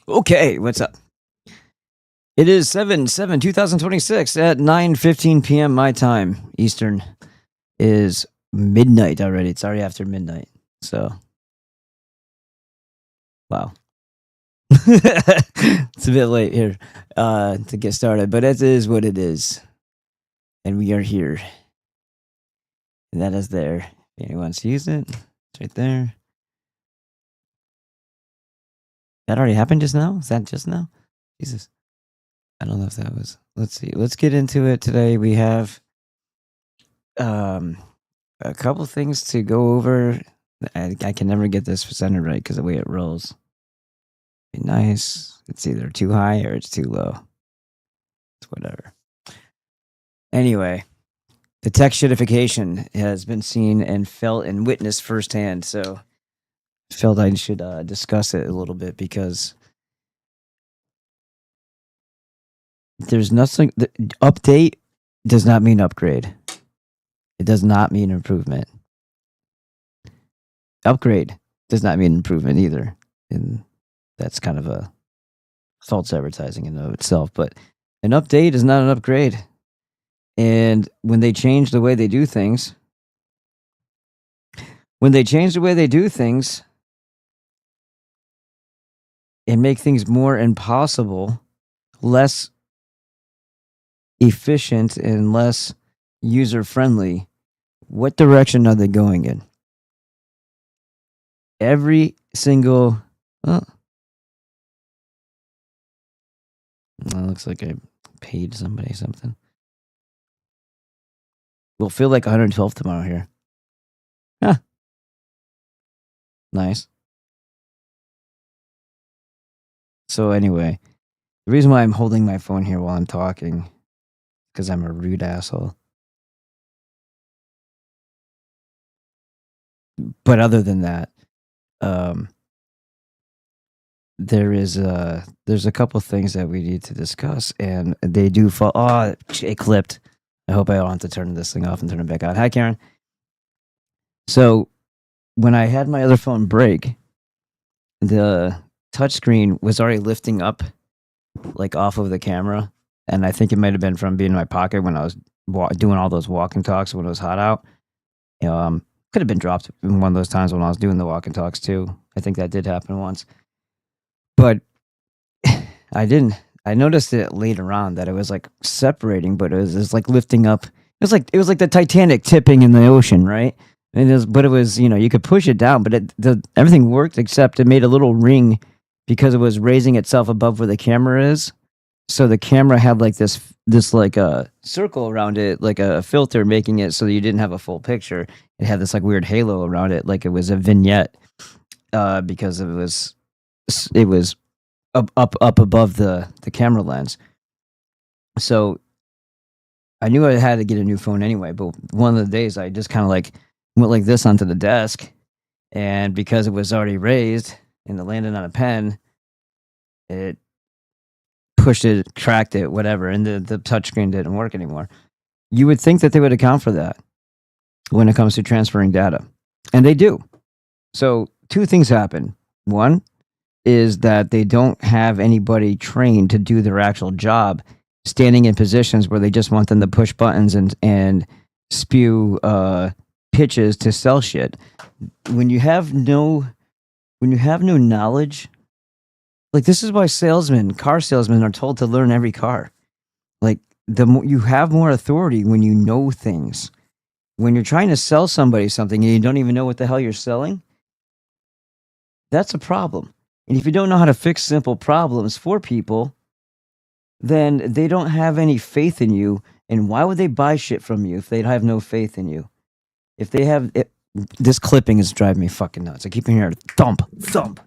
Okay, what's up? It is 7/7/2026 at 9:15 p.m. my time. Eastern is midnight already. It's already after midnight. So, wow. It's a bit late here to get started, but it is what it is. And we are here. And that is there. If anyone wants to use it, it's right there. That already happened just now? Is that just now? Jesus. I don't know if that was. Let's see. Let's get into it today. We have um a couple things to go over. I can never get this centered right because the way it rolls. Be nice. It's either too high or it's too low. It's whatever. Anyway, the tech shitification has been seen and felt and witnessed firsthand. So felt I should discuss it a little bit because there's nothing. The update does not mean upgrade. It does not mean improvement. Upgrade does not mean improvement either. And that's kind of a false advertising in and of itself. But an update is not an upgrade. And when they change the way they do things, and make things more impossible, less efficient, and less user friendly, what direction are they going in? Every single. It looks like I paid somebody something. We'll feel like 112 tomorrow here. Huh. Nice. So anyway, the reason why I'm holding my phone here while I'm talking, because I'm a rude asshole. But other than that, there's a couple things that we need to discuss, and they do fall. Oh, it clipped. I hope I don't have to turn this thing off and turn it back on. Hi, Karen. So when I had my other phone break, the touchscreen was already lifting up, like off of the camera, and I think it might have been from being in my pocket when I was doing all those walk and talks when it was hot out. Could have been dropped in one of those times when I was doing the walk and talks too. I think that did happen once, but I didn't. I noticed it later on that it was like separating, but it was like lifting up. It was like the Titanic tipping in the ocean, right? But it was, you could push it down, but everything worked except it made a little ring because it was raising itself above where the camera is. So the camera had like this like a circle around it, like a filter, making it so that you didn't have a full picture. It had this like weird halo around it, like it was a vignette, because it was up above the camera lens. So I knew I had to get a new phone anyway. But one of the days I just kind of like went like this onto the desk, and because it was already raised and it landed on a pen, it pushed it, cracked it, whatever, and the touchscreen didn't work anymore. You would think that they would account for that when it comes to transferring data, and they do. So two things happen. One is that they don't have anybody trained to do their actual job, standing in positions where they just want them to push buttons and spew pitches to sell shit. When you have no knowledge, like this is why car salesmen are told to learn every car. Like you have more authority when you know things. When you're trying to sell somebody something and you don't even know what the hell you're selling, that's a problem. And if you don't know how to fix simple problems for people, then they don't have any faith in you. And why would they buy shit from you if they have no faith in you? If they have it, this clipping is driving me fucking nuts. I keep hearing thump, thump.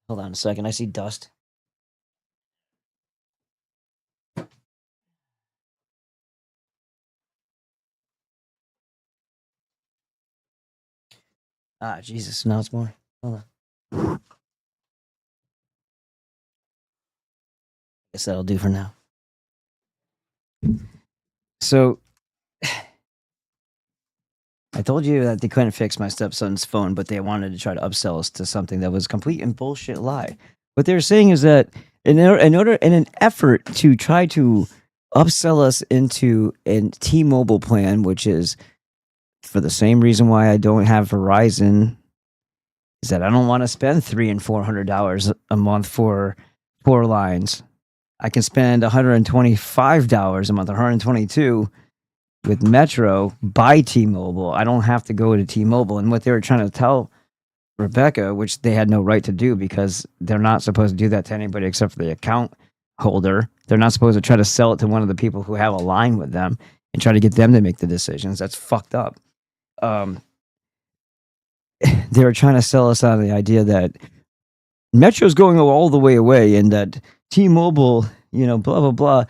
Hold on a second. I see dust. Ah, Jesus. Now it's more. Hold on. Guess that'll do for now. So, I told you that they couldn't fix my stepson's phone, but they wanted to try to upsell us to something that was complete and bullshit lie. What they're saying is that in an effort to try to upsell us into a T-Mobile plan, which is for the same reason why I don't have Verizon, is that I don't want to spend $300 and $400 a month for 4 lines. I can spend $125 a month, $122 with Metro by T-Mobile. I don't have to go to T-Mobile. And what they were trying to tell Rebecca, which they had no right to do because they're not supposed to do that to anybody except for the account holder. They're not supposed to try to sell it to one of the people who have a line with them and try to get them to make the decisions. That's fucked up. They were trying to sell us on the idea that Metro's going all the way away and that T-Mobile, blah, blah, blah,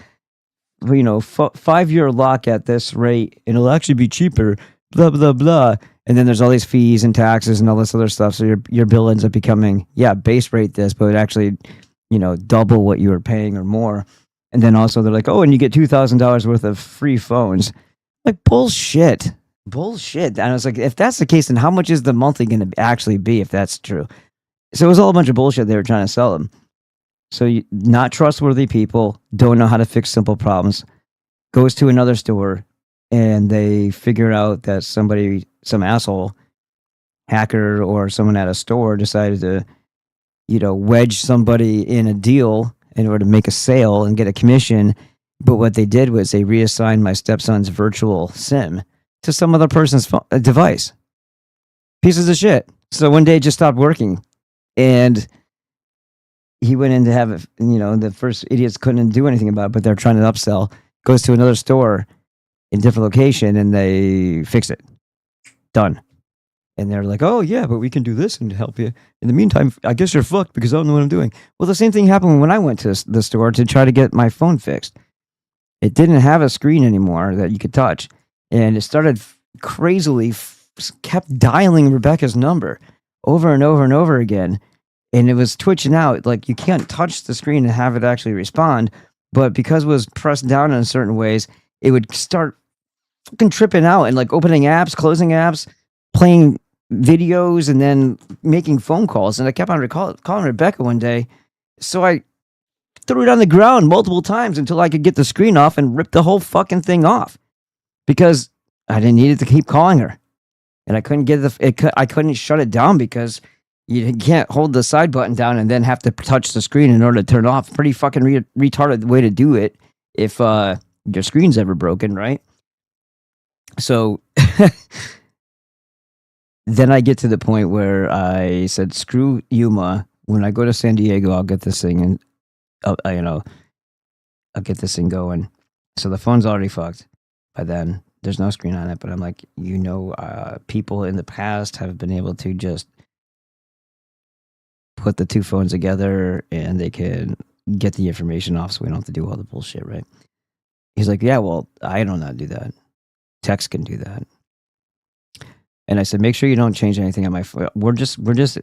5-year lock at this rate and it'll actually be cheaper, blah, blah, blah. And then there's all these fees and taxes and all this other stuff. So your bill ends up becoming, base rate this, but it actually, double what you were paying or more. And then also they're like, oh, and you get $2,000 worth of free phones. Like, bullshit. And I was like, if that's the case, then how much is the monthly going to actually be if that's true? So it was all a bunch of bullshit they were trying to sell them. So not trustworthy people, don't know how to fix simple problems, goes to another store, and they figure out that some asshole, hacker or someone at a store decided to, wedge somebody in a deal in order to make a sale and get a commission. But what they did was they reassigned my stepson's virtual SIM to some other person's device. Pieces of shit. So one day it just stopped working. And he went in to have it, the first idiots couldn't do anything about it, but they're trying to upsell, goes to another store in a different location and they fix it. Done. And they're like, oh yeah, but we can do this and help you. In the meantime, I guess you're fucked because I don't know what I'm doing. Well, the same thing happened when I went to the store to try to get my phone fixed. It didn't have a screen anymore that you could touch. And it started crazily, kept dialing Rebecca's number over and over and over again. And it was twitching out. Like, you can't touch the screen and have it actually respond. But because it was pressed down in certain ways, it would start fucking tripping out and like opening apps, closing apps, playing videos, and then making phone calls. And I kept on calling Rebecca one day. So I threw it on the ground multiple times until I could get the screen off and rip the whole fucking thing off. Because I didn't need it to keep calling her. And I couldn't I couldn't shut it down because you can't hold the side button down and then have to touch the screen in order to turn it off. Pretty fucking retarded way to do it if your screen's ever broken, right? So then I get to the point where I said, screw Yuma. When I go to San Diego, I'll get this thing and I'll get this thing going. So the phone's already fucked by then. There's no screen on it, but I'm like, people in the past have been able to just put the two phones together and they can get the information off so we don't have to do all the bullshit, right? He's like, yeah, well, I don't know how to do that. Text can do that. And I said, make sure you don't change anything on my phone. We're just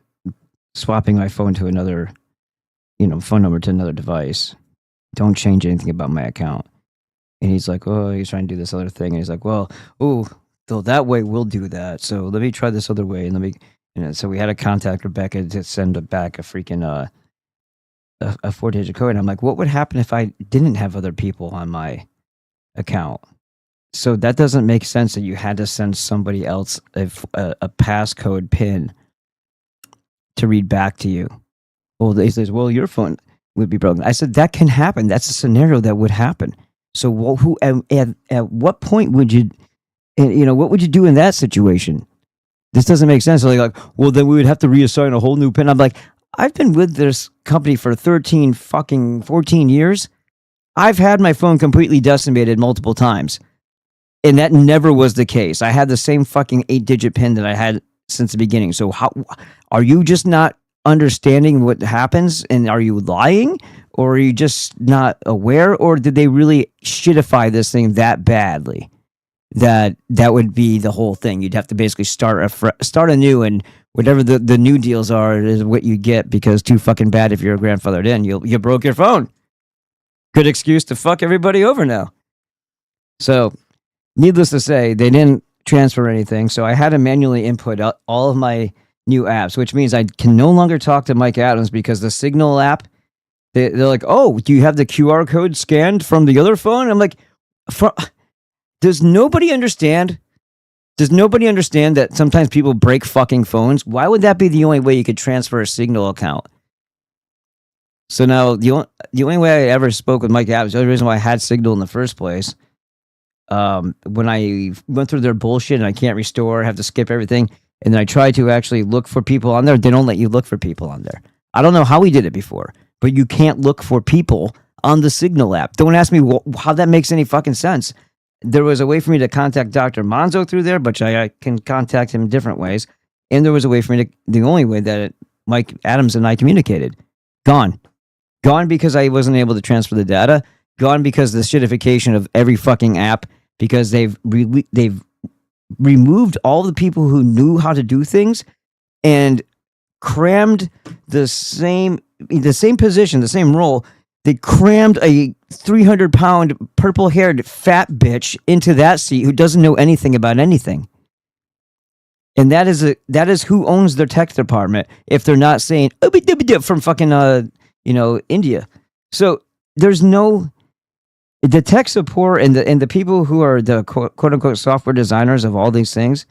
swapping my phone to another, phone number to another device. Don't change anything about my account. And he's like, oh, he's trying to do this other thing. And he's like, well, so that way we'll do that. So let me try this other way. And so we had to contact Rebecca to send back a freaking a 4-digit code. And I'm like, what would happen if I didn't have other people on my account? So that doesn't make sense that you had to send somebody else a passcode PIN to read back to you. Well, he says, well, your phone would be broken. I said, that can happen. That's a scenario that would happen. So at what point would you, what would you do in that situation? This doesn't make sense. So like, well, then we would have to reassign a whole new PIN. I'm like, I've been with this company for 14 years. I've had my phone completely decimated multiple times. And that never was the case. I had the same fucking 8-digit PIN that I had since the beginning. So how are you just not understanding what happens? And are you lying? Or are you just not aware? Or did they really shitify this thing that badly that would be the whole thing? You'd have to basically start anew, and whatever the new deals are is what you get, because too fucking bad if you're grandfathered in. You broke your phone. Good excuse to fuck everybody over now. So, needless to say, they didn't transfer anything. So I had to manually input all of my new apps, which means I can no longer talk to Mike Adams because the Signal app, they're like, oh, do you have the QR code scanned from the other phone? I'm like, does nobody understand? Does nobody understand that sometimes people break fucking phones? Why would that be the only way you could transfer a Signal account? So now the only way I ever spoke with Mike Adams, the only reason why I had Signal in the first place, when I went through their bullshit and I can't restore, have to skip everything, and then I tried to actually look for people on there, they don't let you look for people on there. I don't know how we did it before, but you can't look for people on the Signal app. Don't ask me how that makes any fucking sense. There was a way for me to contact Dr. Monzo through there, but I can contact him different ways. And there was a way for me to, the only way that Mike Adams and I communicated. Gone because I wasn't able to transfer the data. Gone because the shitification of every fucking app, because they've removed all the people who knew how to do things and crammed the same position, the same role. They crammed a 300-pound purple-haired fat bitch into that seat who doesn't know anything about anything. And that is who owns their tech department if they're not saying from fucking India. So there's no the tech support and the people who are the quote unquote software designers of all these things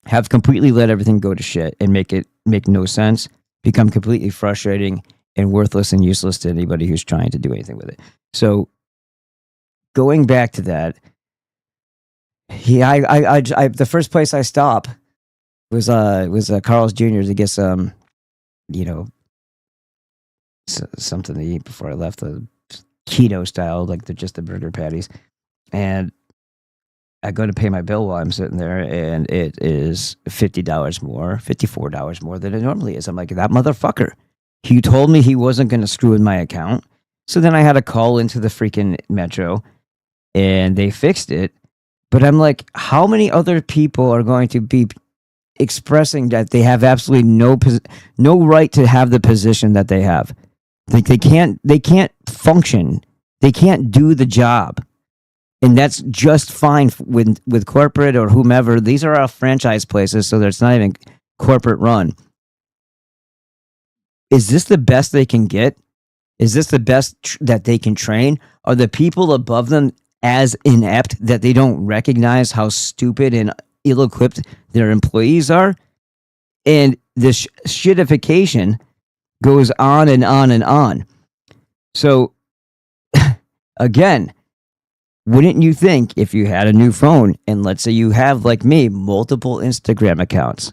have completely let everything go to shit and make no sense, become completely frustrating and worthless and useless to anybody who's trying to do anything with it. So going back to that, I the first place I stopped was Carl's Jr. to get some, something to eat before I left, the keto style, like just the burger patties. And I go to pay my bill while I'm sitting there, and it is $50 more, $54 more than it normally is. I'm like, that motherfucker. He told me he wasn't going to screw with my account. So then I had to call into the freaking Metro, and they fixed it. But I'm like, how many other people are going to be expressing that they have absolutely no right to have the position that they have? Like they can't function. They can't do the job. And that's just fine with corporate or whomever. These are all franchise places, so it's not even corporate run. Is this the best they can get? Is this the best that they can train? Are the people above them as inept that they don't recognize how stupid and ill-equipped their employees are? And this shitification goes on and on and on. So, again, wouldn't you think if you had a new phone, and let's say you have, like me, multiple Instagram accounts,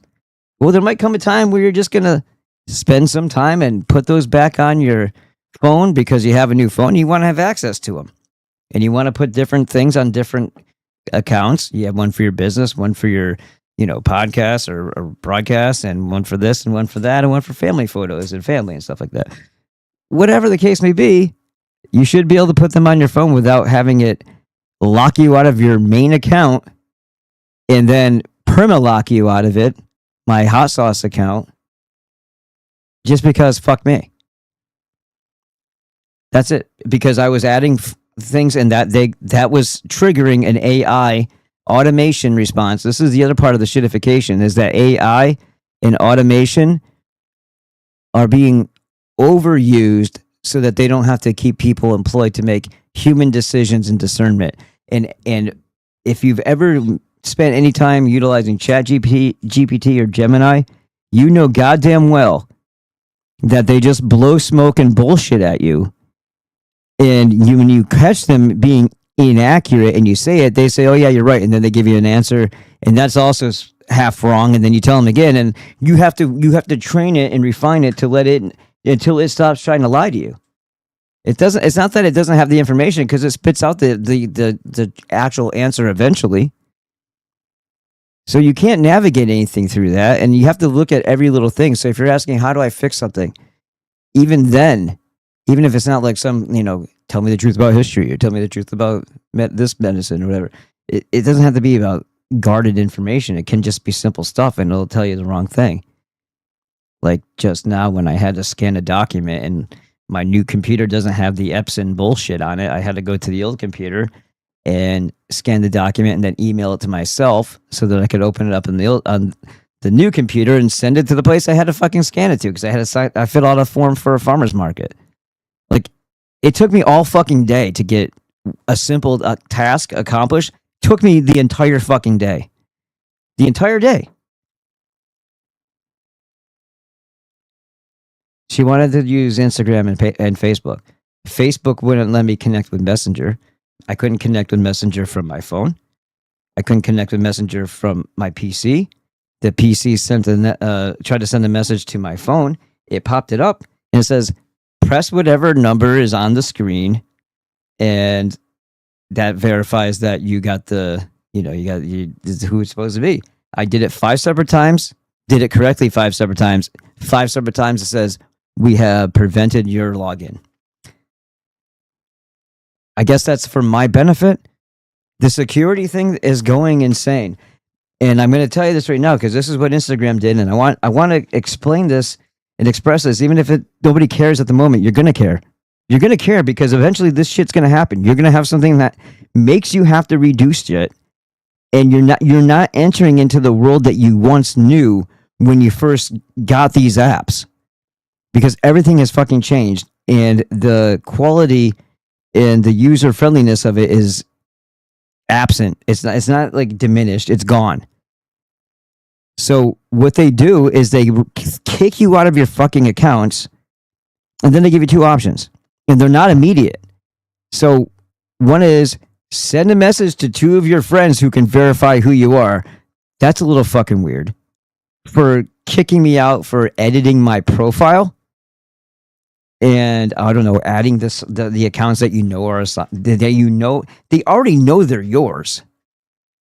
well, there might come a time where you're just going to spend some time and put those back on your phone because you have a new phone. You want to have access to them. And you want to put different things on different accounts. You have one for your business, one for your, podcasts or broadcasts, and one for this and one for that, and one for family photos and family and stuff like that. Whatever the case may be, you should be able to put them on your phone without having it lock you out of your main account and then perma-lock you out of it, my hot sauce account, just because fuck me. That's it. Because I was adding things and that was triggering an AI automation response. This is the other part of the shitification, is that AI and automation are being overused so that they don't have to keep people employed to make human decisions and discernment. And if you've ever spent any time utilizing GPT or Gemini, you know goddamn well that they just blow smoke and bullshit at you. And when you catch them being inaccurate and you say it, they say, oh yeah, you're right. And then they give you an answer. And that's also half wrong. And then you tell them again, and you have to train it and refine it to let it until it stops trying to lie to you. It's not that it doesn't have the information, because it spits out the actual answer eventually. So you can't navigate anything through that. And you have to look at every little thing. So if you're asking, how do I fix something? Even then, even if it's not like some, tell me the truth about history or tell me the truth about this medicine or whatever. It doesn't have to be about guarded information. It can just be simple stuff, and it'll tell you the wrong thing. Like just now when I had to scan a document and my new computer doesn't have the Epson bullshit on it, I had to go to the old computer and scan the document and then email it to myself so that I could open it up on the new computer and send it to the place I had to fucking scan it to because I filled out a form for a farmer's market. Like, it took me all fucking day to get a simple task accomplished. Took me the entire fucking day. The entire day. She wanted to use Instagram and Facebook. Facebook wouldn't let me connect with Messenger. I couldn't connect with Messenger from my phone. I couldn't connect with Messenger from my PC. The PC tried to send a message to my phone. It popped it up and it says, press whatever number is on the screen, and that verifies that you got this is who it's supposed to be. I did it 5 separate times, did it correctly 5 separate times. 5 separate times it says, we have prevented your login. I guess that's for my benefit. The security thing is going insane. And I'm going to tell you this right now because this is what Instagram did. And I want to explain this and express this. Even if nobody cares at the moment, you're going to care. You're going to care because eventually this shit's going to happen. You're going to have something that makes you have to reduce shit. And you're not entering into the world that you once knew when you first got these apps. Because everything has fucking changed. And the quality and the user friendliness of it is absent. It's not like diminished. It's gone. So what they do is they kick you out of your fucking accounts, and then they give you 2 options, and they're not immediate. So one is send a message to 2 of your friends who can verify who you are. That's a little fucking weird. For kicking me out for editing my profile. And I don't know, adding the accounts that you know are they already know they're yours,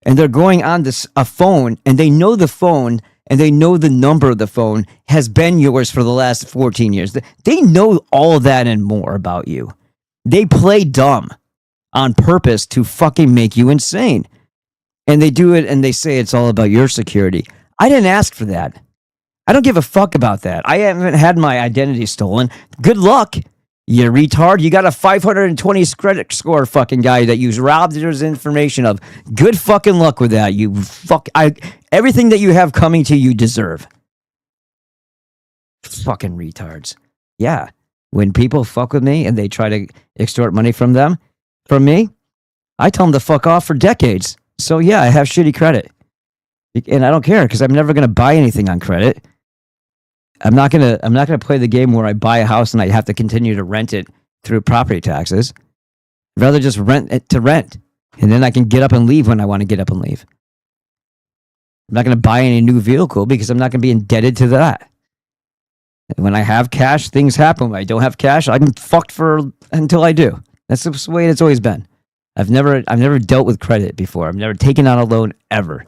and they're going on a phone, and they know the phone, and they know the number of the phone has been yours for the last 14 years. They know all of that and more about you. They play dumb on purpose to fucking make you insane, and they do it, and they say it's all about your security. I didn't ask for that. I don't give a fuck about that. I haven't had my identity stolen. Good luck, you retard. You got a 520 credit score fucking guy that you robbed his information of. Good fucking luck with that. Everything that you have coming to you deserve. Fucking retards. Yeah. When people fuck with me and they try to extort money from me, I tell them to fuck off for decades. So yeah, I have shitty credit. And I don't care because I'm never going to buy anything on credit. I'm not gonna play the game where I buy a house and I have to continue to rent it through property taxes. I'd rather just rent it to rent, and then I can get up and leave when I want to get up and leave. I'm not gonna buy any new vehicle because I'm not gonna be indebted to that. When I have cash, things happen. When I don't have cash, I'm fucked until I do. That's the way it's always been. I've never dealt with credit before. I've never taken out a loan ever.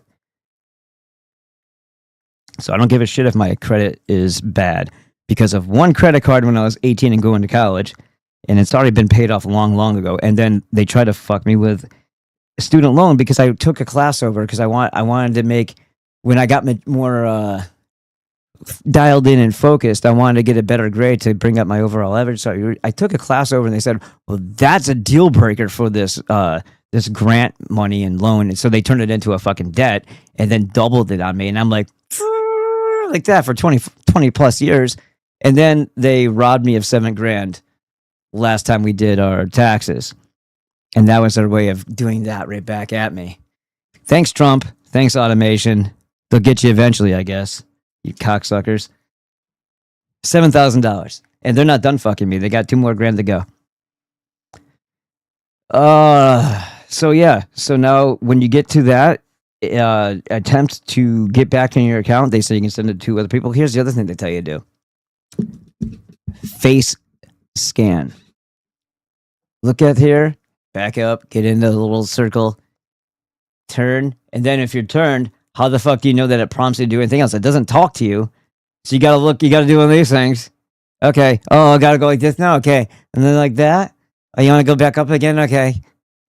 So I don't give a shit if my credit is bad because of one credit card when I was 18 and going to college, and it's already been paid off long, long ago. And then they try to fuck me with a student loan because I took a class over because I wanted to make, when I got more dialed in and focused, I wanted to get a better grade to bring up my overall average. So I took a class over and they said, well, that's a deal breaker for this grant money and loan. And so they turned it into a fucking debt and then doubled it on me. And I'm like that for 20 plus years. And then they robbed me of $7,000 last time we did our taxes. And that was their way of doing that right back at me. Thanks, Trump. Thanks, automation. They'll get you eventually, I guess. You cocksuckers. $7,000. And they're not done fucking me. They got 2 more grand to go. So yeah. So now when you get to that, attempt to get back in your account, they say you can send it to other people. Here's the other thing they tell you to do. Face scan. Look at here, back up, get into the little circle, turn, and then if you're turned, how the fuck do you know that it prompts you to do anything else? It doesn't talk to you. So you gotta look, you gotta do one of these things. Okay. Oh, I gotta go like this now. Okay. And then like that. Oh, you wanna go back up again? Okay.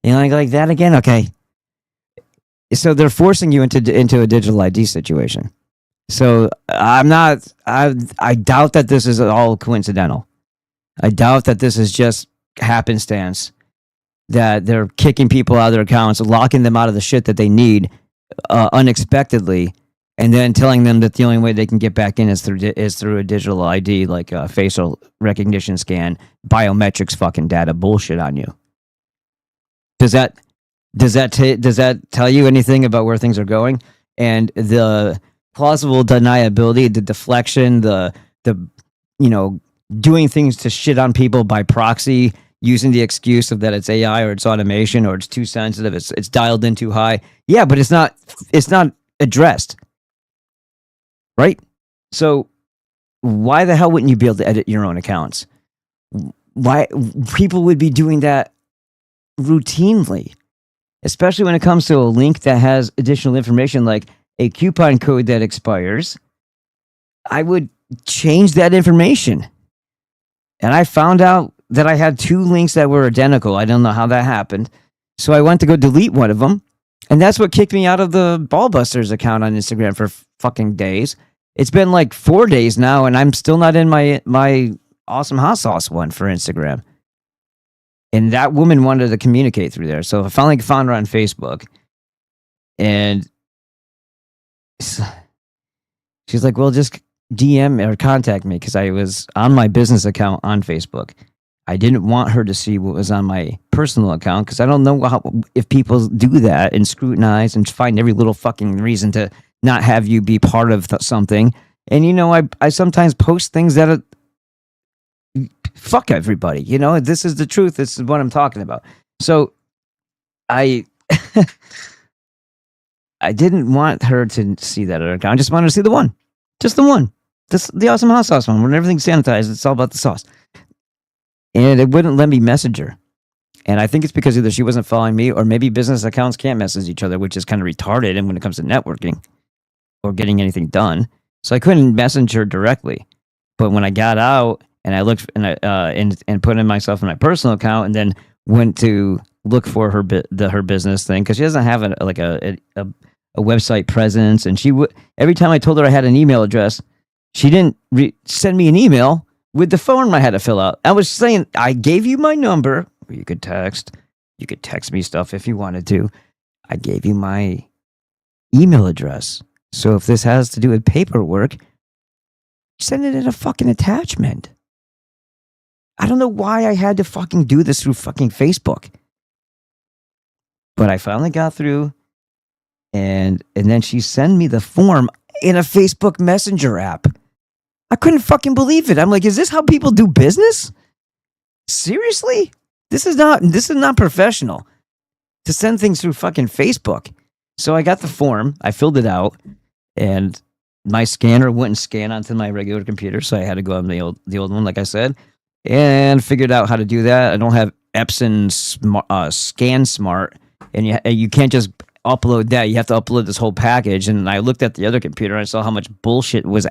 You wanna go like that again? Okay. So they're forcing you into a digital ID situation. So I doubt that this is all coincidental. I doubt that this is just happenstance, that they're kicking people out of their accounts, locking them out of the shit that they need unexpectedly, and then telling them that the only way they can get back in is through a digital ID, like a facial recognition scan, biometrics fucking data bullshit on you. Does that tell you anything about where things are going? And the plausible deniability, the deflection, the doing things to shit on people by proxy, using the excuse of that it's AI or it's automation or it's too sensitive, it's dialed in too high. Yeah, but it's not addressed. Right? So why the hell wouldn't you be able to edit your own accounts? Why people would be doing that routinely, especially when it comes to a link that has additional information like a coupon code that expires. I would change that information. And I found out that I had 2 links that were identical. I don't know how that happened. So I went to go delete one of them. And that's what kicked me out of the Ballbusters account on Instagram for fucking days. It's been like 4 days now, and I'm still not in my awesome hot sauce one for Instagram. And that woman wanted to communicate through there. So I finally found her on Facebook. And she's like, well, just DM or contact me, because I was on my business account on Facebook. I didn't want her to see what was on my personal account, because I don't know if people do that and scrutinize and find every little fucking reason to not have you be part of something. And, I sometimes post things that are, fuck everybody. This is the truth. This is what I'm talking about. So I didn't want her to see that other account. I just wanted to see the one. Just the one. The awesome hot sauce one, when everything's sanitized. It's all about the sauce. And it wouldn't let me message her. And I think it's because either she wasn't following me, or maybe business accounts can't message each other, which is kind of retarded. And when it comes to networking or getting anything done, so I couldn't message her directly. But when I got out and I looked and put in myself in my personal account, and then went to look for her business thing, because she doesn't have a website presence, and she would, every time I told her I had an email address, she didn't send me an email with the form I had to fill out. I was saying, I gave you my number, or you could text me stuff if you wanted to. I gave you my email address. So if this has to do with paperwork, send it in a fucking attachment. I don't know why I had to fucking do this through fucking Facebook. But I finally got through, and then she sent me the form in a Facebook Messenger app. I couldn't fucking believe it. I'm like, is this how people do business? Seriously? This is not professional to send things through fucking Facebook. So I got the form, I filled it out, and my scanner wouldn't scan onto my regular computer, so I had to go on the old one, like I said, and figured out how to do that. I don't have Epson Scan Smart, and you can't just upload that. You have to upload this whole package. And I looked at the other computer, and I saw how much bullshit was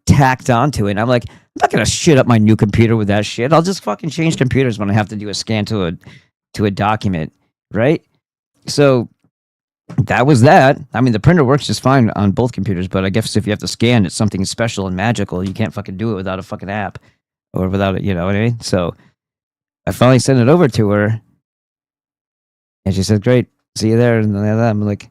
tacked onto it. And I'm like, I'm not gonna shit up my new computer with that shit. I'll just fucking change computers when I have to do a scan to a document, right? So that was that. I mean, the printer works just fine on both computers, but I guess if you have to scan, it's something special and magical. You can't fucking do it without a fucking app, or without it, you know what I mean? So I finally sent it over to her, and she said, great, see you there. And I'm like,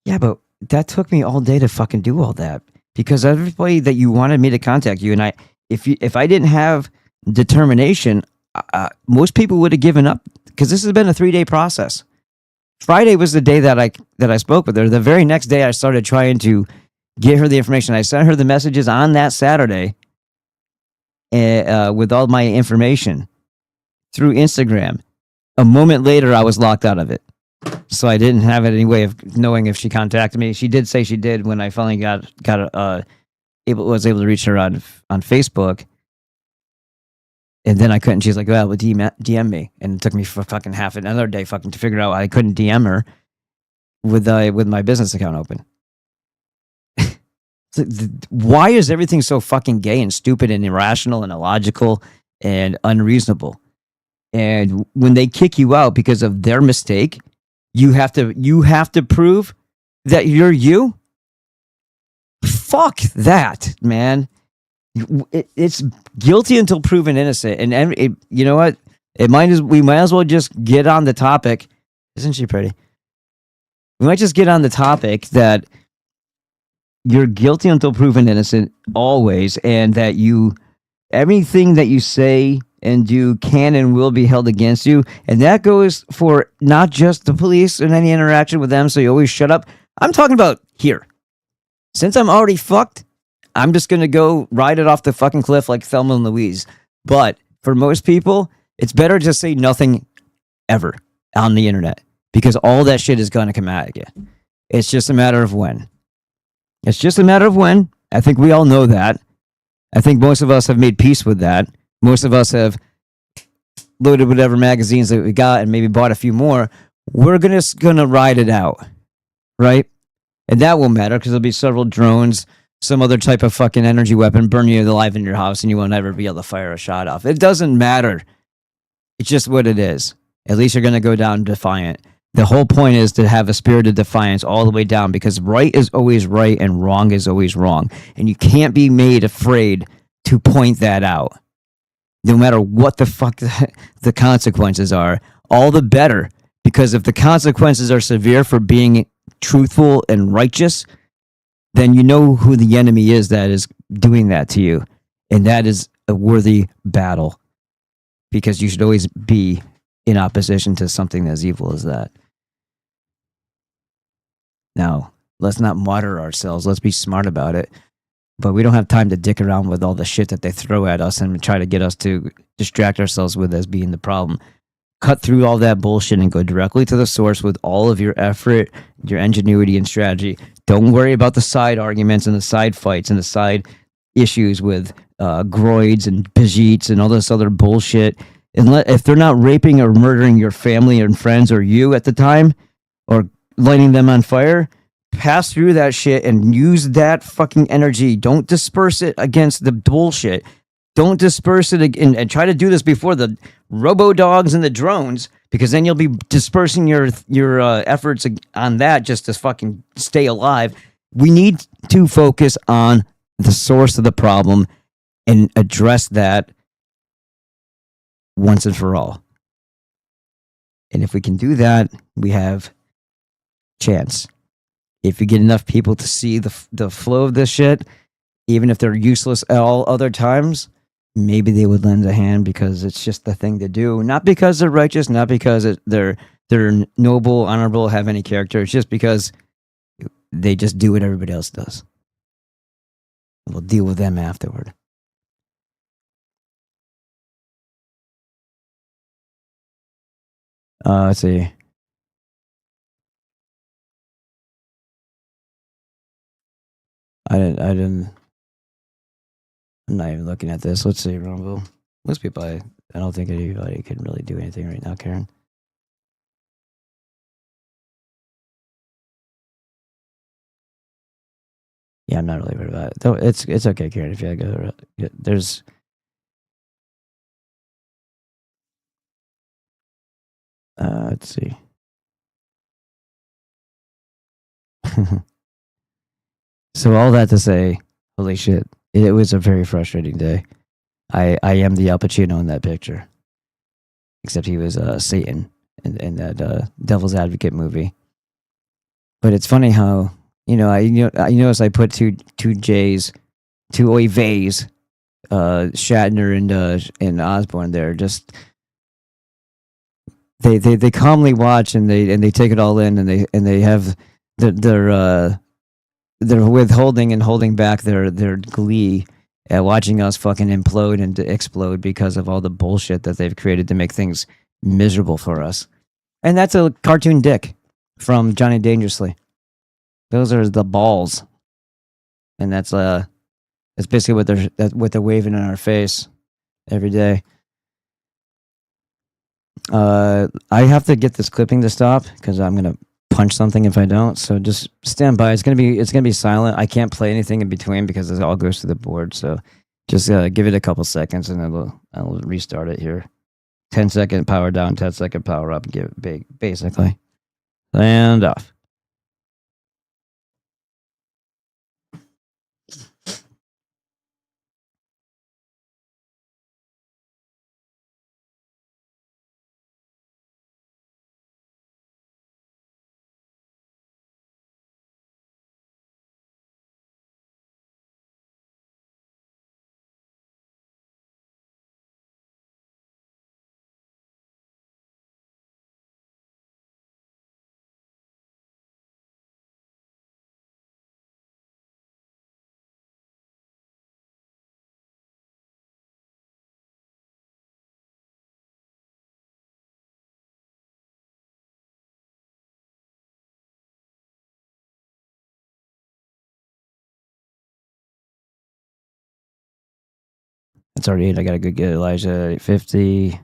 yeah, but that took me all day to fucking do all that, because everybody that you wanted me to contact you, and if I didn't have determination, most people would have given up, because this has been a 3-day process. Friday was the day that I spoke with her. The very next day, I started trying to get her the information. I sent her the messages on that Saturday with all my information through Instagram. A moment later, I was locked out of it. So I didn't have any way of knowing if she contacted me. She did say she did when I finally was able to reach her on Facebook. And then I couldn't. She's like, well, DM me. And it took me for fucking half another day fucking to figure out I couldn't DM her with my business account open. Why is everything so fucking gay and stupid and irrational and illogical and unreasonable? And when they kick you out because of their mistake, you have to prove that you're you? Fuck that, man. It's guilty until proven innocent. And you know what? We might as well just get on the topic. Isn't she pretty? We might just get on the topic that you're guilty until proven innocent always, and that everything that you say and do can and will be held against you. And that goes for not just the police and any interaction with them, so you always shut up. I'm talking about here. Since I'm already fucked, I'm just going to go ride it off the fucking cliff like Thelma and Louise. But for most people, it's better to say nothing ever on the internet, because all that shit is going to come at you. It's just a matter of when. It's just a matter of when. I think we all know that. I think most of us have made peace with that. Most of us have loaded whatever magazines that we got and maybe bought a few more. We're gonna ride it out, right? And that won't matter because there'll be several drones, some other type of fucking energy weapon burn you alive in your house, and you won't ever be able to fire a shot off. It doesn't matter. It's just what it is. At least you're gonna go down defiant. The whole point is to have a spirit of defiance all the way down, because right is always right and wrong is always wrong. And you can't be made afraid to point that out. No matter what the fuck the consequences are, all the better. Because if the consequences are severe for being truthful and righteous, then you know who the enemy is that is doing that to you. And that is a worthy battle. Because you should always be in opposition to something as evil as that. Now, let's not martyr ourselves. Let's be smart about it. But we don't have time to dick around with all the shit that they throw at us and try to get us to distract ourselves with as being the problem. Cut through all that bullshit and go directly to the source with all of your effort, your ingenuity, and strategy. Don't worry about the side arguments and the side fights and the side issues with groids and Brigittes and all this other bullshit. And if they're not raping or murdering your family and friends or you at the time, or lighting them on fire, pass through that shit and use that fucking energy. Don't disperse it against the bullshit. Don't disperse it and try to do this before the robo-dogs and the drones, because then you'll be dispersing your efforts on that just to fucking stay alive. We need to focus on the source of the problem and address that once and for all. And if we can do that, we have chance. If you get enough people to see the flow of this shit, even if they're useless at all other times, maybe they would lend a hand, because it's just the thing to do. Not because they're righteous, not because they're noble, honorable, have any character. It's just because they just do what everybody else does. We'll deal with them afterward. Let's see. I'm not even looking at this. Let's see, Rumble. Most people, I don't think anybody can really do anything right now, Karen. Yeah, I'm not really worried about it. Though it's okay, Karen, if you go. There's let's see. So all that to say, holy shit, it was a very frustrating day. I am the Al Pacino in that picture, except he was Satan in that Devil's Advocate movie. But it's funny how I notice I put two J's, two Oives, Shatner and Osborne there. Just they calmly watch and they take it all in, and they have their withholding and holding back their glee at watching us fucking implode and explode because of all the bullshit that they've created to make things miserable for us. And that's a cartoon dick from Johnny Dangerously. Those are the balls, and that's basically what they're waving in our face every day. I have to get this clipping to stop because I'm gonna punch something if I don't. So just stand by. It's gonna be silent. I can't play anything in between because it all goes to the board. So just give it a couple seconds and then I'll restart it here. 10-second power down, 10-second power up. Give it big, basically. And off. It's already 8. I got to go get Elijah at 8:50.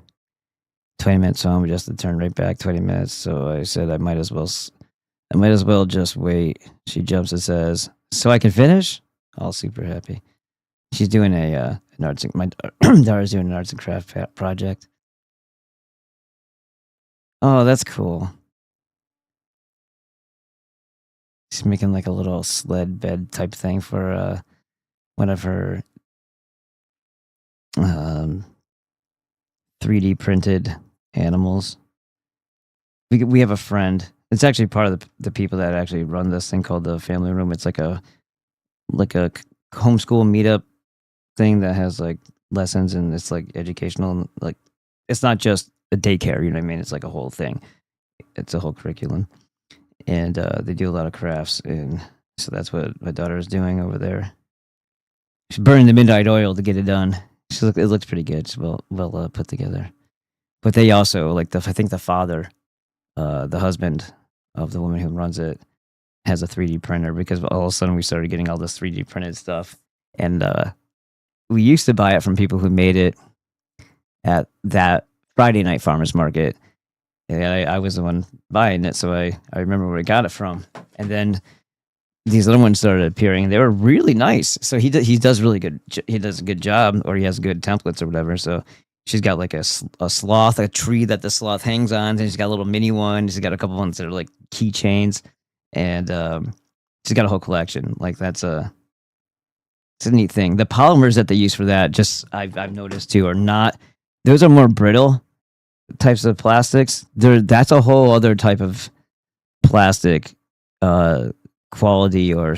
20 minutes home just to turn right back 20 minutes. So I said I might as well just wait. She jumps and says, "So I can finish?" All super happy. She's doing an arts. My daughter's doing an arts and craft project. Oh, that's cool. She's making like a little sled bed type thing for one of her 3D printed animals. We have a friend. It's actually part of the people that actually run this thing called the Family Room. It's like a homeschool meetup thing that has like lessons, and it's like educational, and like it's not just a daycare, you know what I mean? It's like a whole thing. It's a whole curriculum, and they do a lot of crafts, and so that's what my daughter is doing over there. She's burning the midnight oil to get it done. It looks pretty good. It's well put together. But they also like I think the father, the husband of the woman who runs it, has a 3D printer, because all of a sudden we started getting all this 3D printed stuff, and we used to buy it from people who made it at that Friday night farmers market. And I was the one buying it, so I remember where I got it from. And then these other ones started appearing, and they were really nice. So he does really good. He does a good job, or he has good templates or whatever. So she's got like a sloth, a tree that the sloth hangs on, and she's got a little mini one. She's got a couple ones that are like keychains, and she's got a whole collection. Like it's a neat thing. The polymers that they use for that, just I've noticed too, are not. Those are more brittle types of plastics. That's a whole other type of plastic quality or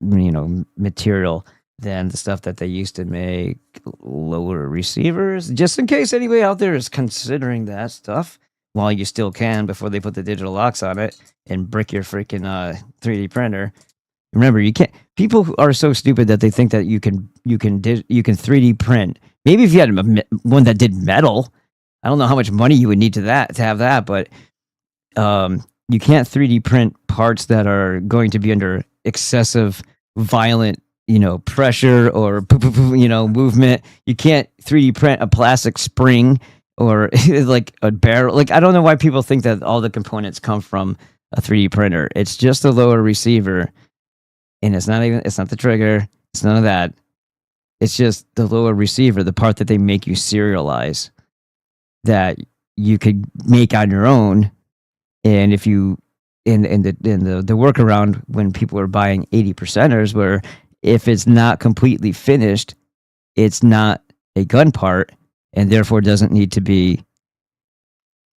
material than the stuff that they used to make lower receivers. Just in case anybody out there is considering that stuff, while you still can, before they put the digital locks on it and brick your freaking 3D printer. Remember, you can't. People who are so stupid that they think that you can 3D print. Maybe if you had one that did metal, I don't know how much money you would need to have that, but you can't 3D print parts that are going to be under excessive, violent, pressure or movement. You can't 3D print a plastic spring or like a barrel. Like, I don't know why people think that all the components come from a 3D printer. It's just a lower receiver, and it's not the trigger. It's none of that. It's just the lower receiver, the part that they make you serialize, that you could make on your own. And if you in the workaround when people are buying 80%ers, where if it's not completely finished, it's not a gun part, and therefore doesn't need to be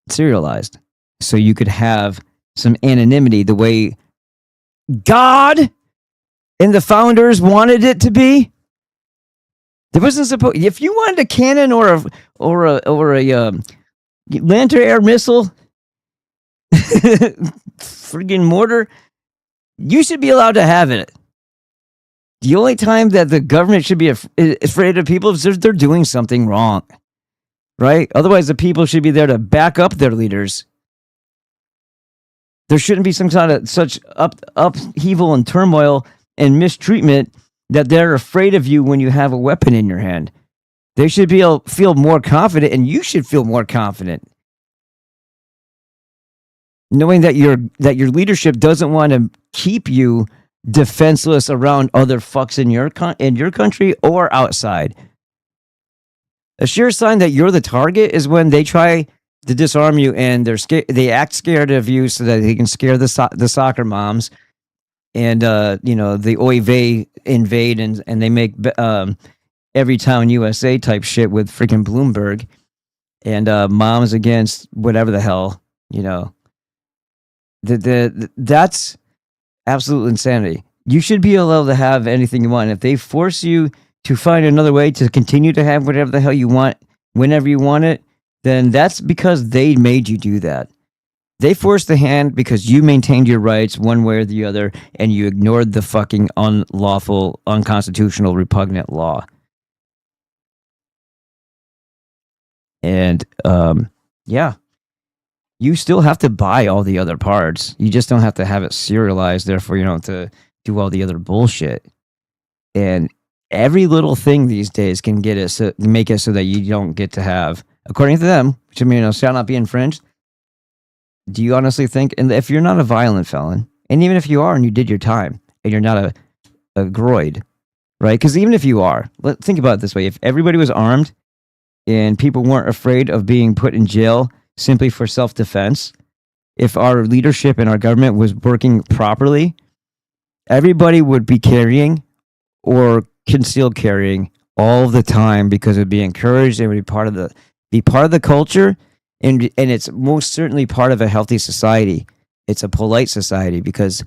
serialized. So you could have some anonymity the way God and the founders wanted it to be. There wasn't supposed. If you wanted a cannon or a Lantern air missile, friggin' mortar, you should be allowed to have it. The only time that the government should be afraid of people is if they're doing something wrong, right? Otherwise, the people should be there to back up their leaders. There shouldn't be some kind of such upheaval and turmoil and mistreatment that they're afraid of you when you have a weapon in your hand. They should be able to feel more confident, and you should feel more confident, knowing that your leadership doesn't want to keep you defenseless around other fucks in your country or outside. A sure sign that you're the target is when they try to disarm you, and they act scared of you so that they can scare the soccer moms, and the oy vey invade, and they make every town USA type shit with freaking Bloomberg, and moms against whatever the hell, that's absolute insanity. You should be allowed to have anything you want. If they force you to find another way to continue to have whatever the hell you want whenever you want it, then that's because they made you do that. They forced the hand because you maintained your rights one way or the other, and you ignored the fucking unlawful, unconstitutional, repugnant law. And yeah, you still have to buy all the other parts. You just don't have to have it serialized. Therefore, you don't have to do all the other bullshit. And every little thing these days can get it make it so that you don't get to have, according to them, which I mean, shall not be infringed. Do you honestly think, and if you're not a violent felon, and even if you are and you did your time and you're not a groid, right? Because even if you are, think about it this way: if everybody was armed and people weren't afraid of being put in jail simply for self-defense, if our leadership and our government was working properly, everybody would be carrying or concealed carrying all the time because it would be encouraged. It would be part of the culture, and it's most certainly part of a healthy society. It's a polite society because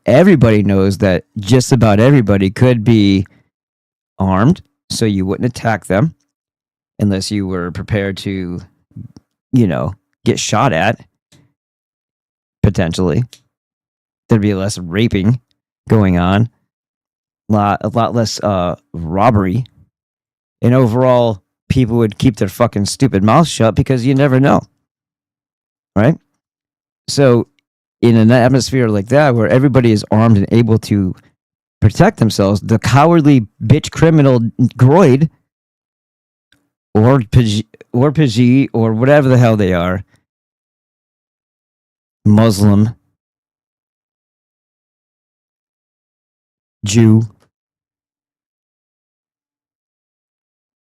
everybody knows that just about everybody could be armed, so you wouldn't attack them unless you were prepared to, get shot at, potentially. There'd be less raping going on, a lot less robbery, and overall, people would keep their fucking stupid mouths shut because you never know, right? So, in an atmosphere like that, where everybody is armed and able to protect themselves, the cowardly bitch criminal groid or Pidgey or whatever the hell they are, Muslim, Jew,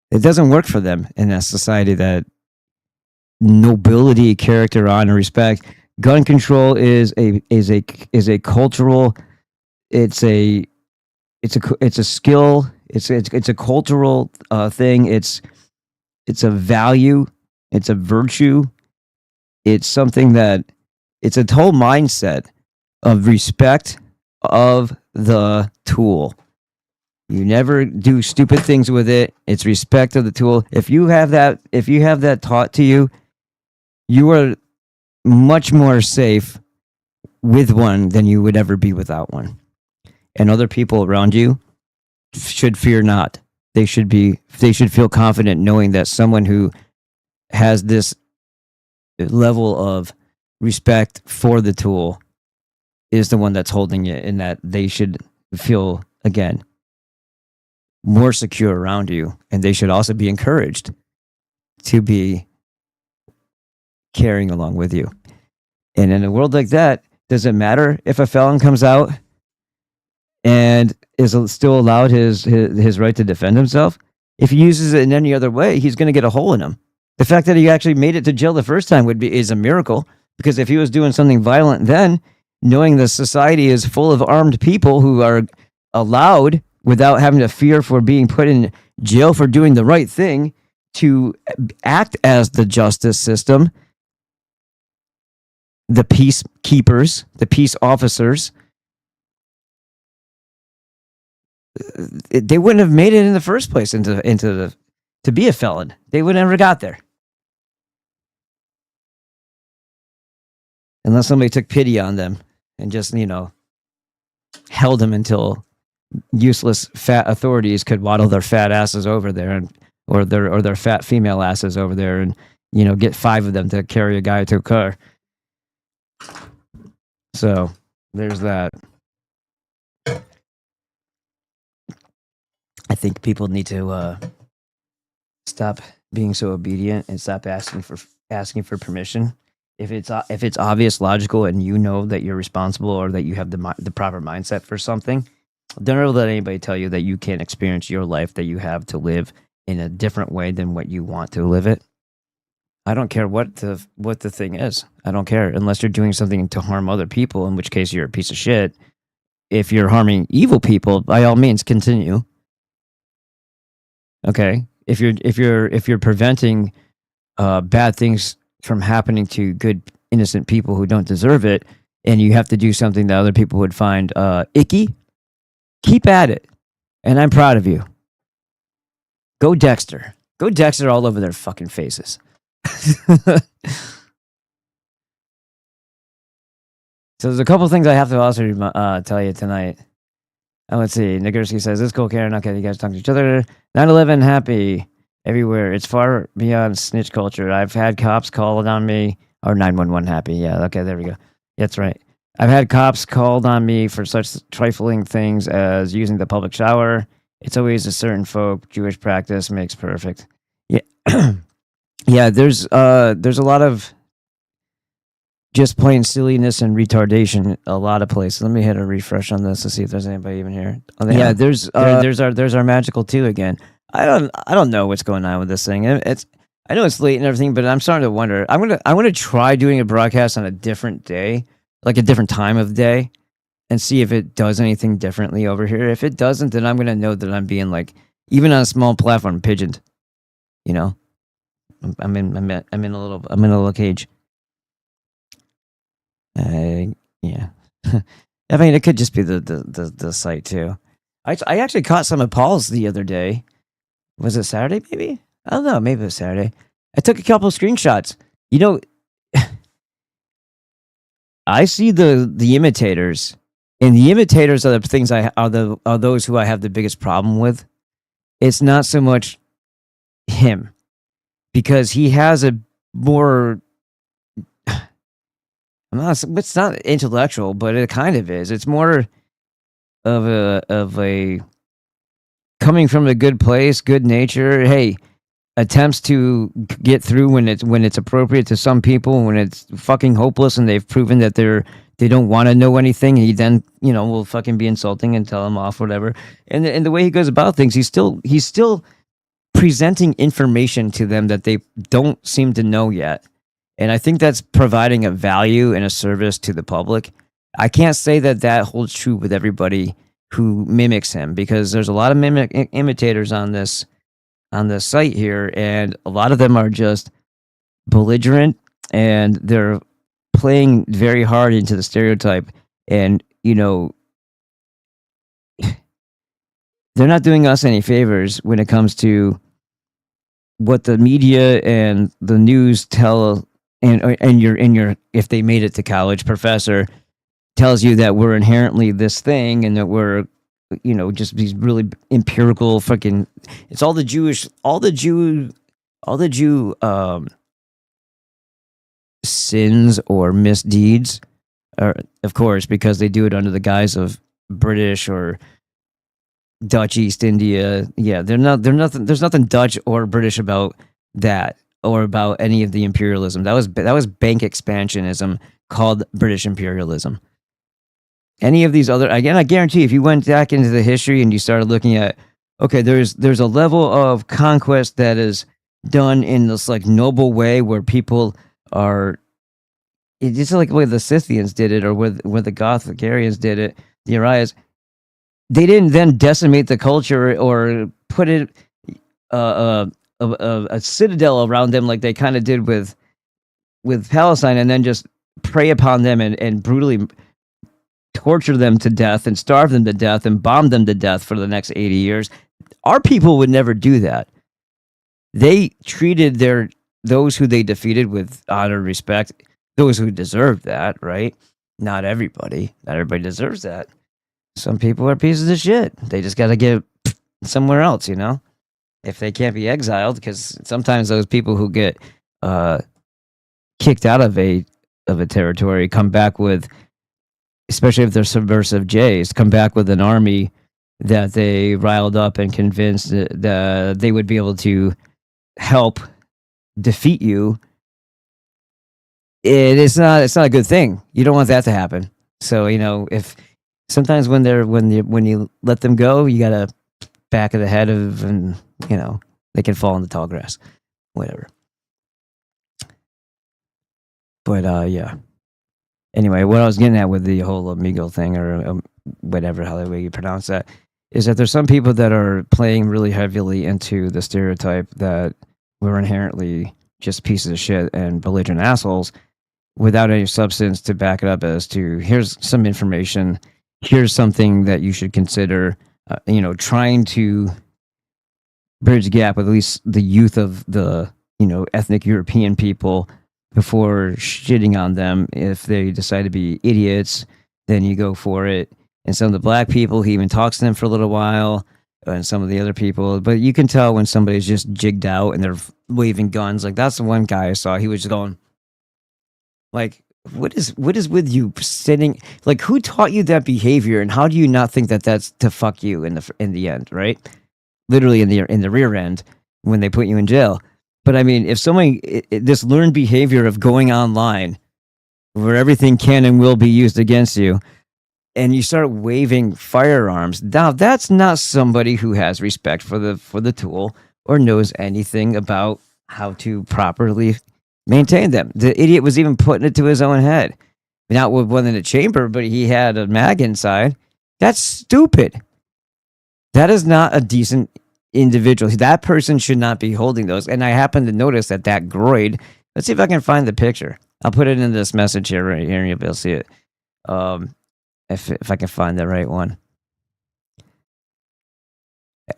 it doesn't work for them in a society that nobility, character, honor, respect. Gun control is a cultural. It's a skill. It's a cultural thing. It's a value. It's a virtue. It's something that it's a whole mindset of respect of the tool. You never do stupid things with it. It's respect of the tool. If you have that taught to you, you are much more safe with one than you would ever be without one. And other people around you should fear not. They should feel confident knowing that someone who has this level of respect for the tool is the one that's holding it, and that they should feel, again, more secure around you, and they should also be encouraged to be carrying along with you. And in a world like that, does it matter if a felon comes out and is still allowed his right to defend himself? If he uses it in any other way, he's going to get a hole in him. The fact that he actually made it to jail the first time is a miracle, because if he was doing something violent then, knowing the society is full of armed people who are allowed, without having to fear for being put in jail for doing the right thing, to act as the justice system, the peacekeepers, the peace officers, they wouldn't have made it in the first place to be a felon. They would never got there. Unless somebody took pity on them and just, held them until useless fat authorities could waddle their fat asses over there, or their fat female asses over there, and get 5 of them to carry a guy to a car. So there's that. I think people need to stop being so obedient and stop asking for permission. If it's obvious, logical, and you know that you're responsible, or that you have the proper mindset for something, don't ever let anybody tell you that you can't experience your life that you have to live in a different way than what you want to live it. I don't care what the thing is. I don't care, unless you're doing something to harm other people, in which case you're a piece of shit. If you're harming evil people, by all means, continue. Okay, if you're preventing bad things from happening to good, innocent people who don't deserve it, and you have to do something that other people would find icky, keep at it. And I'm proud of you. Go Dexter. Go Dexter all over their fucking faces. So there's a couple things I have to also tell you tonight. Let's see. Nagurski says, "This is cool, Karen. Okay, you guys talk to each other. 9/11 happy everywhere. It's far beyond snitch culture. I've had cops called on me." Or 911 happy. Yeah, okay, there we go. That's right. "I've had cops called on me for such trifling things as using the public shower. It's always a certain folk. Jewish practice makes perfect. Yeah, yeah. There's a lot of just plain silliness and retardation. A lot of places. Let me hit a refresh on this to see if there's anybody even here. Oh, yeah, there's our magical two again. I don't know what's going on with this thing. I know it's late and everything, but I'm starting to wonder. I'm gonna try doing a broadcast on a different day, like a different time of day, and see if it does anything differently over here. If it doesn't, then I'm gonna know that I'm being like, even on a small platform, pigeoned. You know, I'm in a little cage. Yeah. I mean, it could just be the site too. I actually caught some of Paul's the other day. Was it Saturday? Maybe, I don't know. Maybe it was Saturday. I took a couple of screenshots. You know, I see the imitators, and the imitators are the things are those who I have the biggest problem with. It's not so much him, because he has a more. It's not intellectual, but it kind of is. It's more of a coming from a good place, good nature. Hey, attempts to get through when it's appropriate to some people, when it's fucking hopeless and they've proven that they don't want to know anything. He then will fucking be insulting and tell them off, whatever. And the way he goes about things, he's still presenting information to them that they don't seem to know yet. And I think that's providing a value and a service to the public. I can't say that holds true with everybody who mimics him, because there's a lot of imitators on this site here, and a lot of them are just belligerent, and they're playing very hard into the stereotype. And they're not doing us any favors when it comes to what the media and the news tell, and your if they made it to college professor tells you that we're inherently this thing, and that we're just these really empirical fucking. It's all the Jew sins or misdeeds, or of course, because they do it under the guise of British or Dutch East India. Yeah, they're nothing. There's nothing Dutch or British about that, or about any of the imperialism. That was bank expansionism called British imperialism. Any of these other, again, I guarantee if you went back into the history and you started looking at, okay, there's a level of conquest that is done in this like noble way where people are, it's just like the way the Scythians did it, or where the Gotharians did it, the Arias. They didn't then decimate the culture or put it a citadel around them like they kind of did with Palestine, and then just prey upon them and brutally torture them to death and starve them to death and bomb them to death for the next 80 years. Our people would never do that. They treated those who they defeated with honor and respect, those who deserved that, right? Not everybody. Not everybody deserves that. Some people are pieces of shit. They just got to get somewhere else, if they can't be exiled, because sometimes those people who get kicked out of a territory come back with, especially if they're subversive Jays, come back with an army that they riled up and convinced that they would be able to help defeat you. It's not a good thing. You don't want that to happen. So if sometimes when you let them go, you gotta back of the head of, and they can fall in the tall grass, whatever. But yeah. Anyway, what I was getting at with the whole amigo thing, or whatever, how the way you pronounce that, is that there's some people that are playing really heavily into the stereotype that we're inherently just pieces of shit and belligerent assholes, without any substance to back it up as to, here's some information, here's something that you should consider, trying to bridge the gap with at least the youth of the, ethnic European people before shitting on them. If they decide to be idiots, then you go for it. And some of the black people, he even talks to them for a little while, and some of the other people. But you can tell when somebody's just jigged out and they're waving guns. Like, that's the one guy I saw. He was just going, like, what is with you sitting? Like, who taught you that behavior, and how do you not think that that's to fuck you in the end, right? Literally in the rear end when they put you in jail. But I mean, if somebody this learned behavior of going online where everything can and will be used against you, and you start waving firearms, now that's not somebody who has respect for the tool or knows anything about how to properly maintain them. The idiot was even putting it to his own head. Not with one in the chamber, but he had a mag inside. That's stupid. That is not a decent individual. That person should not be holding those. And I happen to notice that groid. Let's see if I can find the picture. I'll put it in this message here, right here, and you'll be able to see it. If I can find the right one.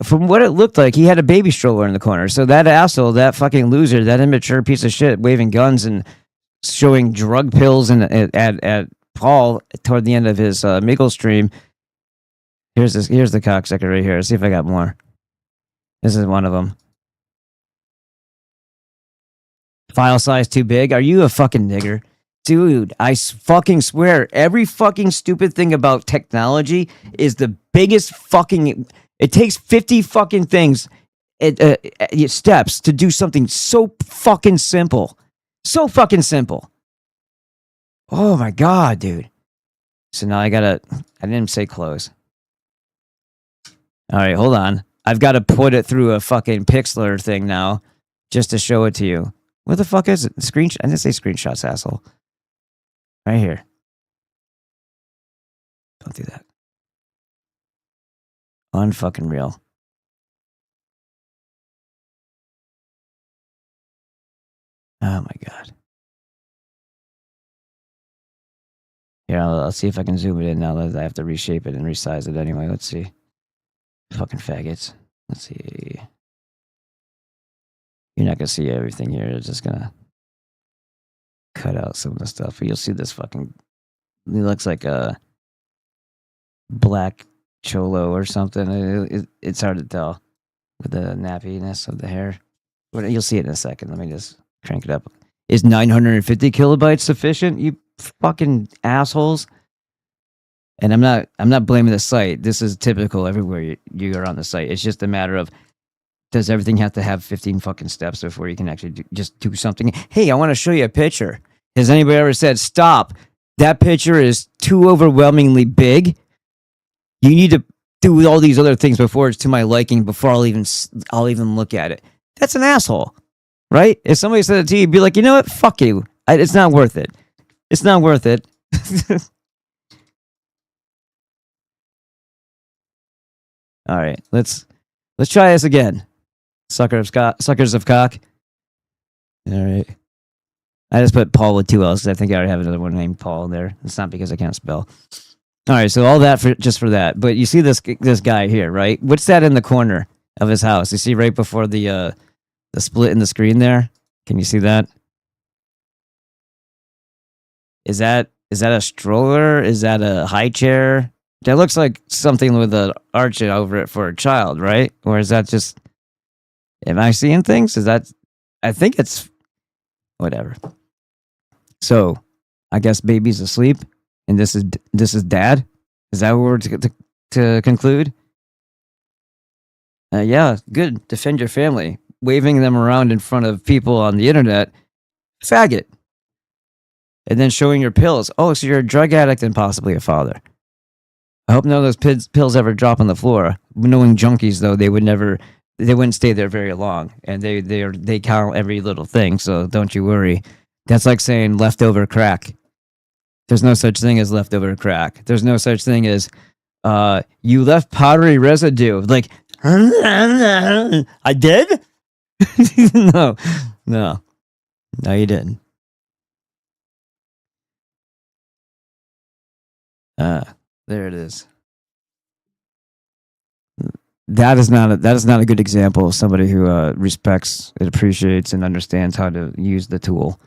From what it looked like, he had a baby stroller in the corner. So that asshole, that fucking loser, that immature piece of shit, waving guns and showing drug pills and at Paul toward the end of his Miggle stream. Here's the cocksucker right here. Let's see if I got more. This is one of them. File size too big? Are you a fucking nigger? Dude, I fucking swear, every fucking stupid thing about technology is the biggest fucking... It takes 50 fucking things, steps to do something so fucking simple. So fucking simple. Oh my God, dude. So now I didn't say close. All right, hold on. I've got to put it through a fucking Pixlr thing now just to show it to you. What the fuck is it? Screenshot? I didn't say screenshots, asshole. Right here. Don't do that. Unfucking real. Oh my God. Yeah, I'll see if I can zoom it in now that I have to reshape it and resize it anyway. Let's see. Fucking faggots. Let's see. You're not gonna see everything here. It's just gonna cut out some of the stuff. But you'll see this fucking... He looks like a black cholo or something. It's hard to tell with the nappiness of the hair. But you'll see it in a second. Let me just crank it up. Is 950 kilobytes sufficient? You fucking assholes. And I'm not blaming the site. This is typical everywhere you are on the site. It's just a matter of, does everything have to have 15 fucking steps before you can actually just do something? Hey, I want to show you a picture. Has anybody ever said, stop, that picture is too overwhelmingly big? You need to do all these other things before it's to my liking, before I'll even look at it. That's an asshole, right? If somebody said it to you, you'd be like, you know what? Fuck you. It's not worth it. It's not worth it. All right, let's try this again. Suckers of cock. All right. I just put Paul with 2 L's. I think I already have another one named Paul there. It's not because I can't spell. All right, so all that just for that. But you see this guy here, right? What's that in the corner of his house? You see right before the split in the screen there? Can you see that? Is that a stroller? Is that a high chair? That looks like something with an arch over it for a child, right? Or is that just... Am I seeing things? I think it's... Whatever. So, I guess baby's asleep, and this is dad? Is that what we're to conclude? Yeah, good. Defend your family. Waving them around in front of people on the internet. Faggot. And then showing your pills. Oh, so you're a drug addict and possibly a father. I hope none of those pills ever drop on the floor. Knowing junkies, though, they wouldn't stay there very long, and they count every little thing. So don't you worry. That's like saying leftover crack. There's no such thing as leftover crack. There's no such thing as you left powdery residue. Like I did? No, you didn't. There it is. That is not a good example of somebody who respects and appreciates and understands how to use the tool.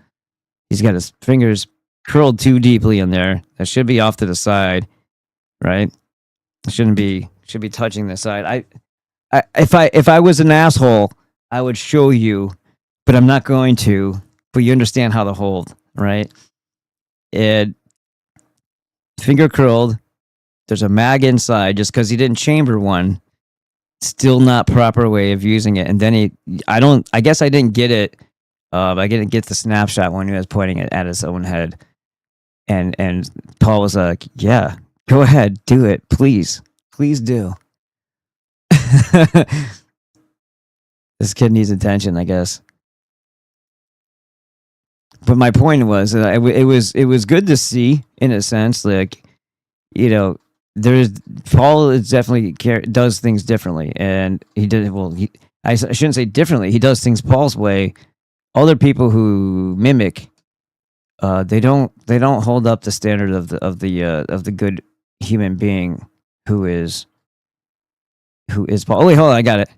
He's got his fingers curled too deeply in there. That should be off to the side, right? Should be touching the side. If I was an asshole, I would show you, but I'm not going to. But you understand how to hold, right? and finger curled. There's a mag inside just because he didn't chamber one. Still not proper way of using it. And then I guess I didn't get it. I didn't get the snapshot when he was pointing it at his own head. And Paul was like, yeah, go ahead, do it, please. Please do. This kid needs attention, I guess. But my point was that it was good to see, in a sense, like, you know, Paul is definitely does things differently, and he did well. I shouldn't say differently. He does things Paul's way. Other people who mimic, they don't hold up the standard of the good human being who is Paul. Oh wait, hold on, I got it.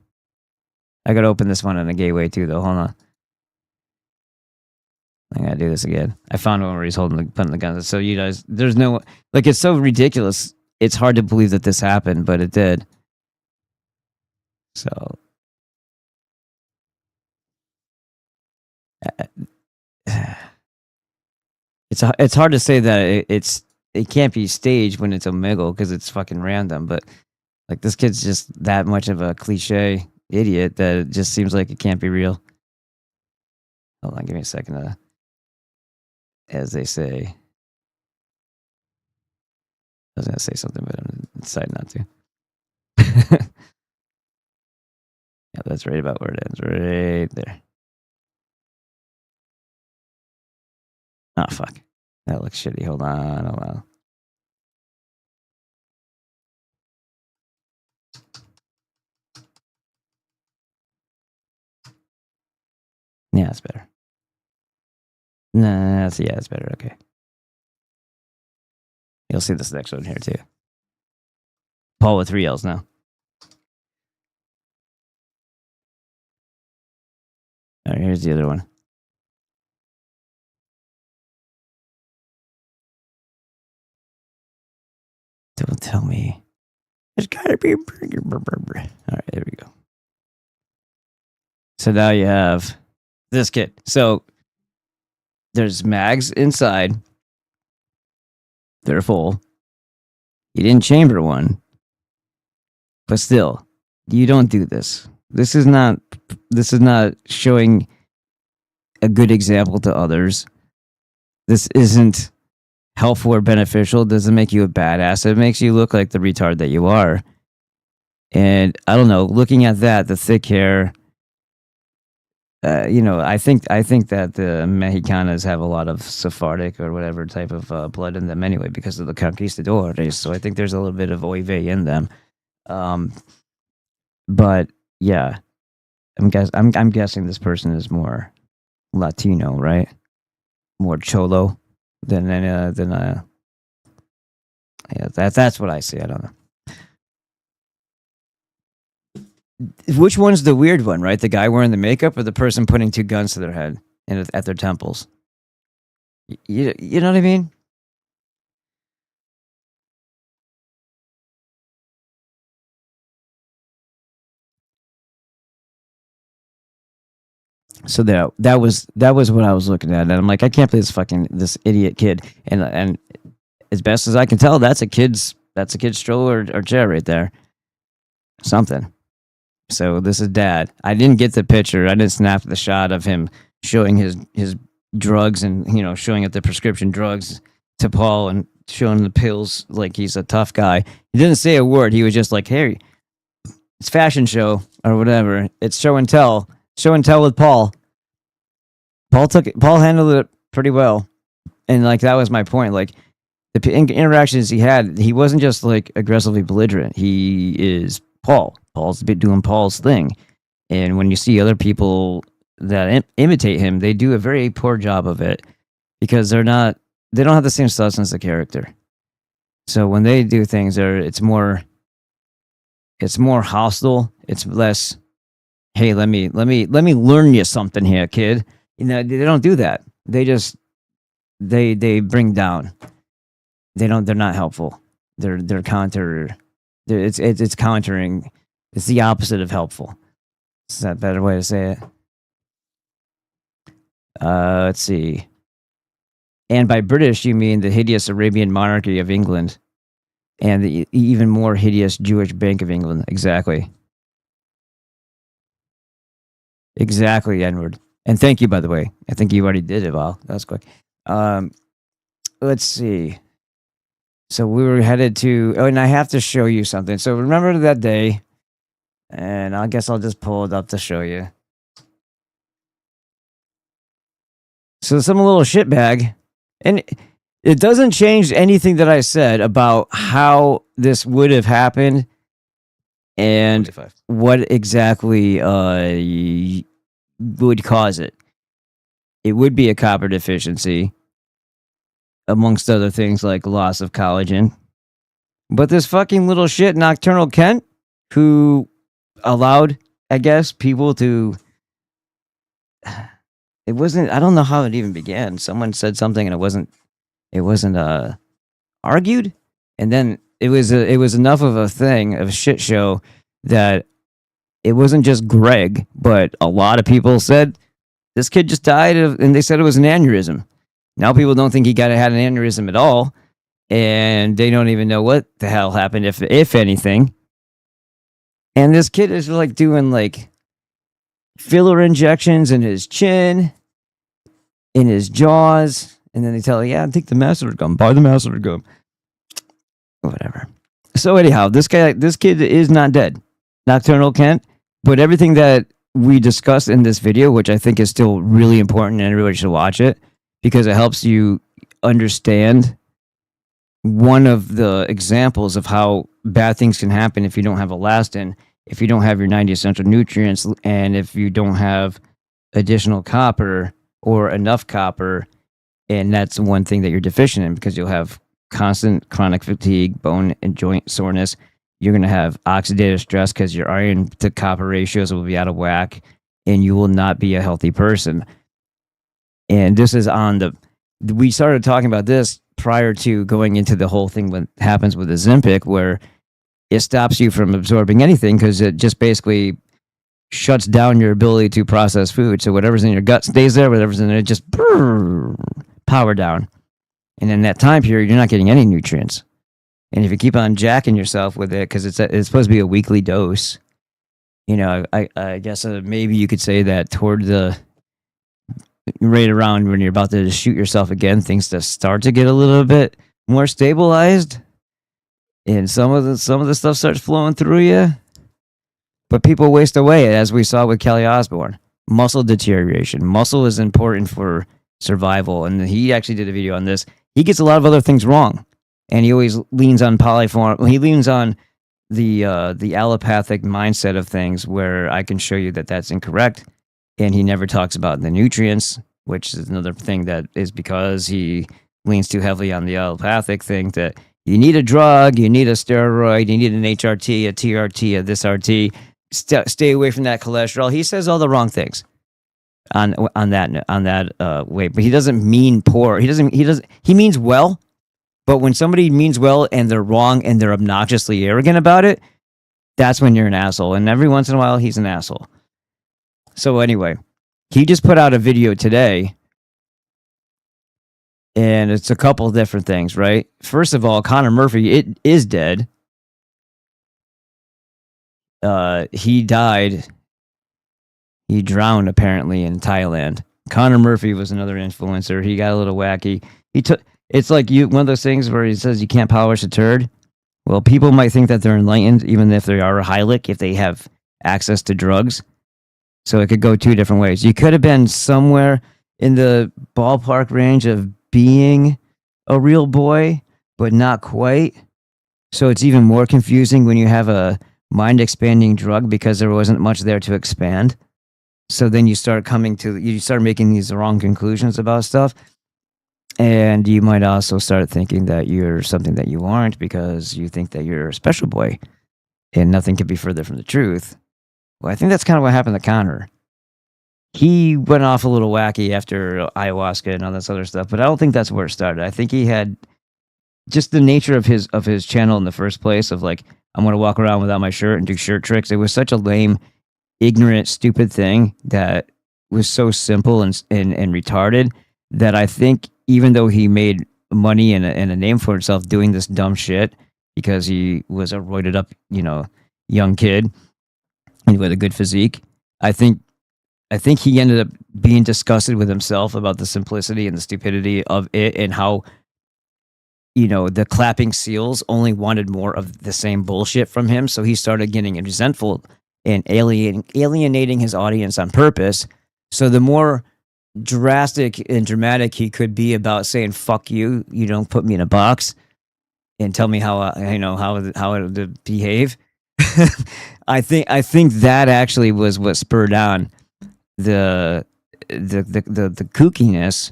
I got to open this one in a gateway too, though. Hold on. I gotta do this again. I found one where he's putting the guns. So you guys, there's no, like, it's so ridiculous. It's hard to believe that this happened, but it did. So it's hard to say that it can't be staged when it's Omegle because it's fucking random. But like, this kid's just that much of a cliche idiot that it just seems like it can't be real. Hold on, give me a second. As they say, I was gonna say something, but I'm deciding not to. Yeah, that's right about where it ends, right there. Oh fuck, that looks shitty. Hold on. Yeah, that's better. Nah, it's better. Okay, you'll see this next one here too. Paul with 3 L's now. All right, here's the other one. Don't tell me. There's gotta be a burger. All right, there we go. So now you have this kid. So there's mags inside. They're full. You didn't chamber one, but still, you don't do this. This is not showing a good example to others. This isn't helpful or beneficial. It doesn't make you a badass. It makes you look like the retard that you are. And I don't know, looking at that, the thick hair, I think that the Mexicanas have a lot of Sephardic or whatever type of blood in them anyway because of the conquistadores. So I think there's a little bit of Oive in them. But yeah, I'm guessing this person is more Latino, right? More cholo than yeah. That's what I see. I don't know. Which one's the weird one, right? The guy wearing the makeup or the person putting 2 guns to their head and at their temples? You know what I mean? So that was what I was looking at, and I'm like, I can't believe this idiot kid. And as best as I can tell, that's a kid's stroller or chair right there. Something. So this is dad. I didn't get the picture. I didn't snap the shot of him showing his drugs and showing up the prescription drugs to Paul and showing the pills like he's a tough guy. He didn't say a word. He was just like, "Hey, it's fashion show or whatever. It's show and tell. Show and tell with Paul." Paul handled it pretty well, and like that was my point. Like the interactions he had, he wasn't just like aggressively belligerent. He is Paul. Paul's doing Paul's thing, and when you see other people that imitate him, they do a very poor job of it because they don't have the same substance of character. So when they do things, it's more hostile. It's less, hey, let me learn you something here, kid. They don't do that. They just they bring down. They're not helpful. They're counter. It's countering. It's the opposite of helpful. Is that a better way to say it? Let's see. And by British, you mean the hideous Arabian monarchy of England and the even more hideous Jewish Bank of England. Exactly. Exactly, Edward. And thank you, by the way. I think you already did it, Val. That's quick. Um, let's see. So we were headed to, oh, and I have to show you something. So remember that day, and I guess I'll just pull it up to show you. So some little shitbag, and it doesn't change anything that I said about how this would have happened and 25. what exactly would cause it. It would be a copper deficiency, amongst other things like loss of collagen. But this fucking little shit, Nocturnal Kent, who allowed, I guess, people to. It wasn't. I don't know how it even began. Someone said something, and it wasn't. It wasn't argued, and then it was. It was enough of a thing, of a shit show, that it wasn't just Greg, but a lot of people said this kid just died of, and they said it was an aneurysm. Now people don't think he had an aneurysm at all, and they don't even know what the hell happened, if anything. And this kid is like doing like filler injections in his chin, in his jaws, and then they tell him, "Yeah, take the master gum, buy the master gum." Whatever. So anyhow, this kid is not dead, Nocturnal Kent. But everything that we discussed in this video, which I think is still really important, and everybody should watch it because it helps you understand one of the examples of how bad things can happen if you don't have elastin, if you don't have your 90 essential nutrients, and if you don't have additional copper or enough copper. And that's one thing that you're deficient in, because you'll have constant chronic fatigue, bone and joint soreness. You're going to have oxidative stress because your iron to copper ratios will be out of whack, and you will not be a healthy person. And this is we started talking about this prior to going into the whole thing what happens with Ozempic, where it stops you from absorbing anything because it just basically shuts down your ability to process food. So whatever's in your gut stays there, whatever's in there just power down. And in that time period, you're not getting any nutrients. And if you keep on jacking yourself with it, because it's supposed to be a weekly dose, I guess maybe you could say that toward the right around when you're about to shoot yourself again, things just start to get a little bit more stabilized, and some of the stuff starts flowing through you. But people waste away, as we saw with Kelly Osbourne. Muscle deterioration. Muscle is important for survival, and he actually did a video on this. He gets a lot of other things wrong, and he always leans on polyform. He leans on the allopathic mindset of things, where I can show you that that's incorrect. And he never talks about the nutrients, which is another thing that is because he leans too heavily on the allopathic thing, that you need a drug, you need a steroid, you need an HRT, a TRT, a this RT. Stay away from that cholesterol. He says all the wrong things on that way, but he doesn't mean poor. He means well, but when somebody means well and they're wrong and they're obnoxiously arrogant about it, that's when you're an asshole. And every once in a while, he's an asshole. So anyway, he just put out a video today, and it's a couple of different things, right? First of all, Connor Murphy is dead. He died. He drowned apparently in Thailand. Connor Murphy was another influencer. He got a little wacky. It's like one of those things where he says you can't polish a turd. Well, people might think that they're enlightened, even if they are a Heilig, if they have access to drugs. So it could go two different ways. You could have been somewhere in the ballpark range of being a real boy, but not quite. So it's even more confusing when you have a mind-expanding drug, because there wasn't much there to expand. So then you start making these wrong conclusions about stuff. And you might also start thinking that you're something that you aren't, because you think that you're a special boy. And nothing could be further from the truth. Well, I think that's kind of what happened to Connor. He went off a little wacky after ayahuasca and all this other stuff, but I don't think that's where it started. I think he had just the nature of his channel in the first place, of like, I'm going to walk around without my shirt and do shirt tricks. It was such a lame, ignorant, stupid thing that was so simple and retarded that I think even though he made money and a name for himself doing this dumb shit because he was a roided up, young kid and with a good physique, I think he ended up being disgusted with himself about the simplicity and the stupidity of it and how the clapping seals only wanted more of the same bullshit from him. So he started getting resentful and alienating his audience on purpose. So the more drastic and dramatic he could be about saying "fuck you," you don't put me in a box and tell me how how to behave. I think that actually was what spurred on the kookiness,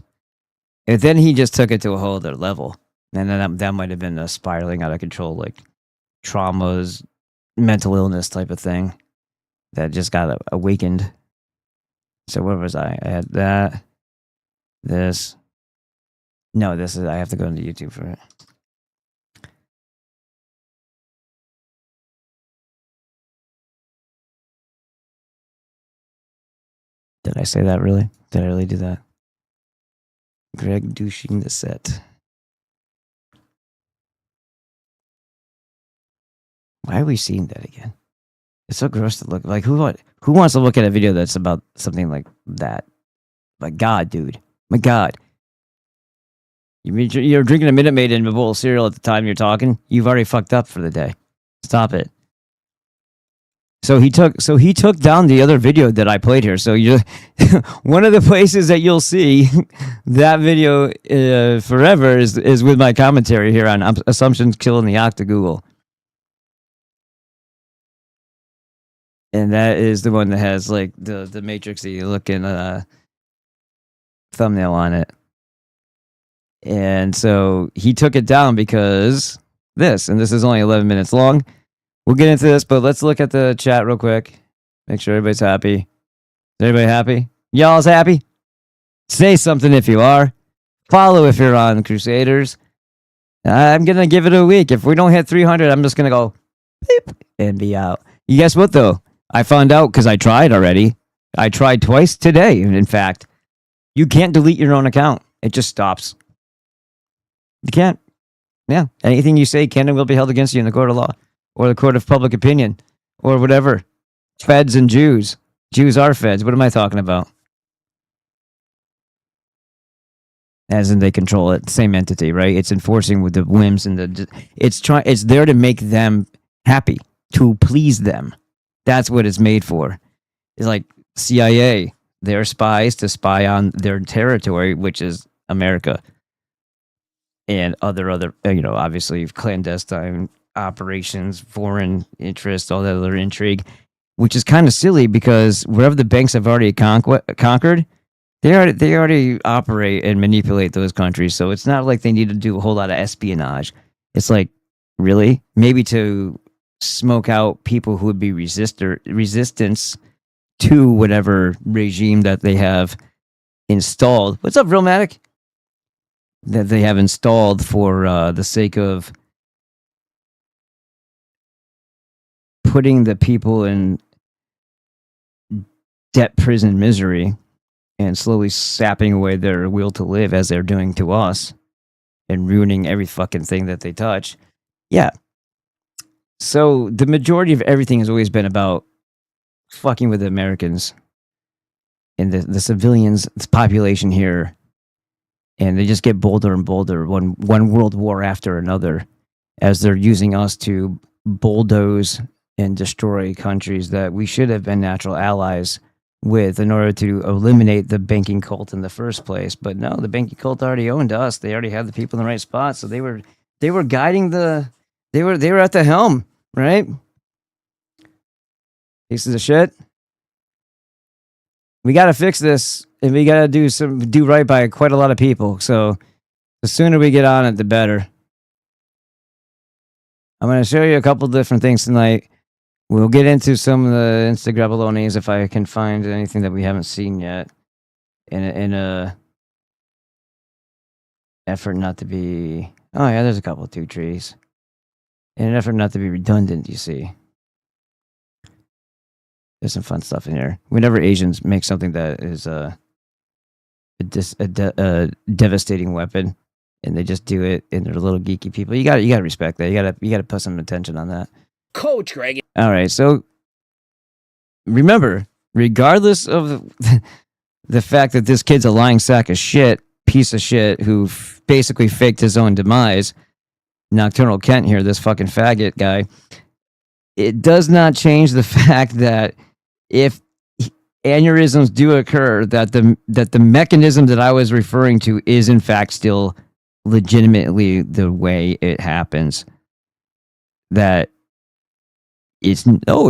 and then he just took it to a whole other level. And then that might have been a spiraling out of control, like traumas, mental illness type of thing that just got awakened. So where was I? I had that. This. No, this is. I have to go into YouTube for it. Did I say that really? Did I really do that? Greg douching the set. Why are we seeing that again? It's so gross to look like. Who wants to look at a video that's about something like that? My God, dude. My God. You're drinking a Minute Maid and a bowl of cereal at the time you're talking. You've already fucked up for the day. Stop it. So he took down the other video that I played here. So you, one of the places that you'll see that video forever is with my commentary here on assumptions killing the Octa Google. And that is the one that has like the matrixy looking thumbnail on it. And so he took it down because this is only 11 minutes long. We'll get into this, but let's look at the chat real quick. Make sure everybody's happy. Is everybody happy? Y'all's happy? Say something if you are. Follow if you're on Crusaders. I'm going to give it a week. If we don't hit 300, I'm just going to go beep and be out. You guess what, though? I found out because I tried already. I tried twice today, in fact. You can't delete your own account. It just stops. You can't. Yeah. Anything you say can and will be held against you in the court of law or the court of public opinion or whatever. Feds and Jews. Jews are feds. What am I talking about? As in they control it. Same entity, right? It's enforcing with the whims and it's there to make them happy, to please them. That's what it's made for. It's like CIA. They're spies to spy on their territory, which is America. And other, obviously clandestine operations, foreign interests, all that other intrigue, which is kind of silly because wherever the banks have already conquered, they already operate and manipulate those countries. So it's not like they need to do a whole lot of espionage. It's like, really? Maybe to smoke out people who would be resistance to whatever regime that they have installed. What's up, Realmatic? That they have installed for the sake of putting the people in debt prison misery and slowly sapping away their will to live as they're doing to us and ruining every fucking thing that they touch. Yeah. So the majority of everything has always been about fucking with the Americans and the civilians, the population here. And they just get bolder and bolder, one world war after another, as they're using us to bulldoze and destroy countries that we should have been natural allies with in order to eliminate the banking cult in the first place. But no, the banking cult already owned us. They already had the people in the right spot, so they were guiding they were at the helm, right? Pieces of shit. We got to fix this, and we got to do right by quite a lot of people. So the sooner we get on it, the better. I'm going to show you a couple different things tonight. We'll get into some of the Instagrabelones if I can find anything that we haven't seen yet. In a effort not to be... Oh, yeah, there's a couple of 2 trees. In an effort not to be redundant, you see. There's some fun stuff in here. Whenever Asians make something that is a devastating weapon, and they just do it, and they're little geeky people. You got to respect that. You got to put some attention on that. Coach Greg. All right, so remember, regardless of the fact that this kid's a lying sack of shit, piece of shit, who basically faked his own demise, Nocturnal Kent here, this fucking faggot guy, it does not change the fact that if aneurysms do occur, that the mechanism that I was referring to is in fact still legitimately the way it happens. That it's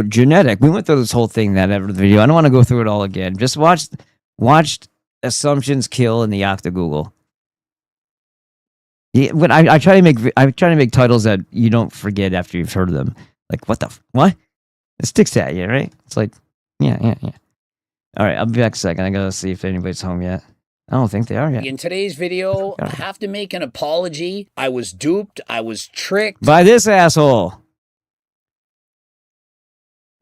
genetic. We went through this whole thing that other video. I don't want to go through it all again. Just watch Assumptions Kill in the Octa Google. Yeah, when I try to make titles that you don't forget after you've heard them. Like what? It sticks at you, right? It's like yeah. All right, I'll be back a second. I gotta see if anybody's home yet. I don't think they are yet. In today's video, I have to make an apology. I was duped. I was tricked by this asshole.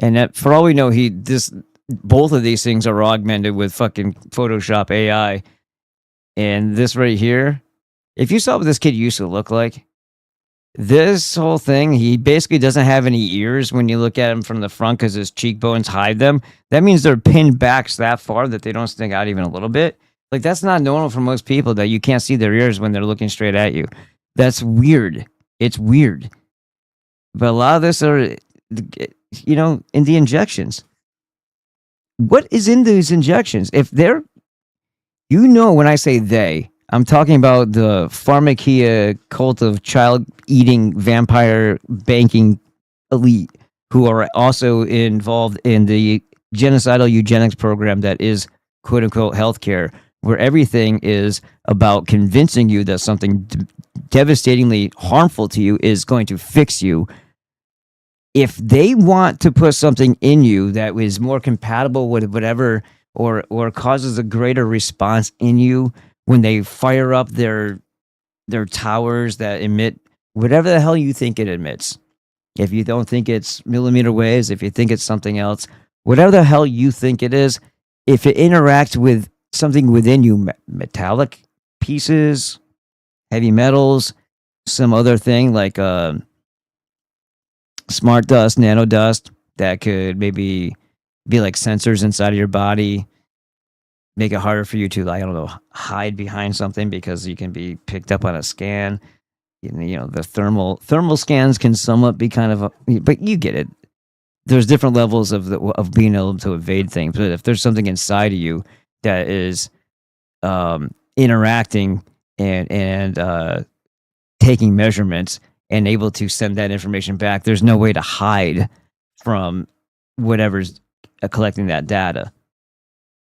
And that, for all we know, both of these things are augmented with fucking Photoshop AI. And this right here, if you saw what this kid used to look like, this whole thing, he basically doesn't have any ears when you look at him from the front because his cheekbones hide them. That means they're pinned back that far that they don't stick out even a little bit. Like, that's not normal for most people, that you can't see their ears when they're looking straight at you. That's weird. It's weird. But a lot of this are, in the injections. What is in these injections? If they're, when I say they, I'm talking about the pharmakia cult of child-eating vampire banking elite who are also involved in the genocidal eugenics program that is quote-unquote healthcare, where everything is about convincing you that something devastatingly harmful to you is going to fix you. If they want to put something in you that is more compatible with whatever or causes a greater response in you when they fire up their towers that emit whatever the hell you think it emits. If you don't think it's millimeter waves, if you think it's something else, whatever the hell you think it is, if it interacts with something within you, metallic pieces, heavy metals, some other thing like smart dust, nano dust, that could maybe be like sensors inside of your body, make it harder for you to, I don't know, hide behind something because you can be picked up on a scan. The thermal scans can somewhat be kind of, but you get it. There's different levels of being able to evade things. But if there's something inside of you that is interacting and taking measurements and able to send that information back, there's no way to hide from whatever's collecting that data.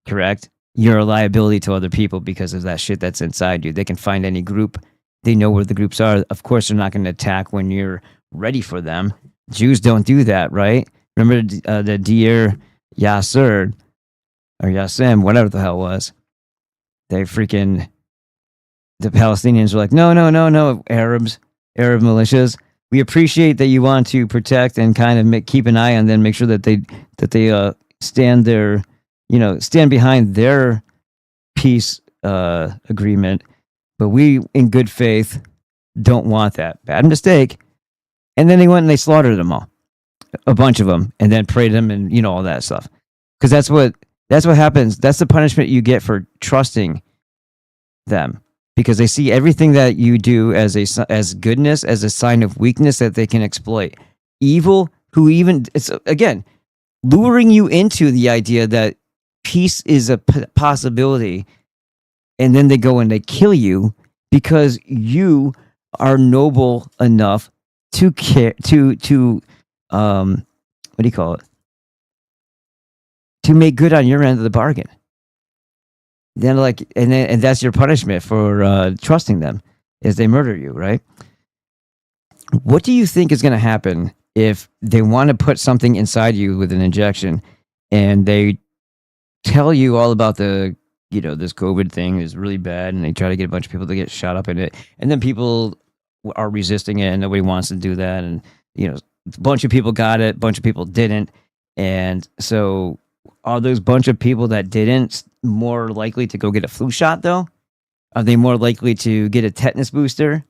Correct? You're a liability to other people because of that shit that's inside you. They can find any group. They know where the groups are. Of course, they're not going to attack when you're ready for them. Jews don't do that, right? Remember the Deir Yasser or Yassem, whatever the hell it was. The Palestinians were like, no, Arab militias. We appreciate that you want to protect and kind of keep an eye on them, make sure that they stand behind their peace agreement. But we, in good faith, don't want that. Bad mistake. And then they went and they slaughtered them all, a bunch of them, and then prayed them and all that stuff. Because that's what happens. That's the punishment you get for trusting them, because they see everything that you do as goodness, as a sign of weakness that they can exploit. Evil, it's again luring you into the idea that peace is a possibility, and then they go and they kill you because you are noble enough to care to what do you call it? To make good on your end of the bargain. Then and that's your punishment for trusting them, is they murder you, right? What do you think is going to happen if they want to put something inside you with an injection and they tell you all about this COVID thing is really bad, and they try to get a bunch of people to get shot up in it, and then people are resisting it and nobody wants to do that, and a bunch of people got it, a bunch of people didn't, and so are those bunch of people that didn't more likely to go get a flu shot, though? Are they more likely to get a tetanus booster?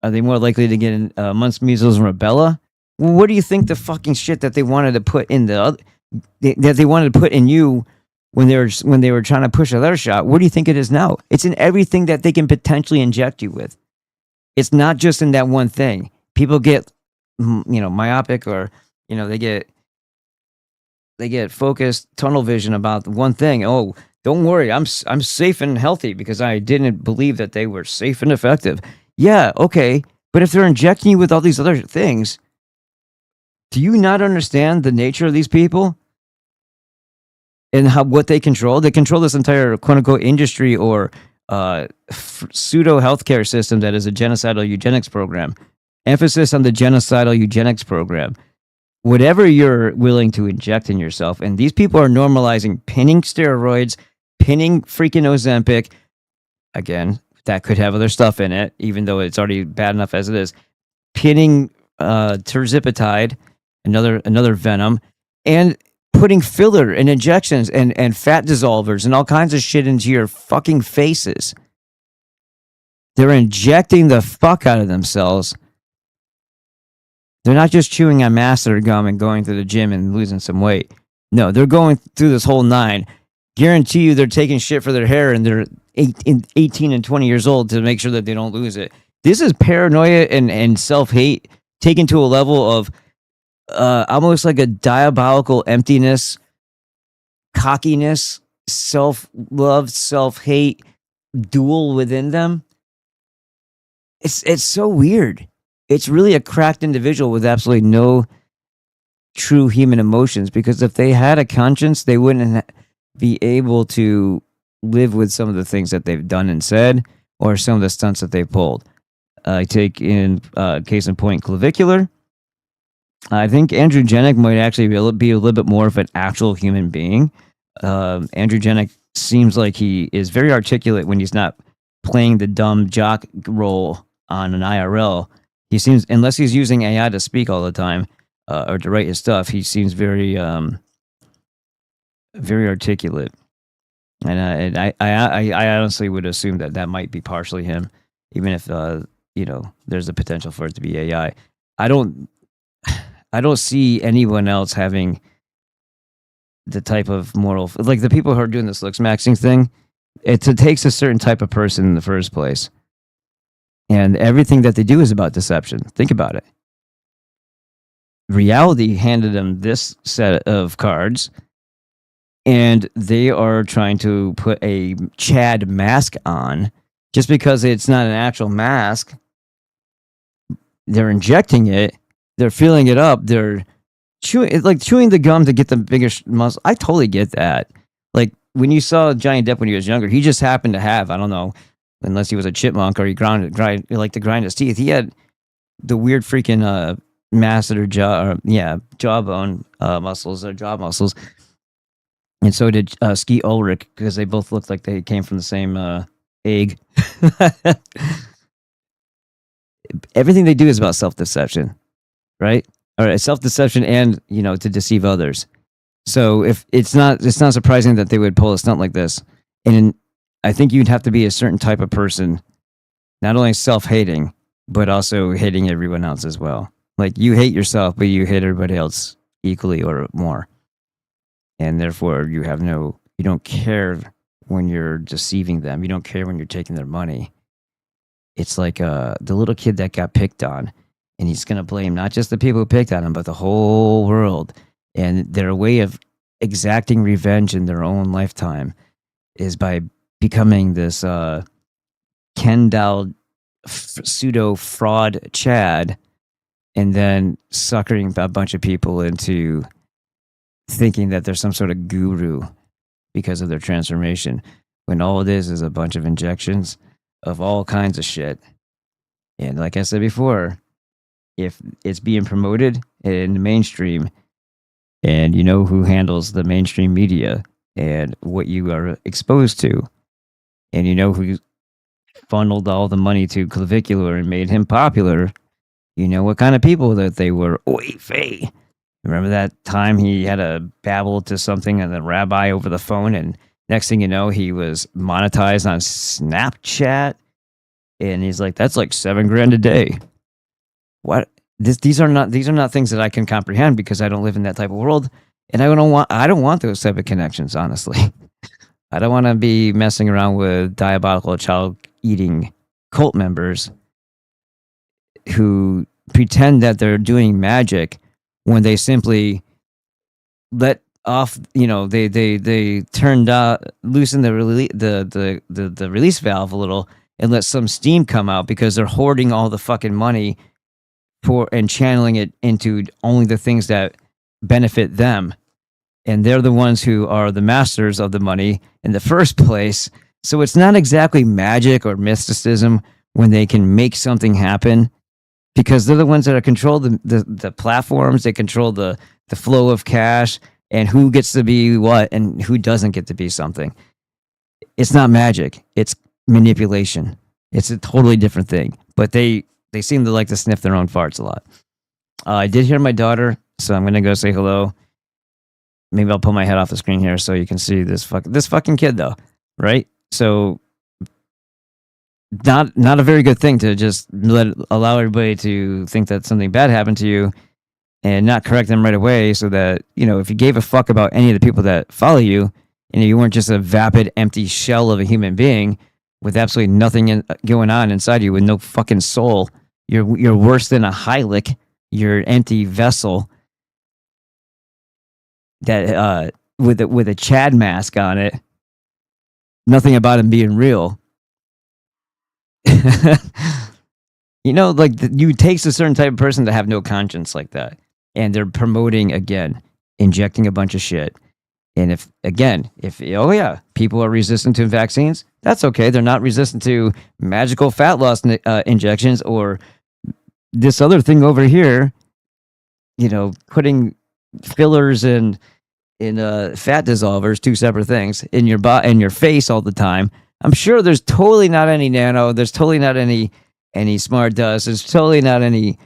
Are they more likely to get mumps, measles, and rubella? Well, what do you think the fucking shit that they wanted to put in that they wanted to put in you when they were trying to push another shot? What do you think it is now? It's in everything that they can potentially inject you with. It's not just in that one thing. People get, myopic, or they get focused tunnel vision about the one thing. Oh, don't worry, I'm safe and healthy because I didn't believe that they were safe and effective. Yeah, okay, but if they're injecting you with all these other things, do you not understand the nature of these people and what they control? They control this entire quote unquote industry or pseudo healthcare system that is a genocidal eugenics program. Emphasis on the genocidal eugenics program. Whatever you're willing to inject in yourself, and these people are normalizing pinning steroids, pinning freaking Ozempic. Again, that could have other stuff in it, even though it's already bad enough as it is. Pinning terzipatide, another venom, and putting filler and injections and fat dissolvers and all kinds of shit into your fucking faces. They're injecting the fuck out of themselves. They're not just chewing on masseter gum and going to the gym and losing some weight. No, they're going through this whole nine. Guarantee you they're taking shit for their hair and they're 18 and 20 years old to make sure that they don't lose it. This is paranoia and self-hate taken to a level of almost like a diabolical emptiness, cockiness, self-love, self-hate duel within them. It's so weird. It's really a cracked individual with absolutely no true human emotions, because if they had a conscience, they wouldn't be able to live with some of the things that they've done and said, or some of the stunts that they pulled. I take in case in point clavicular. I think Andrew Janik might actually be a little bit more of an actual human being. Andrew Janik seems like he is very articulate when he's not playing the dumb jock role on an IRL. He seems, unless he's using AI to speak all the time or to write his stuff, he seems very, very articulate. And I honestly would assume that might be partially him, even if there's a potential for it to be AI. I don't see anyone else having the type of moral, like the people who are doing this looks maxing thing. It takes a certain type of person in the first place. And everything that they do is about deception. Think about it. Reality handed them this set of cards, and they are trying to put a Chad mask on. Just because it's not an actual mask, they're injecting it, they're filling it up, they're chewing the gum to get the bigger muscle. I totally get that. Like when you saw Johnny Depp when he was younger, he just happened to have, I don't know, unless he was a chipmunk or he like to grind his teeth. He had the weird freaking masseter jawbone muscles or jaw muscles, and so did Skeet Ulrich, because they both looked like they came from the same egg. Everything they do is about self-deception, right? Or self-deception and to deceive others. So if it's not surprising that they would pull a stunt like this. And I think you'd have to be a certain type of person, not only self-hating, but also hating everyone else as well. Like you hate yourself, but you hate everybody else equally or more. And therefore you don't care when you're deceiving them. You don't care when you're taking their money. It's like the little kid that got picked on, and he's going to blame not just the people who picked on him, but the whole world. And their way of exacting revenge in their own lifetime is by becoming this Ken doll pseudo fraud Chad, and then suckering a bunch of people into thinking that they're some sort of guru because of their transformation, when all it is a bunch of injections of all kinds of shit. And like I said before, if it's being promoted in the mainstream, and you know who handles the mainstream media and what you are exposed to, and you know who funneled all the money to Clavicular and made him popular, you know what kind of people that they were. Oy vey. Remember that time he had a babble to something and the rabbi over the phone, and Next thing you know, he was monetized on Snapchat, and he's like, "That's like $7,000 a day." What? These are not things that I can comprehend because I don't live in that type of world, and I don't want those type of connections. Honestly, I don't want to be messing around with diabolical child eating cult members who pretend that they're doing magic when they simply let off, they turned loosen the release valve a little and let some steam come out because they're hoarding all the fucking money for and channeling it into only the things that benefit them, and they're the ones who are the masters of the money in the first place. So it's not exactly magic or mysticism when they can make something happen, because they're the ones that control the platforms. They control the flow of cash and who gets to be what and who doesn't get to be something. It's not magic. It's manipulation. It's a totally different thing. But they seem to like to sniff their own farts a lot. I did hear my daughter, so I'm going to go say hello. Maybe I'll pull my head off the screen here so you can see this fucking kid, though, right? So not a very good thing to just allow everybody to think that something bad happened to you and not correct them right away, so that, if you gave a fuck about any of the people that follow you, and you weren't just a vapid, empty shell of a human being with absolutely nothing going on inside you, with no fucking soul, you're worse than a Heilig. You're an empty vessel that with a Chad mask on it. Nothing about him being real. You takes a certain type of person to have no conscience like that, and they're promoting, again, injecting a bunch of shit. And if people are resistant to vaccines, that's okay. They're not resistant to magical fat loss injections or this other thing over here. Putting fillers in fat dissolvers, two separate things, in your face all the time. I'm sure there's totally not any nano. There's totally not any smart dust. There's totally not any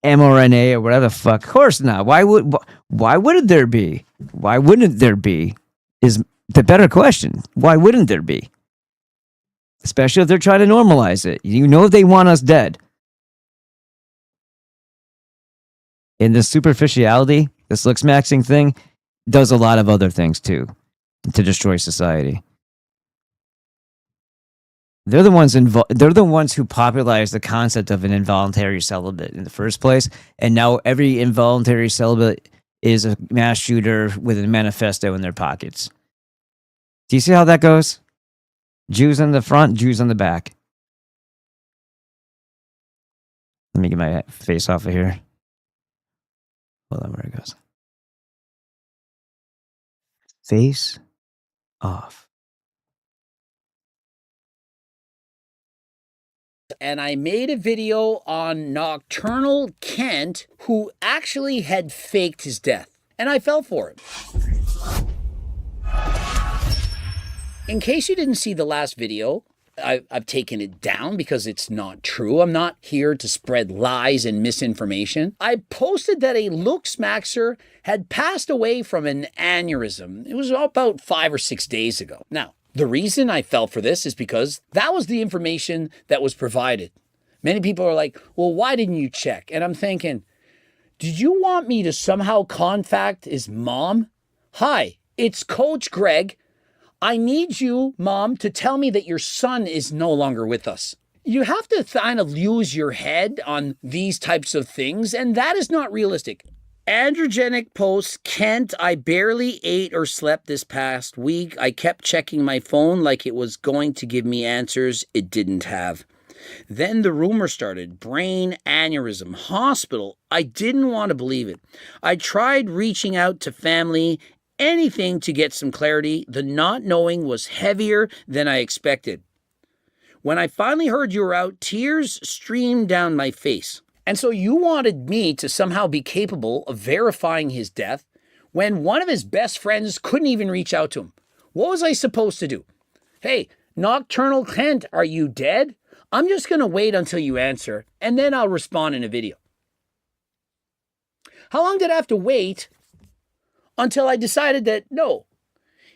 mRNA or whatever the fuck. Of course not. Why wouldn't there be? Why wouldn't there be? Is the better question. Why wouldn't there be? Especially if they're trying to normalize it. They want us dead. And this superficiality, this looks maxing thing, does a lot of other things too to destroy society. They're the ones who popularized the concept of an involuntary celibate in the first place, and now every involuntary celibate is a mass shooter with a manifesto in their pockets. Do you see how that goes? Jews in the front, Jews on the back. Let me get my face off of here. Hold on, where it goes. Face off. And I made a video on Nocturnal Kent, who actually had faked his death. And I fell for it. In case you didn't see the last video, I've taken it down because it's not true. I'm not here to spread lies and misinformation. I posted that a Looksmaxer had passed away from an aneurysm. It was about 5 or 6 days ago. Now, the reason I fell for this is because that was the information that was provided. Many people are like, well, why didn't you check? And I'm thinking, did you want me to somehow contact his mom? Hi, it's Coach Greg. I need you, Mom, to tell me that your son is no longer with us. You have to kind of use your head on these types of things, and that is not realistic. Androgenic posts, Kent, I barely ate or slept this past week. I kept checking my phone like it was going to give me answers it didn't have. Then the rumor started, brain aneurysm, hospital. I didn't want to believe it. I tried reaching out to family, anything to get some clarity. The not knowing was heavier than I expected. When I finally heard you were out, tears streamed down my face. And so you wanted me to somehow be capable of verifying his death when one of his best friends couldn't even reach out to him. What was I supposed to do? Hey, Nocturnal Kent, are you dead? I'm just going to wait until you answer, and then I'll respond in a video. How long did I have to wait until I decided that, no,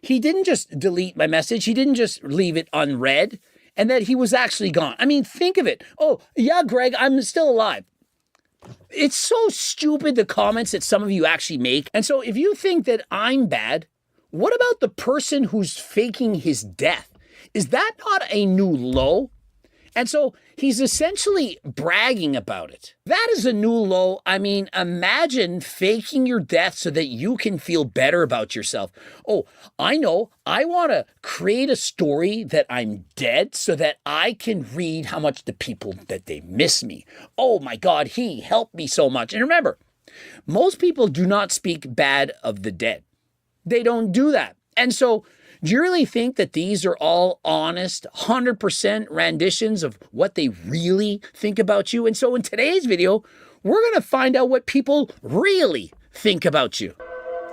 he didn't just delete my message. He didn't just leave it unread, and that he was actually gone. I mean, think of it. Oh, yeah, Greg, I'm still alive. It's so stupid, the comments that some of you actually make. And so if you think that I'm bad, what about the person who's faking his death? Is that not a new low? And so he's essentially bragging about it. That is a new low. I mean, imagine faking your death so that you can feel better about yourself. Oh, I know. I want to create a story that I'm dead so that I can read how much the people that they miss me. Oh my God, he helped me so much. And remember, most people do not speak bad of the dead. They don't do that. And so do you really think that these are all honest, 100% renditions of what they really think about you? And so in today's video, we're going to find out what people really think about you.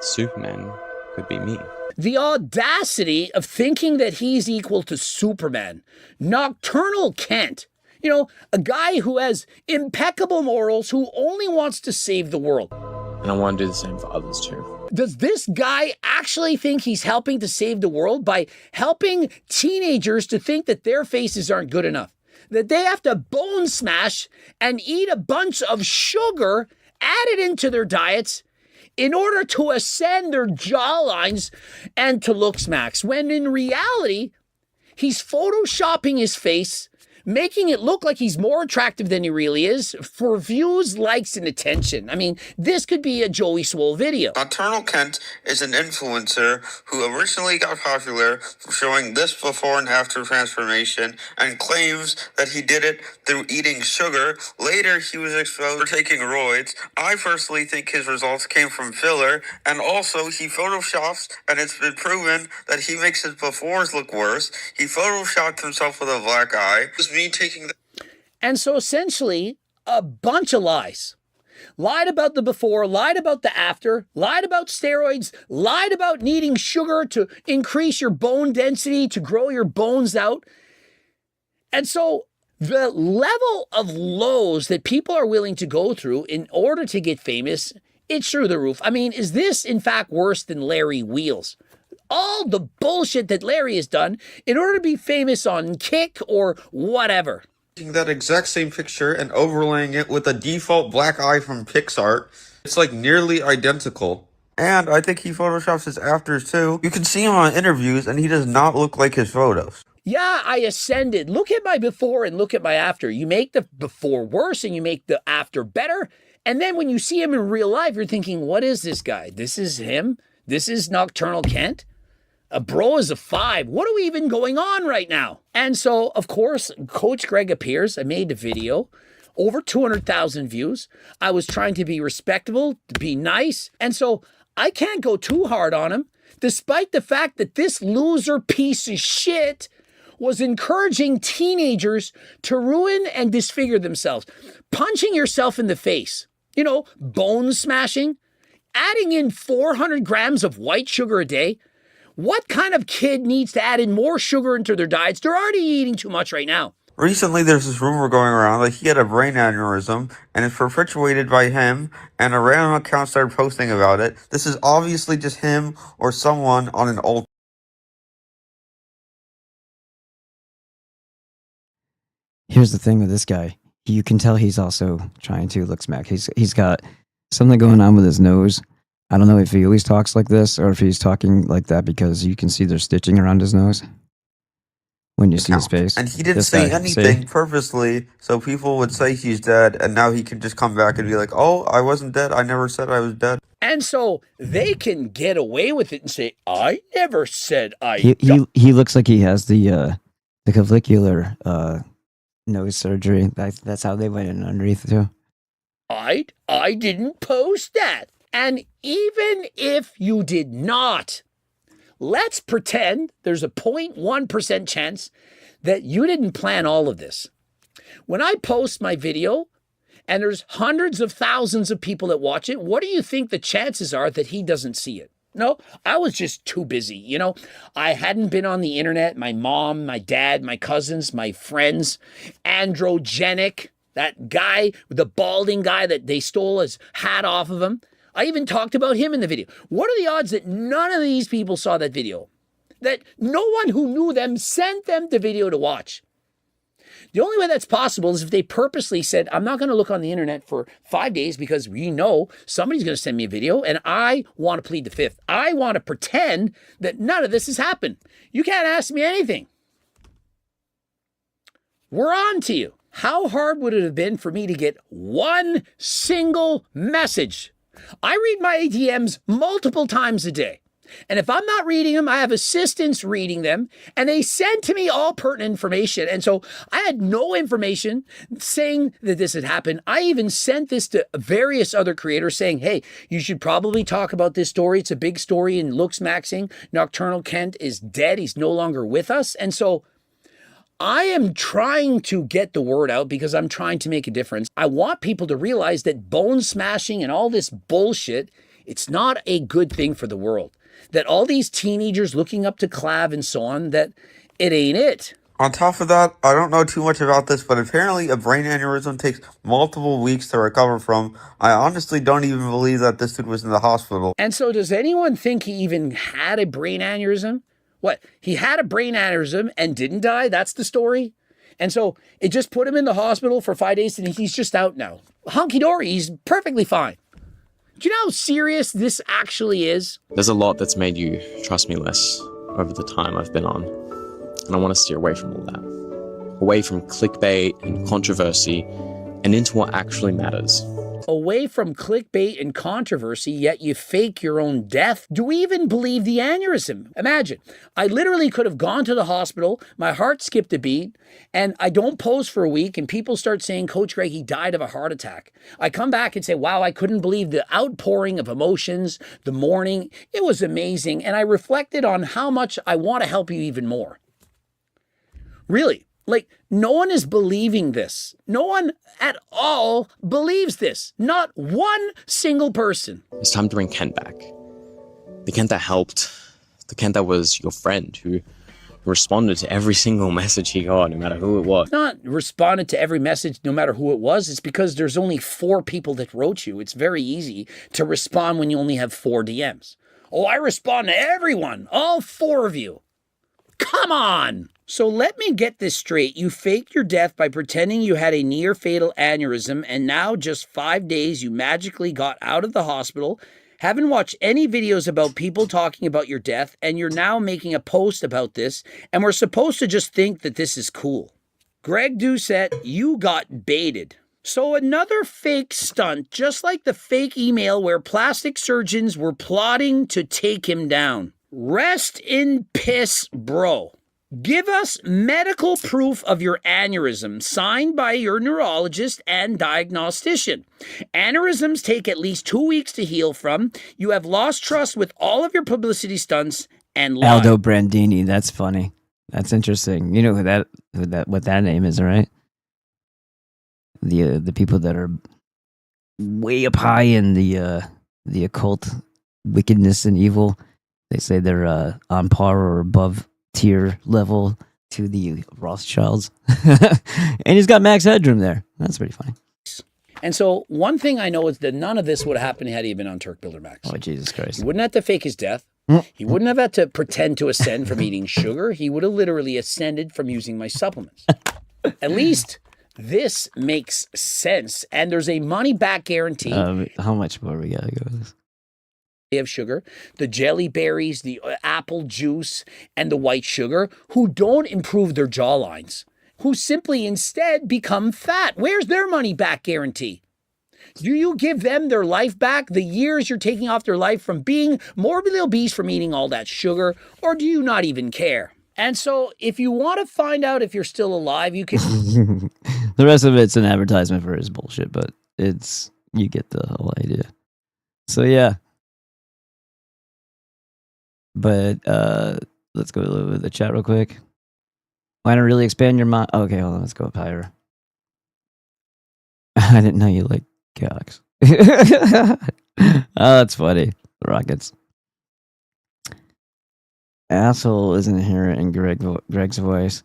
Superman could be me. The audacity of thinking that he's equal to Superman. Nocturnal Kent. You know, a guy who has impeccable morals, who only wants to save the world. And I want to do the same for others too. Does this guy actually think he's helping to save the world by helping teenagers to think that their faces aren't good enough? That they have to bone smash and eat a bunch of sugar added into their diets in order to ascend their jawlines and to look smacks, when in reality, he's photoshopping his face, making it look like he's more attractive than he really is for views, likes, and attention. I mean, this could be a Joey Swole video. Nocturnal Kent is an influencer who originally got popular for showing this before and after transformation and claims that he did it through eating sugar. Later, he was exposed for taking roids. I personally think his results came from filler, and also he photoshops, and it's been proven that he makes his befores look worse. He photoshopped himself with a black eye. Me taking the- And so essentially, a bunch of lies. Lied about the before, lied about the after, lied about steroids, lied about needing sugar to increase your bone density, to grow your bones out. And so the level of lows that people are willing to go through in order to get famous, it's through the roof. I mean, is this in fact worse than Larry Wheels? All the bullshit that Larry has done in order to be famous on Kick or whatever. Taking that exact same picture and overlaying it with a default black eye from Pixar. It's like nearly identical. And I think he photoshops his afters too. You can see him on interviews and he does not look like his photos. Yeah, I ascended. Look at my before and look at my after. You make the before worse and you make the after better. And then when you see him in real life, you're thinking, what is this guy? This is him? This is Nocturnal Kent? A bro is a 5. What are we even going on right now? And so, of course, Coach Greg appears. I made the video. Over 200,000 views. I was trying to be respectable, to be nice. And so I can't go too hard on him, despite the fact that this loser piece of shit was encouraging teenagers to ruin and disfigure themselves. Punching yourself in the face. You know, bone smashing. Adding in 400 grams of white sugar a day. What kind of kid needs to add in more sugar into their diets? They're already eating too much right now. Recently, there's this rumor going around that he had a brain aneurysm, and it's perpetuated by him, and a random account started posting about it. This is obviously just him or someone on an old. Here's the thing with this guy. You can tell he's also trying to look smack. He's got something going on with his nose. I don't know if he always talks like this or if he's talking like that because you can see there's stitching around his nose when you see his face. And he didn't This say guy, anything see? purposely, so people would say he's dead, and now he can just come back and be like, oh, I wasn't dead. I never said I was dead. And so they can get away with it and say, I never said I He looks like he has the clavicular nose surgery. That's how they went in underneath too. I didn't post that. And even if you did not, let's pretend there's a 0.1% chance that you didn't plan all of this. When I post my video and there's hundreds of thousands of people that watch it, what do you think the chances are that he doesn't see it? No, I was just too busy. You know, I hadn't been on the internet. My mom, my dad, my cousins, my friends, androgenic, that guy, the balding guy that they stole his hat off of him. I even talked about him in the video. What are the odds that none of these people saw that video? that no one who knew them sent them the video to watch. The only way that's possible is if they purposely said, I'm not going to look on the internet for 5 days because we know somebody's going to send me a video and I want to plead the fifth. I want to pretend that none of this has happened. You can't ask me anything. We're on to you. How hard would it have been for me to get one single message? I read my ATMs multiple times a day. And if I'm not reading them, I have assistants reading them, and they send to me all pertinent information. And so I had no information saying that this had happened. I even sent this to various other creators saying, hey, you should probably talk about this story. It's a big story in looks maxing. Nocturnal Kent is dead. He's no longer with us. And so I am trying to get the word out because I'm trying to make a difference. I want people to realize that bone smashing and all this bullshit, it's not a good thing for the world. That all these teenagers looking up to Clav and so on, that it ain't it. On top of that, I don't know too much about this, but apparently a brain aneurysm takes multiple weeks to recover from. I honestly don't even believe that this dude was in the hospital. And so does anyone think he even had a brain aneurysm? What? He had a brain aneurysm and didn't die? That's the story? And so it just put him in the hospital for 5 days and he's just out now. Hunky-dory, he's perfectly fine. Do you know how serious this actually is? There's a lot that's made you trust me less over the time I've been on, and I want to steer away from all that. Away from clickbait and controversy, and into what actually matters. Away from clickbait and controversy, yet you fake your own death? Do we even believe the aneurysm? Imagine, I literally could have gone to the hospital, my heart skipped a beat, and I don't post for a week, and people start saying, Coach Greg, he died of a heart attack. I come back and say, wow, I couldn't believe the outpouring of emotions, the mourning. It was amazing, and I reflected on how much I want to help you even more. Really. Like, no one is believing this. No one at all believes this. Not one single person. It's time to bring Kent back. The Kent that helped. The Kent that was your friend, who responded to every single message he got, no matter who it was. Not responded to every message, no matter who it was. It's because there's only 4 people that wrote you. It's very easy to respond when you only have 4 DMs. Oh, I respond to everyone. All 4 of you. Come on. So let me get this straight. You faked your death by pretending you had a near fatal aneurysm, and now just 5 days you magically got out of the hospital, haven't watched any videos about people talking about your death, and you're now making a post about this, and we're supposed to just think that this is cool. Greg Doucette, you got baited. So another fake stunt, just like the fake email where plastic surgeons were plotting to take him down. Rest in piss, bro. Give us medical proof of your aneurysm signed by your neurologist and diagnostician. Aneurysms take at least 2 weeks to heal from. You have lost trust with all of your publicity stunts and lied. Aldo Brandini, that's funny. That's interesting. You know what that name is, right? The people that are way up high in the occult wickedness and evil. They say they're on par or above tier level to the Rothschilds. And he's got max headroom there. That's pretty funny. And so one thing I know is that none of this would have happened had he been on Turk Builder Max. Oh, Jesus Christ. He wouldn't have to fake his death. He wouldn't have had to pretend to ascend from eating sugar. He would have literally ascended from using my supplements. At least this makes sense. And there's a money-back guarantee. How much more we got to go with this? Of sugar, the jelly berries, the apple juice, and the white sugar, who don't improve their jawlines, who simply instead become fat. Where's their money back guarantee? Do you give them their life back, the years you're taking off their life from being morbidly obese from eating all that sugar, or do you not even care? And so if you want to find out if you're still alive, you can... The rest of it's an advertisement for his bullshit, but you get the whole idea. So yeah. But let's go to the chat real quick. Why not really expand your mind? Okay, hold on. Let's go up higher. I didn't know you like cocks. Oh, that's funny. The Rockets. Asshole isn't here in Greg's voice.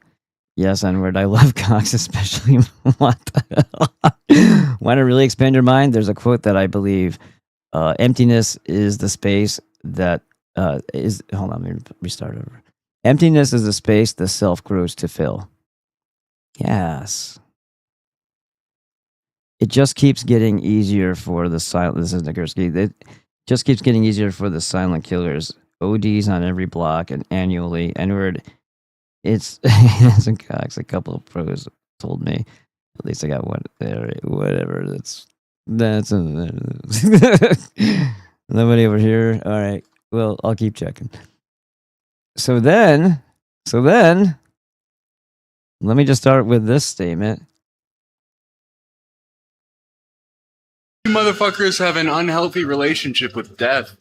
Yes, N-word. I love cocks, especially. What the hell? Why not really expand your mind? There's a quote that I believe emptiness is the space that hold on, let me restart over. Emptiness is a space the self grows to fill. Yes. It just keeps getting easier for the silent. This is Nagurski. It just keeps getting easier for the silent killers. ODs on every block and annually. N-word. It's a couple of pros told me. At least I got one there. Whatever. That's nobody over here. All right. Well, I'll keep checking. So then, let me just start with this statement. You motherfuckers have an unhealthy relationship with death.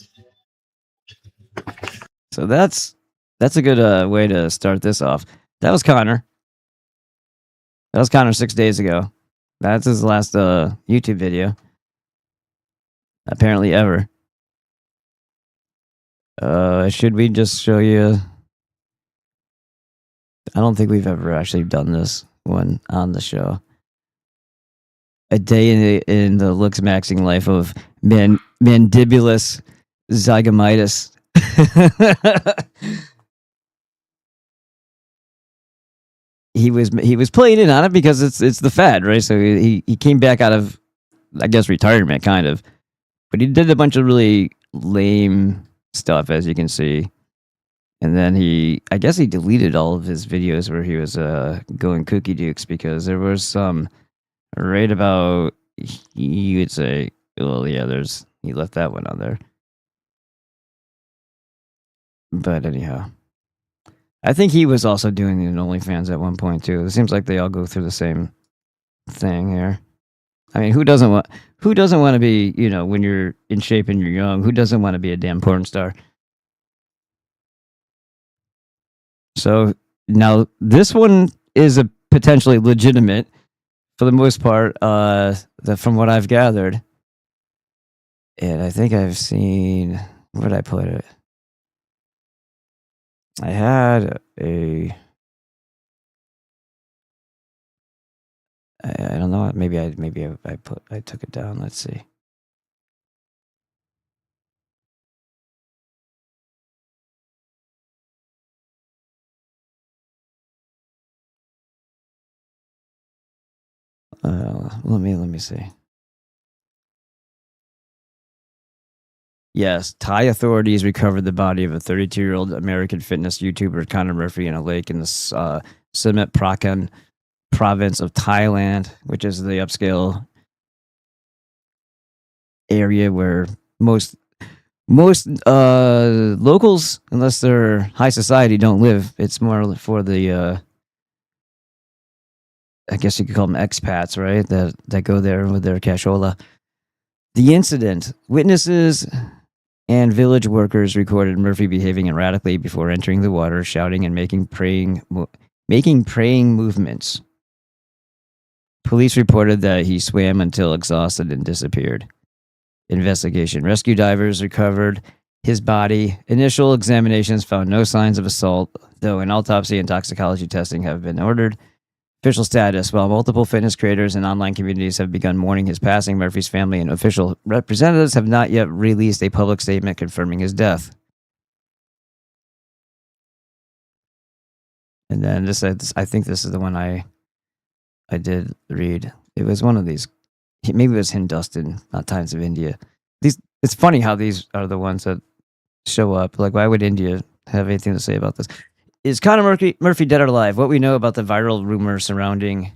So that's a good way to start this off. That was Connor. 6 days ago. That's his last YouTube video. Apparently ever. Should we just show you? I don't think we've ever actually done this one on the show. A day in the looks maxing life of mandibulus zygomitis. He was playing in on it because it's the fad, right? So he came back out of, I guess, retirement, kind of, but he did a bunch of really lame stuff, as you can see. And then I guess he deleted all of his videos where he was going kooky dukes, because there was some right about, he would say, well, yeah, he left that one on there. But anyhow, I think he was also doing an OnlyFans at one point too. It seems like they all go through the same thing here. I mean, who doesn't want to be, when you're in shape and you're young, who doesn't want to be a damn porn star? So now this one is a potentially legitimate for the most part, from what I've gathered. And I think I've seen, where did I put it? I had I don't know. Maybe I took it down. Let's see. Let me see. Yes, Thai authorities recovered the body of a 32-year-old American fitness YouTuber, Connor Murphy, in a lake in the Samet Prakan province of Thailand, which is the upscale area where most locals, unless they're high society, don't live. It's more for the I guess you could call them expats, right? That go there with their cashola. The incident: witnesses and village workers recorded Murphy behaving erratically before entering the water, shouting and making praying movements. Police reported that he swam until exhausted and disappeared. Investigation: rescue divers recovered his body. Initial examinations found no signs of assault, though an autopsy and toxicology testing have been ordered. Official status: while multiple fitness creators and online communities have begun mourning his passing, Murphy's family and official representatives have not yet released a public statement confirming his death. And then I think this is the one I did read. It was one of these. Maybe it was Hindustan, not Times of India. It's funny how these are the ones that show up. Like, why would India have anything to say about this? Is Connor Murphy dead or alive? What we know about the viral rumor surrounding,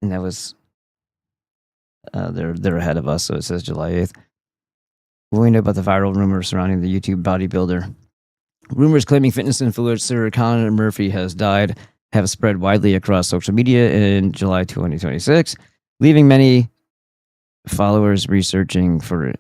and that was they're ahead of us, so it says July 8th. What we know about the viral rumor surrounding the YouTube bodybuilder. Rumors claiming fitness influencer Connor Murphy has died have spread widely across social media in July 2026, leaving many followers searching for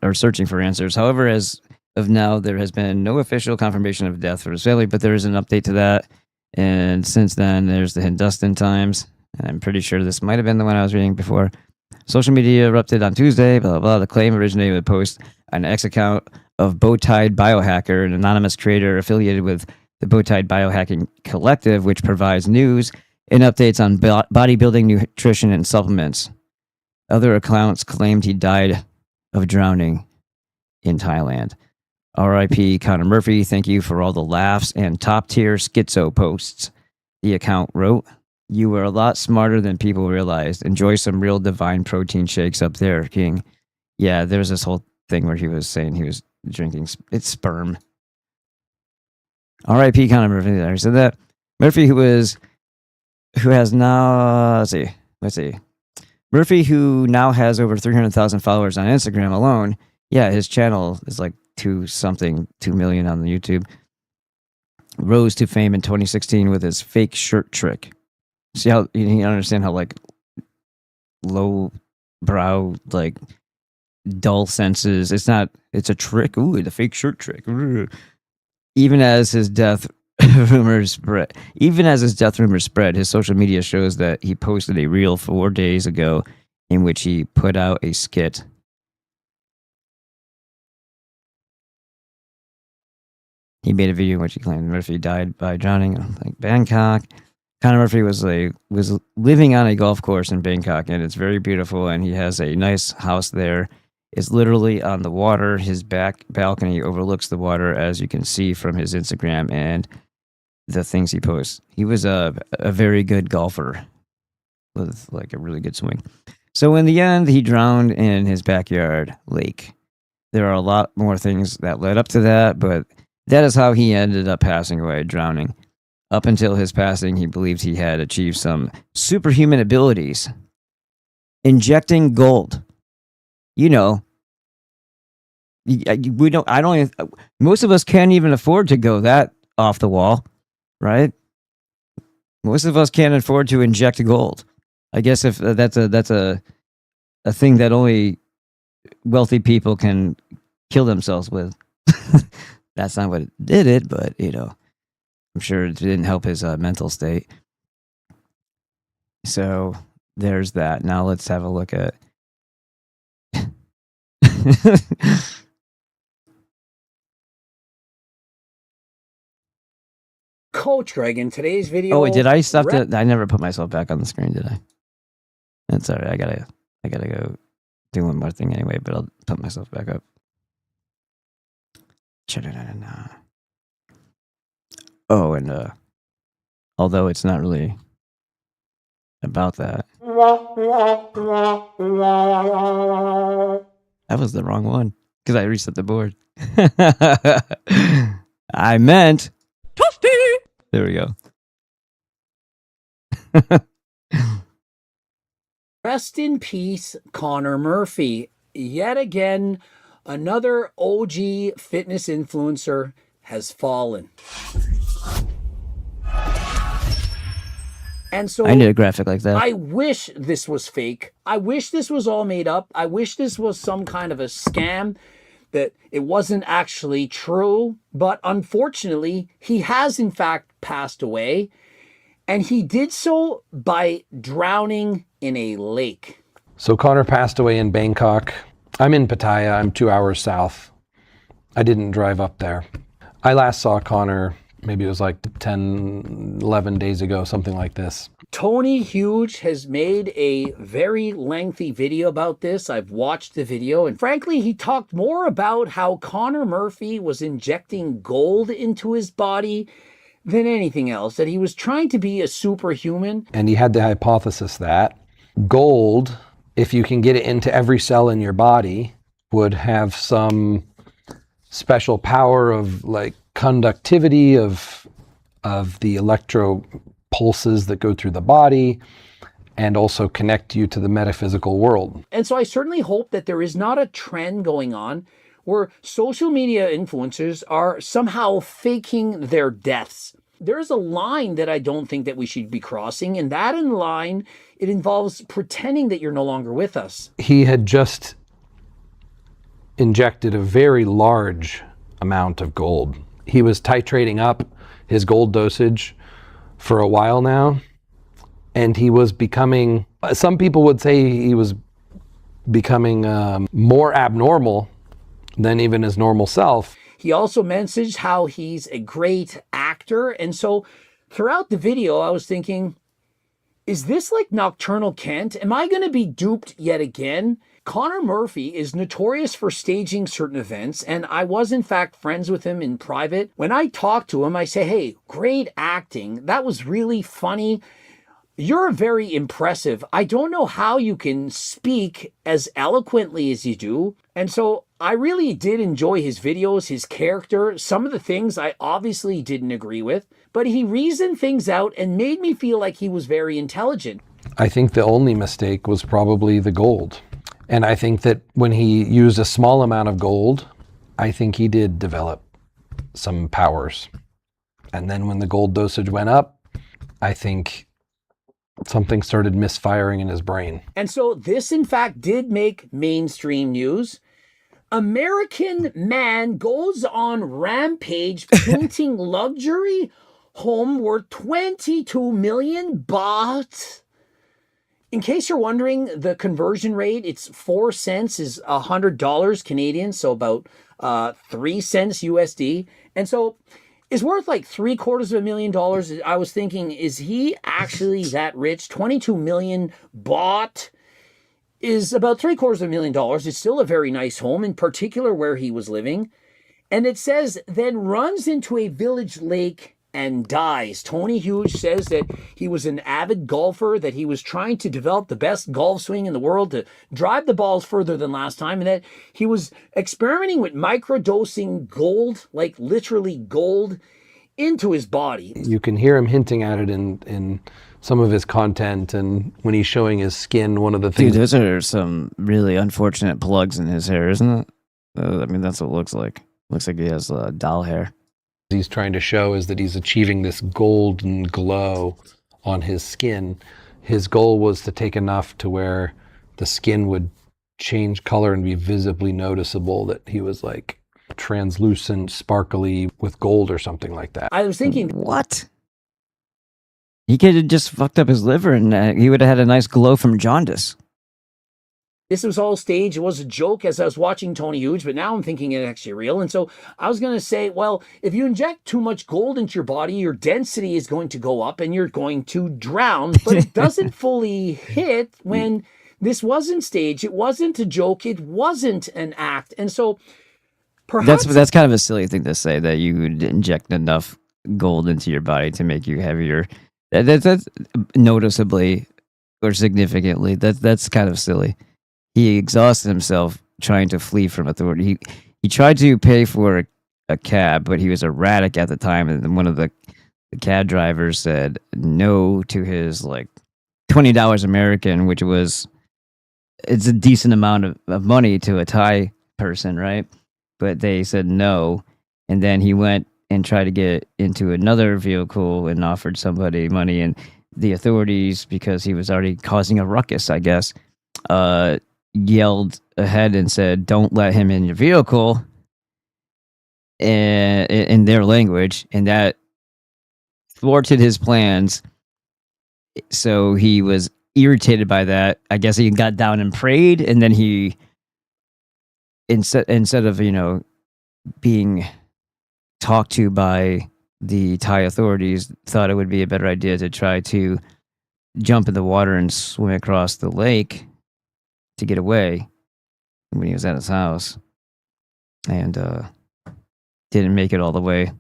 answers. However, as of now, there has been no official confirmation of death for his family, but there is an update to that. And since then, there's the Hindustan Times, and I'm pretty sure this might have been the one I was reading before. Social media erupted on Tuesday, blah, blah, blah. The claim originated with a post on an X account of Bowtied Biohacker, an anonymous creator affiliated with the Bowtied Biohacking Collective, which provides news and updates on bodybuilding, nutrition, and supplements. Other accounts claimed he died of drowning in Thailand. R.I.P. Connor Murphy. Thank you for all the laughs and top tier schizo posts. The account wrote, "You were a lot smarter than people realized. Enjoy some real divine protein shakes up there, King." Yeah, there's this whole thing where he was saying he was drinking it's sperm. R.I.P. Connor Murphy. I said that. Murphy, who has now let's see. Murphy, who now has over 300,000 followers on Instagram alone. Yeah, his channel is like 2 million on the YouTube. Rose to fame in 2016 with his fake shirt trick. See how you understand how like low brow, like dull senses. It's a trick. Ooh, the fake shirt trick. Ooh. Even as his death rumors spread, his social media shows that he posted a reel 4 days ago in which he put out a skit. He made a video in which he claimed Murphy died by drowning in Bangkok. Connor Murphy was living on a golf course in Bangkok, and it's very beautiful, and he has a nice house there. It's literally on the water. His back balcony overlooks the water, as you can see from his Instagram and the things he posts. He was a very good golfer with like a really good swing. So in the end, he drowned in his backyard lake. There are a lot more things that led up to that, but that is how he ended up passing away, drowning. Up until his passing, he believed he had achieved some superhuman abilities. Injecting gold. You know, most of us can't even afford to go that off the wall, right? Most of us can't afford to inject gold. I guess if that's a thing that only wealthy people can kill themselves with. That's not what did it, but I'm sure it didn't help his mental state. So there's that. Now let's have a look at. Coach Greg, in today's video. Oh, wait, did I stop that? I never put myself back on the screen, did I? That's all right. I gotta go do one more thing anyway, but I'll put myself back up. Oh, and although it's not really about that. That was the wrong one because I reset the board. I meant Toasty. There we go. Rest in peace, Connor Murphy. Yet again, another OG fitness influencer has fallen. And so I need a graphic like that. I wish this was fake. I wish this was all made up. I wish this was some kind of a scam, that it wasn't actually true. But unfortunately, he has in fact passed away. And he did so by drowning in a lake. So Connor passed away in Bangkok. I'm in Pattaya. I'm 2 hours south. I didn't drive up there. I last saw Connor, maybe it was like 10, 11 days ago, something like this. Tony Huge has made a very lengthy video about this. I've watched the video, and frankly, he talked more about how Connor Murphy was injecting gold into his body than anything else, that he was trying to be a superhuman. And he had the hypothesis that gold, if you can get it into every cell in your body, would have some special power of like conductivity of the electro pulses that go through the body, and also connect you to the metaphysical world. And so I certainly hope that there is not a trend going on where social media influencers are somehow faking their deaths. There's a line that I don't think that we should be crossing, and that in line, it involves pretending that you're no longer with us. He had just injected a very large amount of gold. He was titrating up his gold dosage for a while now, and he was becoming, some people would say he was becoming more abnormal than even his normal self. He also mentions how he's a great actor. And so throughout the video, I was thinking, is this like Nocturnal Kent? Am I going to be duped yet again? Connor Murphy is notorious for staging certain events, and I was in fact friends with him in private. When I talk to him, I say, hey, great acting. That was really funny. You're very impressive. I don't know how you can speak as eloquently as you do. And so I really did enjoy his videos, his character. Some of the things I obviously didn't agree with, but he reasoned things out and made me feel like he was very intelligent. I think the only mistake was probably the gold. And I think that when he used a small amount of gold, I think he did develop some powers. And then when the gold dosage went up, I think something started misfiring in his brain. And so this, in fact, did make mainstream news. American man goes on rampage painting luxury home worth 22 million baht. In case you're wondering, the conversion rate, it's 4 cents is $100 Canadian, so about 3 cents USD. And so it's worth like $750,000. I was thinking, is he actually that rich? 22 million baht is about $750,000. It's still a very nice home, in particular where he was living. And it says, then runs into a village lake and dies. Tony Hughes says that he was an avid golfer, that he was trying to develop the best golf swing in the world to drive the balls further than last time, and that he was experimenting with microdosing gold, like literally gold, into his body. You can hear him hinting at it in some of his content, and when he's showing his skin, one of the things... Dude, those are some really unfortunate plugs in his hair, isn't it? I mean, that's what it looks like. Looks like he has doll hair. He's trying to show is that he's achieving this golden glow on his skin. His goal was to take enough to where the skin would change color and be visibly noticeable, that he was like translucent, sparkly with gold or something like that. I was thinking, what? He could have just fucked up his liver and he would have had a nice glow from jaundice. this was all staged. It was a joke as I was watching Tony Hughes, but now I'm thinking it's actually real. And so I was going to say, well, if you inject too much gold into your body, your density is going to go up and you're going to drown. But it doesn't fully hit when this wasn't staged. It wasn't a joke. It wasn't an act. And so perhaps... That's kind of a silly thing to say, that you would inject enough gold into your body to make you heavier. That's noticeably or significantly. That's kind of silly. He exhausted himself trying to flee from authority. He tried to pay for a cab, but he was erratic at the time, and then one of the cab drivers said no to his like $20 American, which it's a decent amount of money to a Thai person, right? But they said no, and then he went and tried to get into another vehicle and offered somebody money, and the authorities, because he was already causing a ruckus, I guess, yelled ahead and said, "Don't let him in your vehicle," in their language, and that thwarted his plans. So he was irritated by that. I guess he got down and prayed, and then he, instead of being talked to by the Thai authorities, thought it would be a better idea to try to jump in the water and swim across the lake to get away when he was at his house, and didn't make it all the way.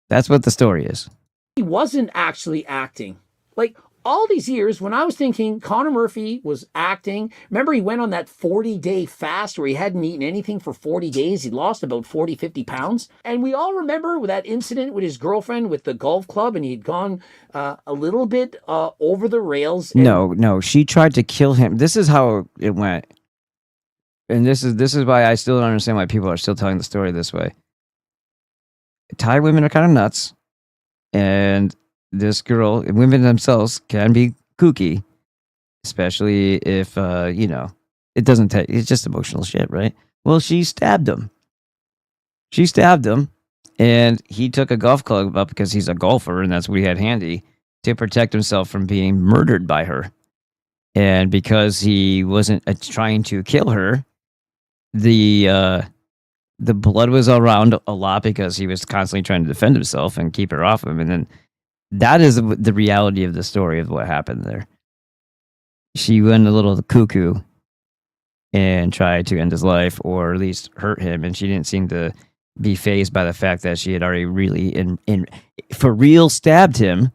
That's what the story is. He wasn't actually acting. Like, all these years, when I was thinking Connor Murphy was acting, remember he went on that 40-day fast where he hadn't eaten anything for 40 days. He lost about 40, 50 pounds. And we all remember that incident with his girlfriend with the golf club, and he'd gone a little bit over the rails. No, she tried to kill him. This is how it went. And this is why I still don't understand why people are still telling the story this way. Thai women are kind of nuts. And this girl, women themselves can be kooky, especially if, it doesn't take, it's just emotional shit, right? Well, she stabbed him. And he took a golf club up because he's a golfer and that's what he had handy to protect himself from being murdered by her. And because he wasn't trying to kill her, the blood was around a lot because he was constantly trying to defend himself and keep her off him. And then that is the reality of the story of what happened there. She went a little cuckoo and try to end his life or at least hurt him. And she didn't seem to be fazed by the fact that she had already really in for real stabbed him,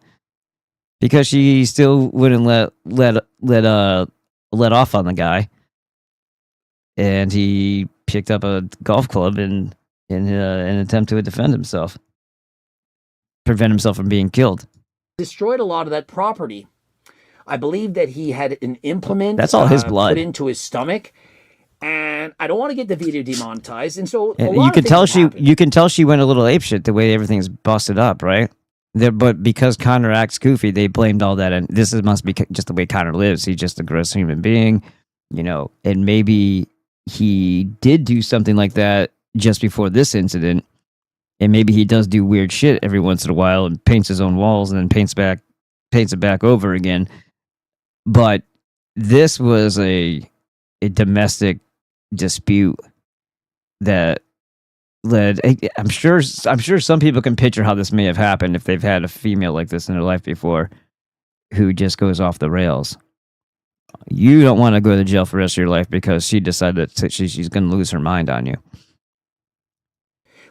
because she still wouldn't let off on the guy. And he picked up a golf club in an attempt to defend himself, prevent himself from being killed. Destroyed a lot of that property. I believe that he had an implement. That's all his blood put into his stomach, and I don't want to get the video demonetized. And so you can tell she went a little apeshit the way everything's busted up, right? But because Connor acts goofy, they blamed all that, and this must be just the way Connor lives. He's just a gross human being, and maybe he did do something like that just before this incident, and maybe he does do weird shit every once in a while and paints his own walls and then paints it back over again. But this was a domestic dispute that led. I'm sure some people can picture how this may have happened if they've had a female like this in their life before, who just goes off the rails. You don't want to go to jail for the rest of your life because she decided that she's going to lose her mind on you.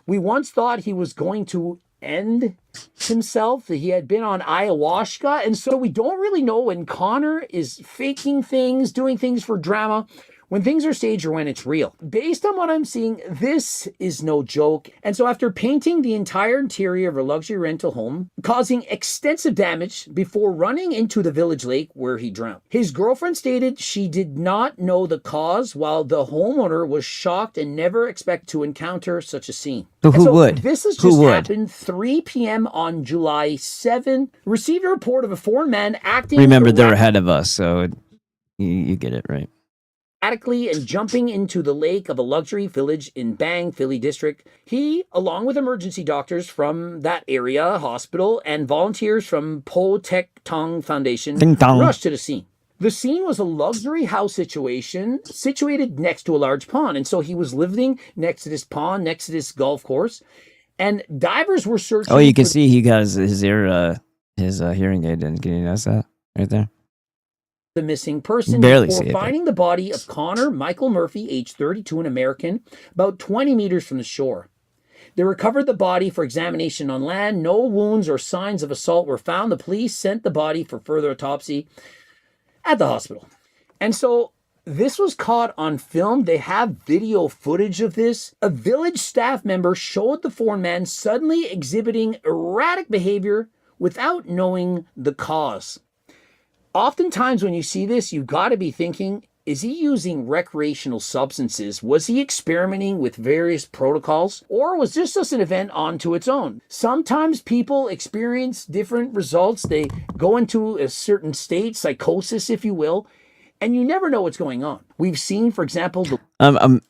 We once thought he was going to end himself. He had been on ayahuasca, and so we don't really know when Connor is faking things, doing things for drama, when things are staged or when it's real. Based on what I'm seeing, this is no joke. And so after painting the entire interior of a luxury rental home, causing extensive damage before running into the village lake where he drowned, his girlfriend stated she did not know the cause, while the homeowner was shocked and never expected to encounter such a scene. So who would? This has just happened 3 p.m. on July 7. Received a report of a foreign man acting... Remember, they're ahead of us, so you get it, right? And jumping into the lake of a luxury village in Bang, Philly district. He, along with emergency doctors from that area hospital and volunteers from Po Tek Tong Foundation, rushed to the scene. The scene was a luxury house situation situated next to a large pond. And so he was living next to this pond, next to this golf course. And divers were searching. Oh, you can see he got his hearing aid in. Can you notice that right there? The missing person Barely before see it, finding the body of Connor Michael Murphy, age 32, an American, about 20 meters from the shore. They recovered the body for examination on land. No wounds or signs of assault were found. The police sent the body for further autopsy at the hospital. And so this was caught on film. They have video footage of this. A village staff member showed the foreign man suddenly exhibiting erratic behavior without knowing the cause. Oftentimes when you see this, you've got to be thinking, is he using recreational substances? Was he experimenting with various protocols? Or was this just an event onto its own? Sometimes people experience different results. They go into a certain state, psychosis, if you will, and you never know what's going on. We've seen, for example... I'm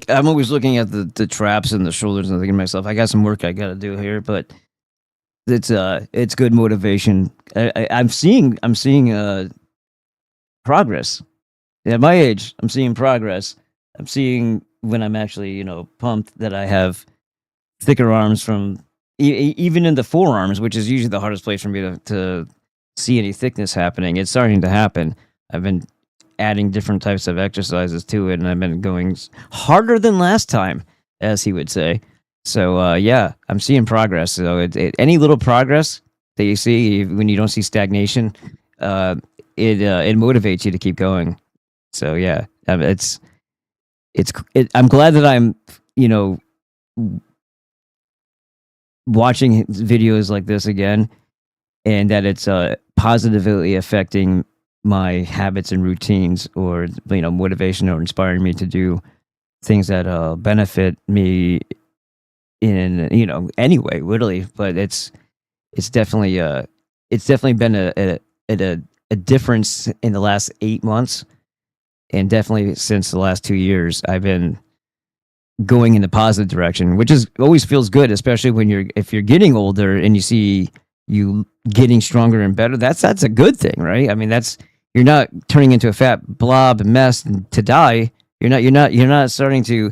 always looking at the traps and the shoulders and thinking to myself, I got some work I got to do here, but... It's good motivation. I'm seeing progress. At my age, I'm seeing progress. I'm seeing when I'm actually, pumped, that I have thicker arms from even in the forearms, which is usually the hardest place for me to see any thickness happening. It's starting to happen. I've been adding different types of exercises to it, and I've been going harder than last time, as he would say. So, yeah, I'm seeing progress. So any little progress that you see when you don't see stagnation, it motivates you to keep going. So, yeah, I'm glad that I'm, watching videos like this again, and that it's positively affecting my habits and routines, or, motivation, or inspiring me to do things that benefit me in any way, literally. But it's definitely been a difference in the last 8 months, and definitely since the last 2 years I've been going in the positive direction, which always feels good, especially if you're getting older and you see you getting stronger and better. That's a good thing, right? I mean, you're not turning into a fat blob mess to die. You're not starting to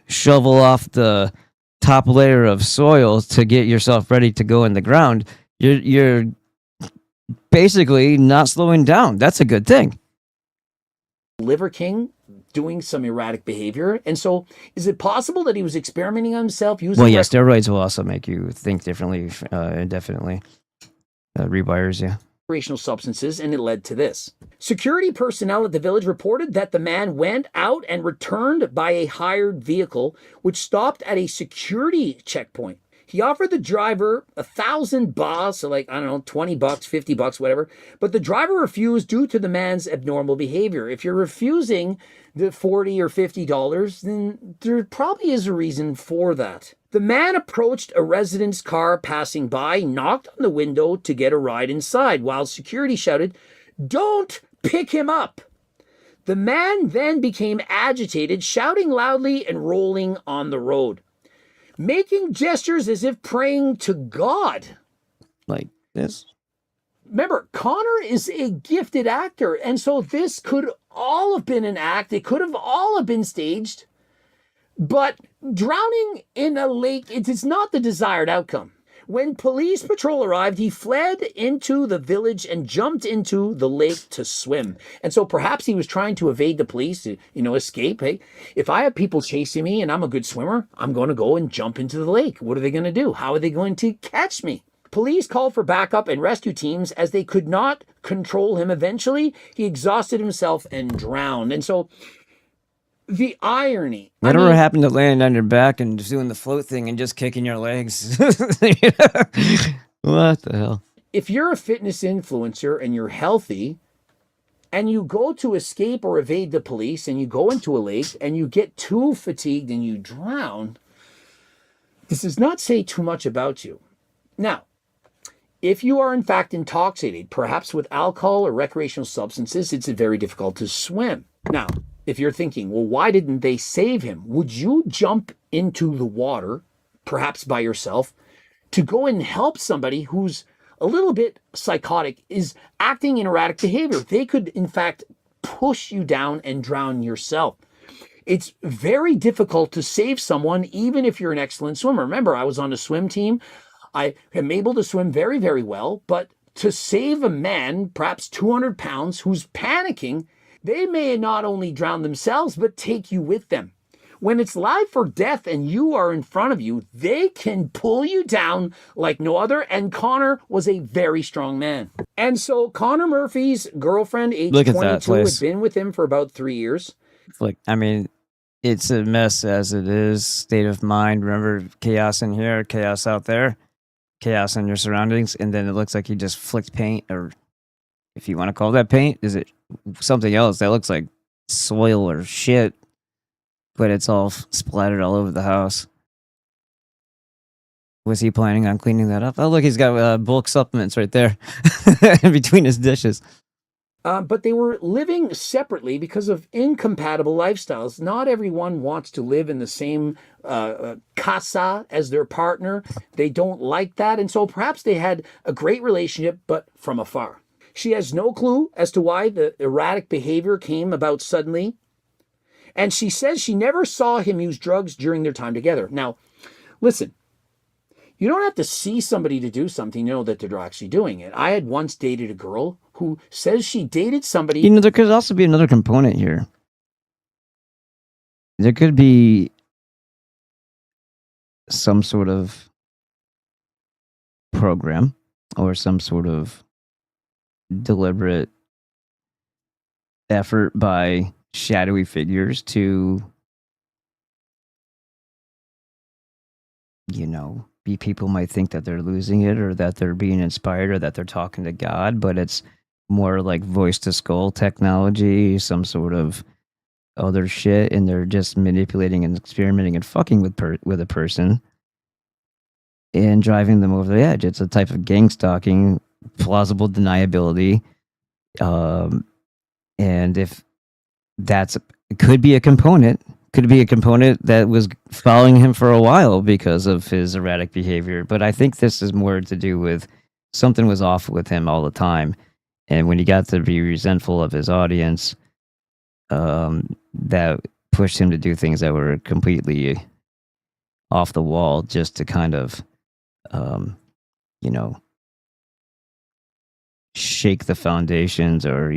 shovel off the top layer of soil to get yourself ready to go in the ground. You're basically not slowing down. That's a good thing. Liver King doing some erratic behavior. And so is it possible that he was experimenting on himself using Well, yeah, steroids will also make you think differently, indefinitely. Rewires you. Recreational substances, and it led to this. Security personnel at the village reported that the man went out and returned by a hired vehicle, which stopped at a security checkpoint. He offered the driver 1,000 baht, so like, I don't know, $20, $50, whatever. But the driver refused due to the man's abnormal behavior. If you're refusing the $40 or $50, then there probably is a reason for that. The man approached a resident's car passing by, knocked on the window to get a ride inside, while security shouted, "Don't pick him up!" The man then became agitated, shouting loudly and rolling on the road, making gestures as if praying to God. Like this? Remember, Connor is a gifted actor, and so this could all have been an act. It could have all have been staged. But drowning in a lake, it is not the desired outcome. When police patrol arrived, he fled into the village and jumped into the lake to swim. And so perhaps he was trying to evade the police, escape. Hey, if I have people chasing me and I'm a good swimmer, I'm going to go and jump into the lake. What are they going to do? How are they going to catch me? Police called for backup and rescue teams as they could not control him. Eventually, he exhausted himself and drowned. And so the irony. Whatever happened to laying on your back and just doing the float thing and just kicking your legs? What the hell? If you're a fitness influencer and you're healthy and you go to escape or evade the police and you go into a lake and you get too fatigued and you drown, this does not say too much about you. Now, if you are in fact intoxicated, perhaps with alcohol or recreational substances, it's very difficult to swim. Now, if you're thinking, well, why didn't they save him? Would you jump into the water, perhaps by yourself, to go and help somebody who's a little bit psychotic, is acting in erratic behavior? They could, in fact, push you down and drown yourself. It's very difficult to save someone, even if you're an excellent swimmer. Remember, I was on a swim team. I am able to swim very, very well, but to save a man, perhaps 200 pounds, who's panicking, they may not only drown themselves, but take you with them. When it's life or death and you are in front of you, they can pull you down like no other. And Connor was a very strong man. And so Connor Murphy's girlfriend, age 22, had been with him for about 3 years. Like, I mean, it's a mess as it is. State of mind. Remember, chaos in here, chaos out there, chaos in your surroundings. And then it looks like he just flicked paint, or if you want to call that paint, is it something else that looks like soil or shit, but it's all splattered all over the house. Was he planning on cleaning that up? Oh, look, he's got bulk supplements right there in between his dishes. But they were living separately because of incompatible lifestyles. Not everyone wants to live in the same casa as their partner. They don't like that. And so perhaps they had a great relationship, but from afar. She has no clue as to why the erratic behavior came about suddenly. And she says she never saw him use drugs during their time together. Now, listen, you don't have to see somebody to do something to know that they're actually doing it. I had once dated a girl who says she dated somebody. There could also be another component here. There could be some sort of program or some sort of deliberate effort by shadowy figures to, people might think that they're losing it, or that they're being inspired, or that they're talking to God, but it's more like voice to skull technology, some sort of other shit, and they're just manipulating and experimenting and fucking with a person and driving them over the edge. It's a type of gang stalking, plausible deniability, and if it could be a component that was following him for a while because of his erratic behavior. But I think this is more to do with something was off with him all the time, and when he got to be resentful of his audience, that pushed him to do things that were completely off the wall, just to kind of shake the foundations or,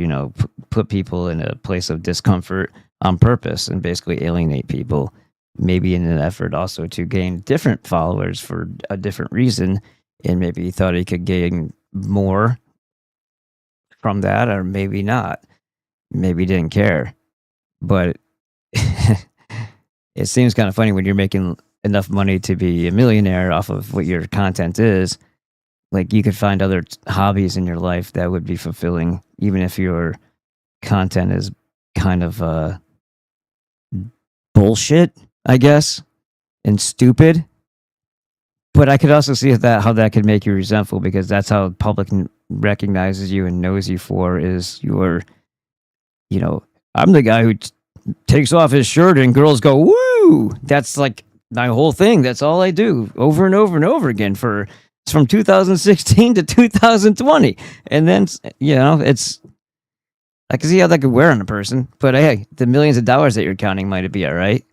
put people in a place of discomfort on purpose and basically alienate people, maybe in an effort also to gain different followers for a different reason. And maybe he thought he could gain more from that, or maybe not. Maybe he didn't care. But it seems kind of funny when you're making enough money to be a millionaire off of what your content is. Like, you could find other hobbies in your life that would be fulfilling, even if your content is kind of bullshit, I guess, and stupid. But I could also see how that could make you resentful, because that's how the public recognizes you and knows you for, is your, I'm the guy who takes off his shirt and girls go, woo! That's like my whole thing. That's all I do over and over and over again it's from 2016 to 2020. And then, I can see how that could wear on a person. But hey, the millions of dollars that you're counting might be all right.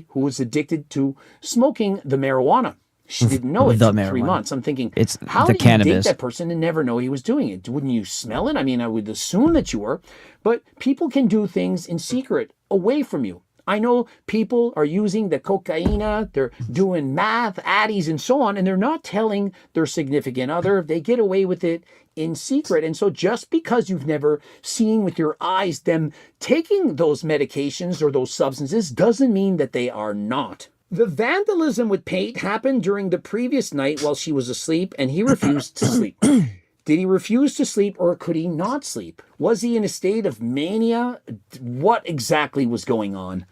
Who was addicted to smoking the marijuana. She didn't know it for 3 months. I'm thinking, it's how the did cannabis. you date that person and never know he was doing it? Wouldn't you smell it? I mean, I would assume that you were. But people can do things in secret, away from you. I know people are using the cocaine, they're doing math, addies, and so on, and they're not telling their significant other. They get away with it in secret. And so just because you've never seen with your eyes them taking those medications or those substances doesn't mean that they are not. The vandalism with paint happened during the previous night while she was asleep, and he refused to sleep. Did he refuse to sleep, or could he not sleep? Was he in a state of mania? What exactly was going on?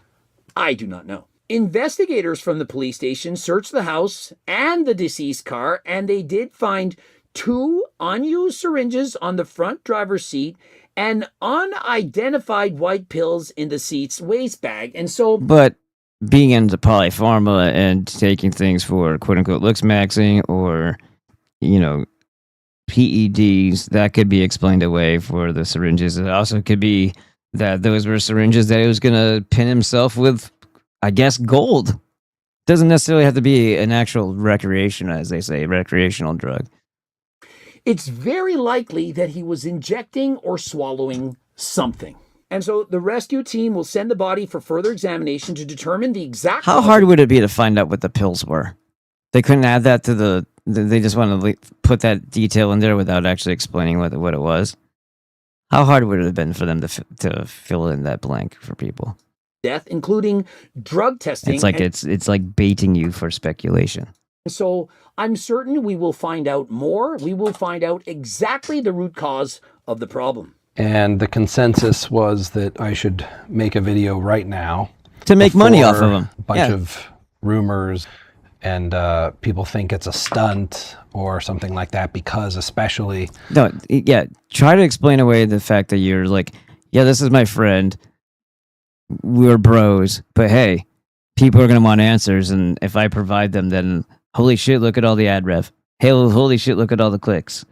I do not know. Investigators from the police station searched the house and the deceased car, and they did find 2 unused syringes on the front driver's seat and unidentified white pills in the seat's waist bag. And so... But being into polypharma and taking things for quote-unquote looks maxing or, PEDs, that could be explained away for the syringes. It also could be that those were syringes that he was going to pin himself with, I guess, gold. Doesn't necessarily have to be an actual recreational drug. It's very likely that he was injecting or swallowing something. And so the rescue team will send the body for further examination to determine the exact... How hard would it be to find out what the pills were? They couldn't add that to they just want to put that detail in there without actually explaining what it was. How hard would it have been for them to fill in that blank for people? Death, including drug testing. It's like it's like baiting you for speculation. So I'm certain we will find out more. We will find out exactly the root cause of the problem. And the consensus was that I should make a video right now to make money off of them. A bunch of rumors, and people think it's a stunt or something like that, because especially... No, yeah, try to explain away the fact that you're like, yeah, this is my friend, we're bros, but hey, people are going to want answers, and if I provide them, then holy shit, look at all the ad rev. Hey, holy shit, look at all the clicks.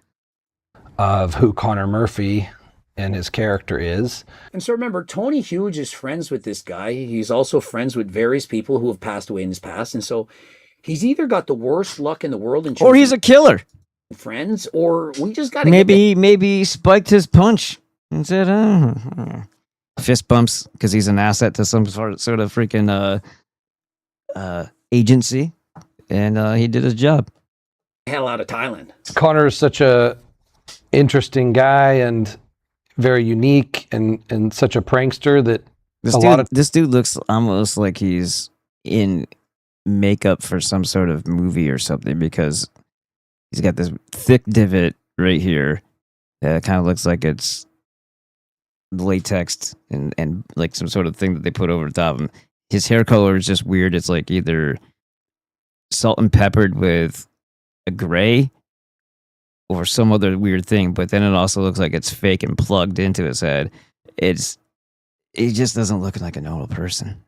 Of who Connor Murphy and his character is. And so remember, Tony Hughes is friends with this guy. He's also friends with various people who have passed away in his past. And so he's either got the worst luck in the world, and or he's a killer. Friends, or we just got to maybe he spiked his punch and said, fist bumps because he's an asset to some sort of freaking agency, and he did his job. Hell out of Thailand. Connor is such a interesting guy and very unique and such a prankster that this dude looks almost like he's in makeup for some sort of movie or something, because he's got this thick divot right here that kind of looks like it's latex and like some sort of thing that they put over the top of him. His hair color is just weird. It's like either salt and peppered with a gray or some other weird thing, but then it also looks like it's fake and plugged into his head. He just doesn't look like a normal person.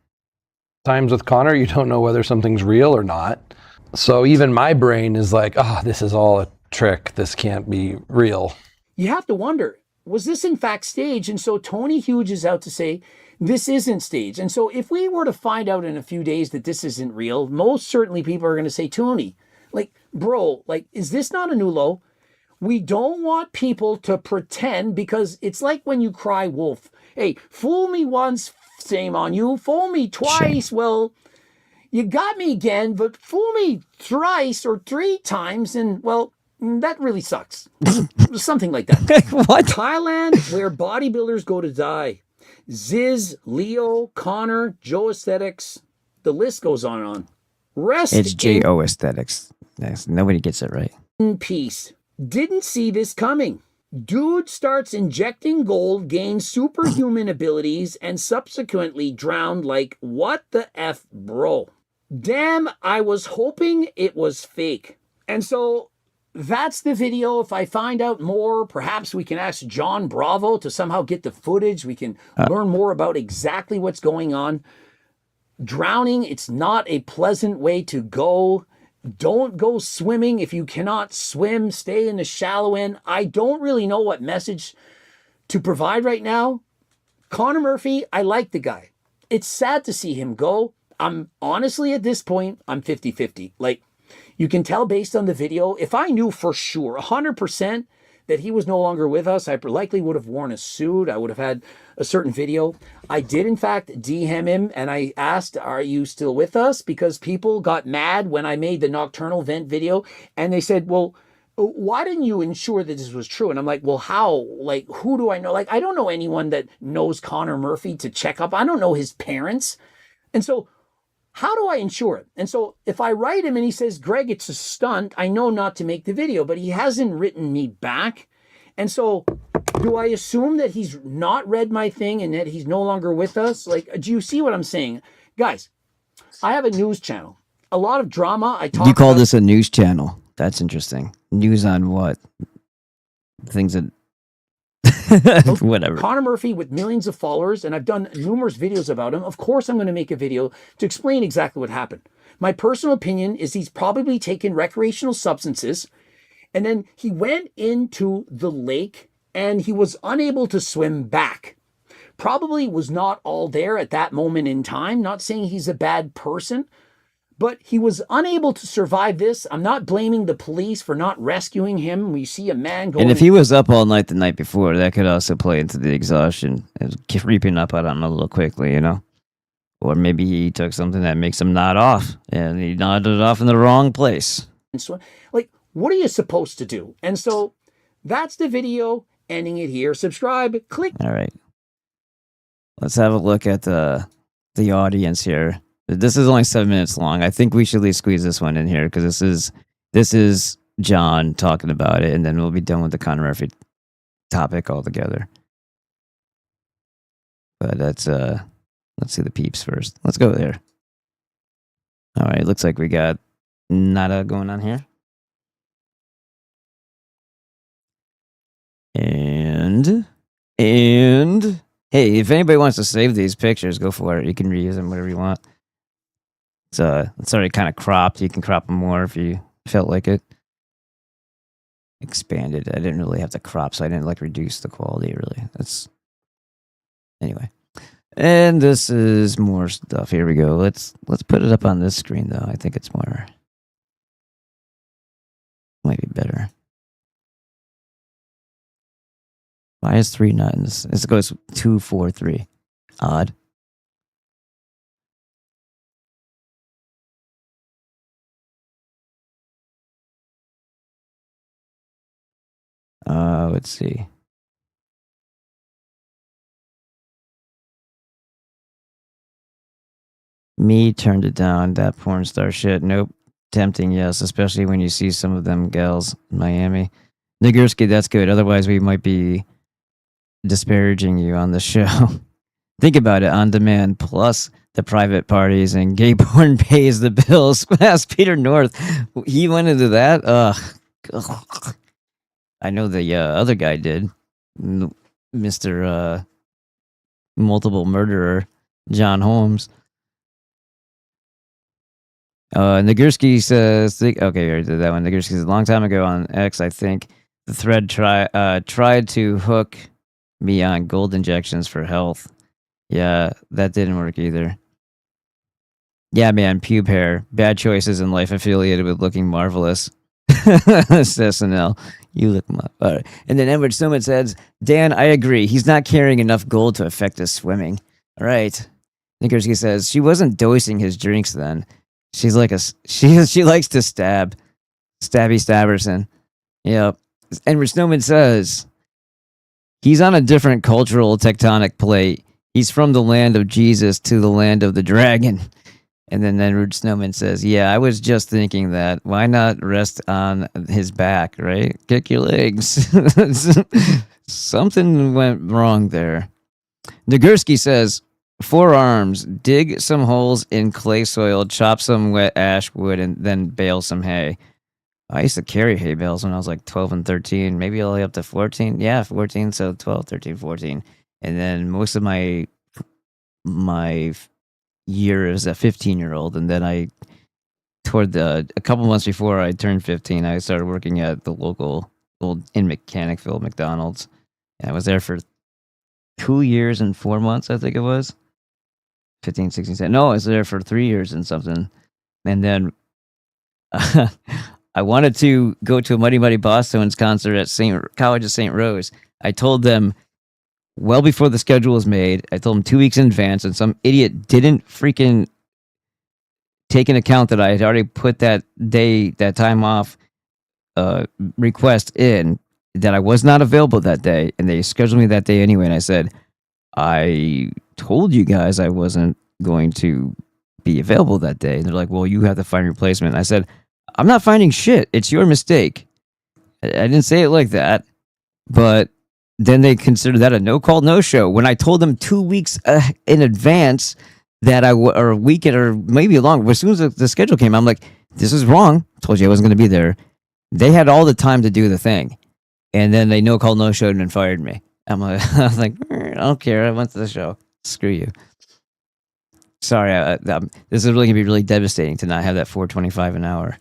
Times with Connor, you don't know whether something's real or not. So even my brain is like, this is all a trick. This can't be real. You have to wonder, was this in fact staged? And so Tony Hughes is out to say this isn't staged. And so if we were to find out in a few days that this isn't real, most certainly people are going to say, Tony, like, bro, like, is this not a new low? We don't want people to pretend, because it's like when you cry wolf. Hey, fool me once, shame on you. Fool me twice, well, you got me again, but fool me thrice or 3 times, and, well, that really sucks. Something like that. What? Thailand, where bodybuilders go to die. Ziz, Leo, Connor, Joe Aesthetics. The list goes on and on. Rest It's J.O. Aesthetics. Nobody gets it right. in peace. Didn't see this coming. Dude starts injecting gold, gains superhuman abilities, and subsequently drowned like, what the F, bro? Damn, I was hoping it was fake. And so that's the video. If I find out more, perhaps we can ask John Bravo to somehow get the footage. We can learn more about exactly what's going on. Drowning, it's not a pleasant way to go. Don't go swimming if you cannot swim. Stay in the shallow end. I don't really know what message to provide right now. Connor Murphy, I like the guy. It's sad to see him go. I'm honestly, at this point, I'm 50-50. Like, you can tell based on the video, if I knew for sure, 100%, that he was no longer with us, I likely would have worn a suit. I would have had a certain video. I did, in fact, DM him, and I asked, are you still with us? Because people got mad when I made the nocturnal vent video, and they said, well, why didn't you ensure that this was true? And I'm like, well, how? Like, who do I know? Like, I don't know anyone that knows Connor Murphy to check up. I don't know his parents. And so how do I ensure it? And so if I write him and he says, Greg, it's a stunt, I know not to make the video, but he hasn't written me back. And so do I assume that he's not read my thing and that he's no longer with us? Like, do you see what I'm saying? Guys, I have a news channel. A lot of drama. I talk You call about this a news channel? That's interesting. News on what? Things that... Whatever. Connor Murphy with millions of followers, and I've done numerous videos about him. Of course, I'm going to make a video to explain exactly what happened. My personal opinion is he's probably taken recreational substances, and then he went into the lake and he was unable to swim back. Probably was not all there at that moment in time. Not saying he's a bad person, but he was unable to survive this. I'm not blaming the police for not rescuing him. We see a man going... And if he was up all night the night before, that could also play into the exhaustion. It's creeping up on him a little quickly, you know? Or maybe he took something that makes him nod off, and he nodded off in the wrong place. So, like, what are you supposed to do? And so that's the video, ending it here. Subscribe, click. All right. Let's have a look at the audience here. This is only 7 minutes long. I think we should at least squeeze this one in here because this is John talking about it, and then we'll be done with the Connor Murphy topic altogether. But let's see the peeps first. Let's go there. All right, looks like we got nada going on here. And hey, if anybody wants to save these pictures, go for it. You can reuse them whatever you want. It's already kind of cropped. You can crop them more if you felt like it. Expanded. I didn't really have to crop, so I didn't like reduce the quality really. That's anyway. And this is more stuff. Here we go. Let's put it up on this screen though. I think it's more might be better. Why is 3 not in this? This goes 2, 4, 3. Odd. Let's see. Me turned it down. That porn star shit. Nope. Tempting, yes. Especially when you see some of them gals in Miami. Nagurski, that's good. Otherwise, we might be disparaging you on the show. Think about it. On demand plus the private parties and gay porn pays the bills. Ask Peter North. He went into that? Ugh. I know the other guy did. Mr. Multiple Murderer, John Holmes. Nagurski says, okay, I already did that one. Nagurski says, a long time ago on X, I think the thread tried to hook me on gold injections for health. Yeah, that didn't work either. Yeah, man, pube hair. Bad choices in life affiliated with looking marvelous. SNL. You look him up. All right. And then Edward Snowman says, Dan, I agree. He's not carrying enough gold to affect his swimming. All right. Nikorsky says, she wasn't dosing his drinks then. She's like she likes to stab. Stabby Stabberson. Yep. Edward Snowman says, he's on a different cultural tectonic plate. He's from the land of Jesus to the land of the dragon. And then Edward Snowman says, yeah, I was just thinking that. Why not rest on his back, right? Kick your legs. Something went wrong there. Nagurski says, forearms, dig some holes in clay soil, chop some wet ash wood, and then bale some hay. I used to carry hay bales when I was like 12 and 13, maybe all the way up to 14. Yeah, 14, so 12, 13, 14. And then most of my year as a 15-year-old, and then a couple months before I turned 15, I started working at the local in Mechanicville McDonald's, and I was there for 2 years and 4 months, I think it was 15, 16, 17. No, I was there for 3 years and something, and then I wanted to go to a Muddy Muddy Boston's concert at College of St. Rose. I told them well before the schedule was made. I told them 2 weeks in advance, and some idiot didn't freaking take into account that I had already put that time off request in, that I was not available that day, and they scheduled me that day anyway. And I said, I told you guys I wasn't going to be available that day. And they're like, well, you have to find a replacement. And I said, I'm not finding shit. It's your mistake. I didn't say it like that, but then they consider that a no-call, no-show. When I told them 2 weeks in advance that or a weekend or maybe longer, as soon as the schedule came, I'm like, this is wrong. Told you I wasn't going to be there. They had all the time to do the thing. And then they no-call, no-showed and fired me. I was like, I don't care. I went to the show. Screw you. Sorry. This is really going to be really devastating to not have that $4.25 an hour.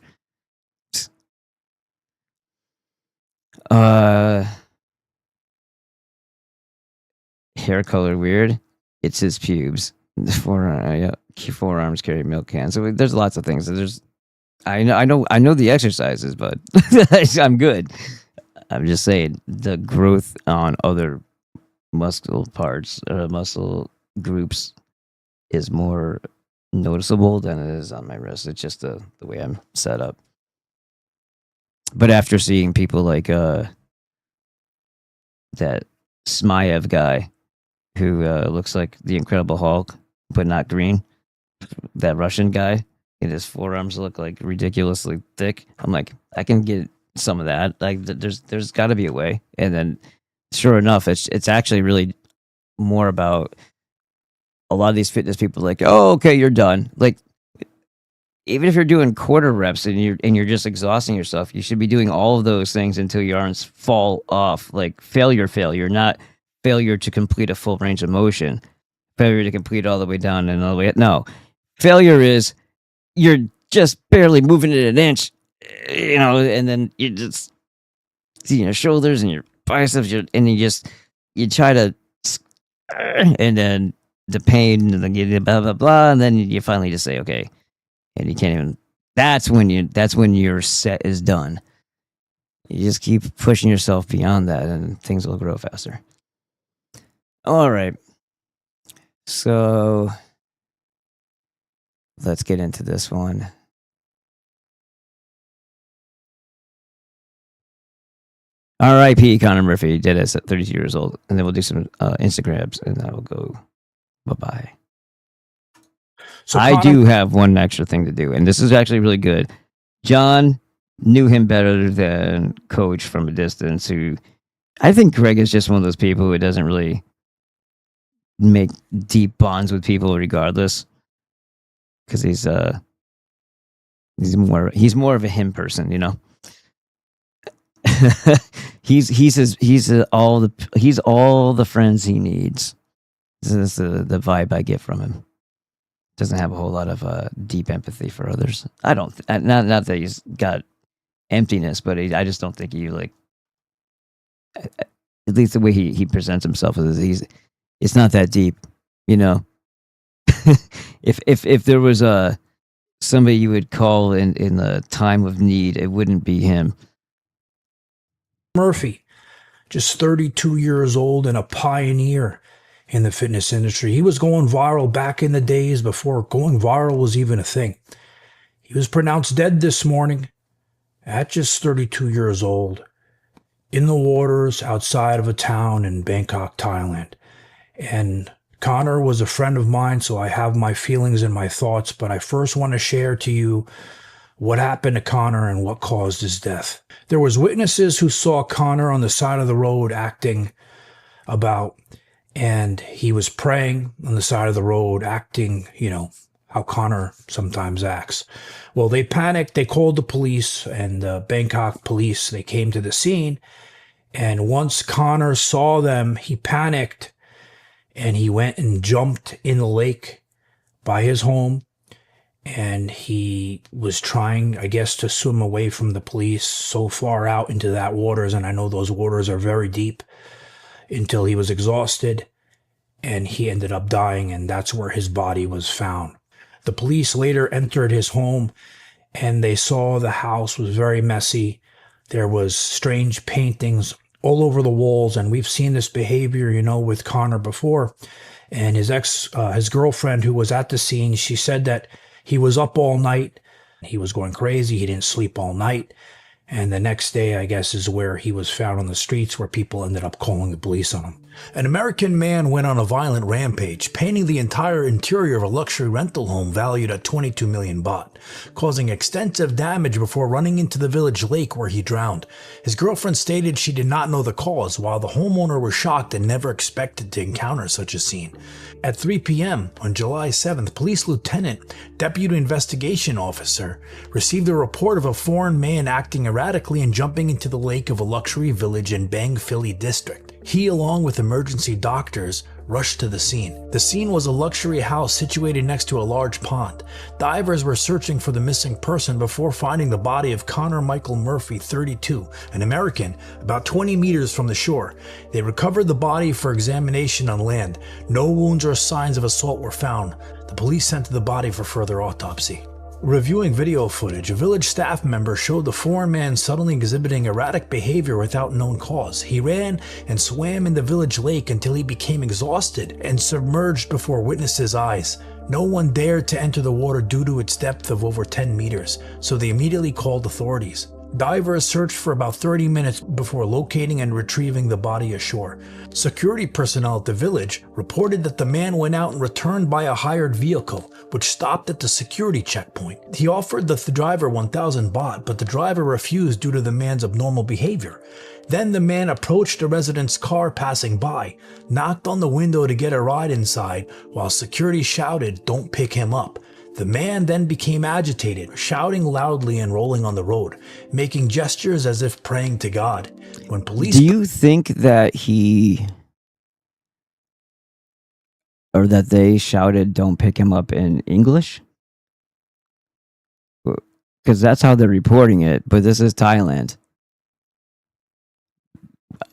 Hair color weird. It's his pubes. Forearms carry milk cans. So there's lots of things. I know the exercises, but I'm good. I'm just saying the growth on other muscle parts or muscle groups is more noticeable than it is on my wrist. It's just the way I'm set up. But after seeing people like that Smayev guy who looks like the Incredible Hulk, but not green, that Russian guy, and his forearms look like ridiculously thick. I'm like, I can get some of that. Like, there's got to be a way. And then, sure enough, it's actually really more about a lot of these fitness people. Like, oh, okay, you're done. Like, even if you're doing quarter reps and you're just exhausting yourself, you should be doing all of those things until your arms fall off. Like failure, not failure to complete a full range of motion, failure to complete all the way down and all the way up. No, failure is you're just barely moving it an inch, and then you just see your shoulders and your biceps, and you try to, and then the pain, and then you blah blah blah, and then you finally just say okay. And you can't even. That's when your set is done. You just keep pushing yourself beyond that, and things will grow faster. All right. So let's get into this one. R.I.P. Connor Murphy, dead at 32 years old, and then we'll do some Instagrams, and then we'll go bye bye. So I do have one extra thing to do, and this is actually really good. John knew him better than Coach from a distance, who I think Greg is just one of those people who doesn't really make deep bonds with people regardless, because he's more of a him person, he's all the friends he needs. This is the vibe I get from him. Doesn't have a whole lot of deep empathy for others. I don't. Not that he's got emptiness, but I just don't think he like. At least the way he presents himself is it's not that deep, If there was somebody you would call in the time of need, it wouldn't be him. Murphy, just 32 years old and a pioneer in the fitness industry. He was going viral back in the days before going viral was even a thing. He was pronounced dead this morning at just 32 years old in the waters outside of a town in Bangkok, Thailand. And Connor was a friend of mine, so I have my feelings and my thoughts, but I first want to share to you what happened to Connor and what caused his death. There was witnesses who saw Connor on the side of the road acting about, and he was praying on the side of the road, acting, how Connor sometimes acts. Well, they panicked. They called the police, and the Bangkok police, they came to the scene. And once Connor saw them, he panicked, and he went and jumped in the lake by his home. And he was trying, I guess, to swim away from the police so far out into that waters, and I know those waters are very deep, until he was exhausted, and he ended up dying, and that's where his body was found. The police later entered his home, and they saw the house was very messy. There was strange paintings all over the walls, and we've seen this behavior, with Connor before. And his girlfriend who was at the scene, she said that he was up all night. He was going crazy. He didn't sleep all night. And the next day, I guess, is where he was found on the streets, where people ended up calling the police on him. An American man went on a violent rampage, painting the entire interior of a luxury rental home valued at 22 million baht, causing extensive damage before running into the village lake where he drowned. His girlfriend stated she did not know the cause, while the homeowner was shocked and never expected to encounter such a scene. At 3 p.m. on July 7th, Police Lieutenant, Deputy Investigation Officer, received a report of a foreign man acting erratically and jumping into the lake of a luxury village in Bang Philly district. He, along with emergency doctors, rushed to the scene. The scene was a luxury house situated next to a large pond. Divers were searching for the missing person before finding the body of Connor Michael Murphy, 32, an American, about 20 meters from the shore. They recovered the body for examination on land. No wounds or signs of assault were found. The police sent the body for further autopsy. Reviewing video footage, a village staff member showed the foreign man suddenly exhibiting erratic behavior without known cause. He ran and swam in the village lake until he became exhausted and submerged before witnesses' eyes. No one dared to enter the water due to its depth of over 10 meters, so they immediately called authorities. Divers searched for about 30 minutes before locating and retrieving the body ashore. Security personnel at the village reported that the man went out and returned by a hired vehicle, which stopped at the security checkpoint. He offered the driver 1,000 baht, but the driver refused due to the man's abnormal behavior. Then the man approached a resident's car passing by, knocked on the window to get a ride inside, while security shouted, "Don't pick him up." The man then became agitated, shouting loudly and rolling on the road, making gestures as if praying to God. When police... Do you think that they shouted, "Don't pick him up" in English? Because that's how they're reporting it, but this is Thailand.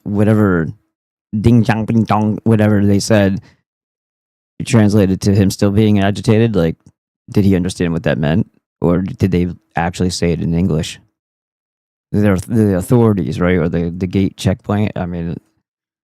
Whatever, ding jang ding dong, whatever they said, translated to him still being agitated, like, did he understand what that meant? Or did they actually say it in English? The authorities, right? Or the gate checkpoint? I mean...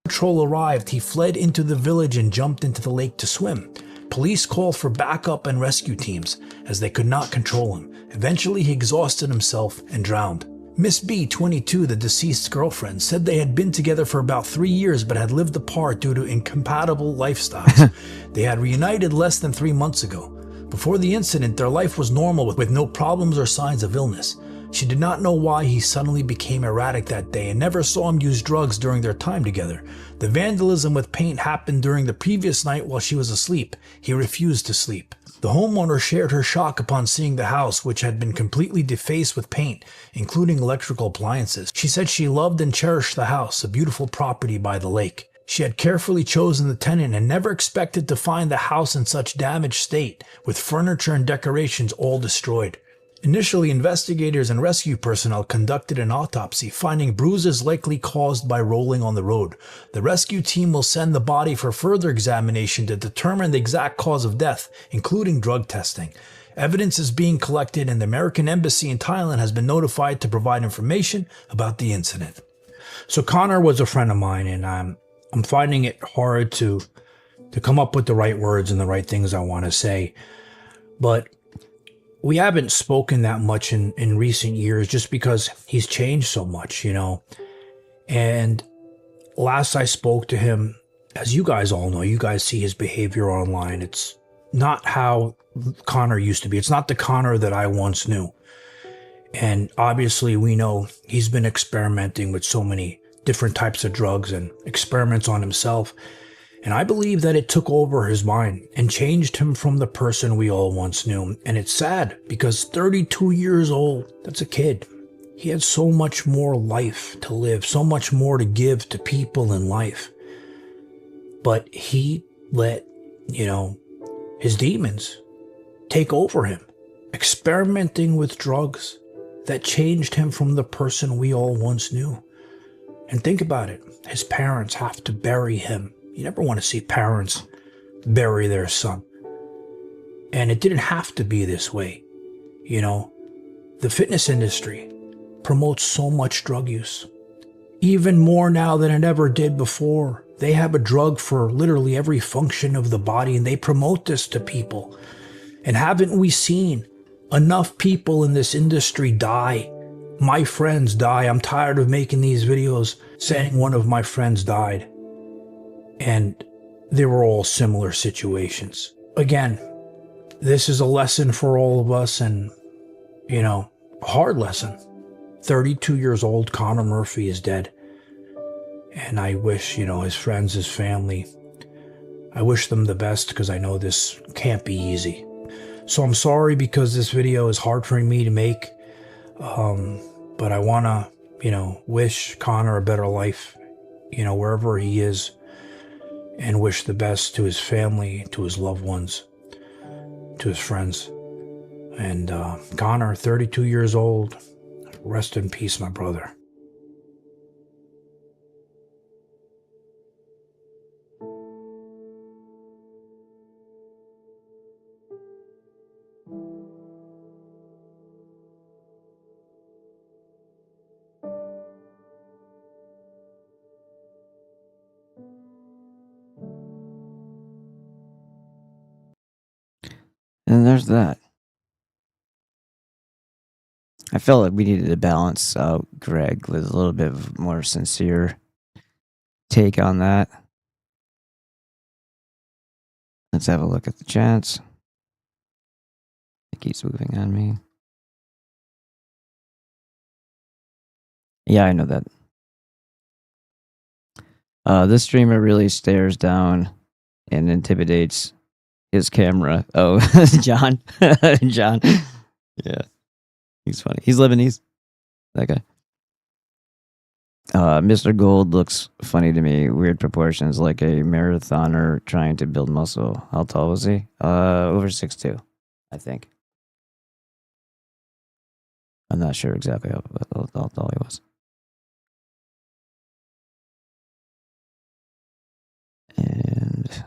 Patrol arrived, he fled into the village and jumped into the lake to swim. Police called for backup and rescue teams, as they could not control him. Eventually, he exhausted himself and drowned. Miss B, 22, the deceased's girlfriend, said they had been together for about 3 years but had lived apart due to incompatible lifestyles. They had reunited less than 3 months ago. Before the incident, their life was normal with no problems or signs of illness. She did not know why he suddenly became erratic that day and never saw him use drugs during their time together. The vandalism with paint happened during the previous night while she was asleep. He refused to sleep. The homeowner shared her shock upon seeing the house, which had been completely defaced with paint, including electrical appliances. She said she loved and cherished the house, a beautiful property by the lake. She had carefully chosen the tenant and never expected to find the house in such damaged state, with furniture and decorations all destroyed. Initially, investigators and rescue personnel conducted an autopsy, finding bruises likely caused by rolling on the road. The rescue team will send the body for further examination to determine the exact cause of death, including drug testing. Evidence is being collected, and the American Embassy in Thailand has been notified to provide information about the incident. So Connor was a friend of mine, and I'm finding it hard to come up with the right words and the right things I want to say. But we haven't spoken that much in recent years just because he's changed so much, you know. And last I spoke to him, as you guys all know, you guys see his behavior online. It's not how Connor used to be. It's not the Connor that I once knew. And obviously we know he's been experimenting with so many different types of drugs and experiments on himself. And I believe that it took over his mind and changed him from the person we all once knew. And it's sad because 32 years old, that's a kid. He had so much more life to live, so much more to give to people in life. But he let, you know, his demons take over him, experimenting with drugs that changed him from the person we all once knew. And think about it. His parents have to bury him. You never want to see parents bury their son. And it didn't have to be this way. You know, the fitness industry promotes so much drug use. Even more now than it ever did before. They have a drug for literally every function of the body, and they promote this to people. And haven't we seen enough people in this industry die? My friends die. I'm tired of making these videos saying one of my friends died. And they were all similar situations. Again, this is a lesson for all of us, and, you know, a hard lesson. 32 years old, Connor Murphy is dead. And I wish, you know, his friends, his family, I wish them the best because I know this can't be easy. So I'm sorry because this video is hard for me to make. But I want to, you know, wish Connor a better life, you know, wherever he is, and wish the best to his family, to his loved ones, to his friends. And Connor, 32 years old, rest in peace, my brother. And there's that. I felt like we needed to balance out Greg with a little bit of more sincere take on that. Let's have a look at the chats. It keeps moving on me. Yeah, I know that. This streamer really stares down and intimidates his camera. Oh, John. John. Yeah. He's funny. He's Lebanese. That guy. Mr. Gold looks funny to me. Weird proportions, like a marathoner trying to build muscle. How tall was he? Over 6'2", I think. I'm not sure exactly how tall he was. And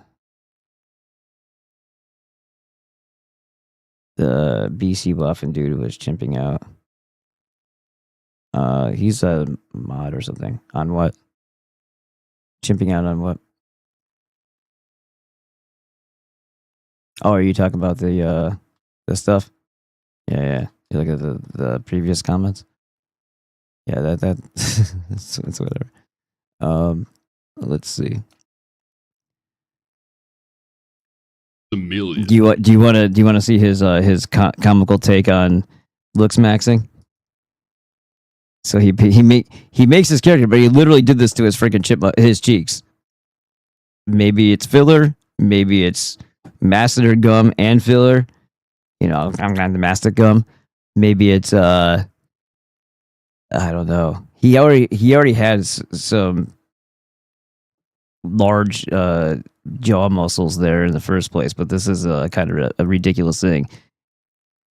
the BC Buffin dude was chimping out. He's a mod or something. On what? Chimping out on what? Oh, are you talking about the stuff? Yeah. You look at the previous comments. Yeah, that it's whatever. Let's see. A million. Do you want to see his comical take on looks maxing? So he makes his character, but he literally did this to his freaking his cheeks. Maybe it's filler, maybe it's masseter gum and filler. You know, I'm kind of the mastic gum. Maybe it's I don't know. He already has some large jaw muscles there in the first place, but this is kind of a ridiculous thing.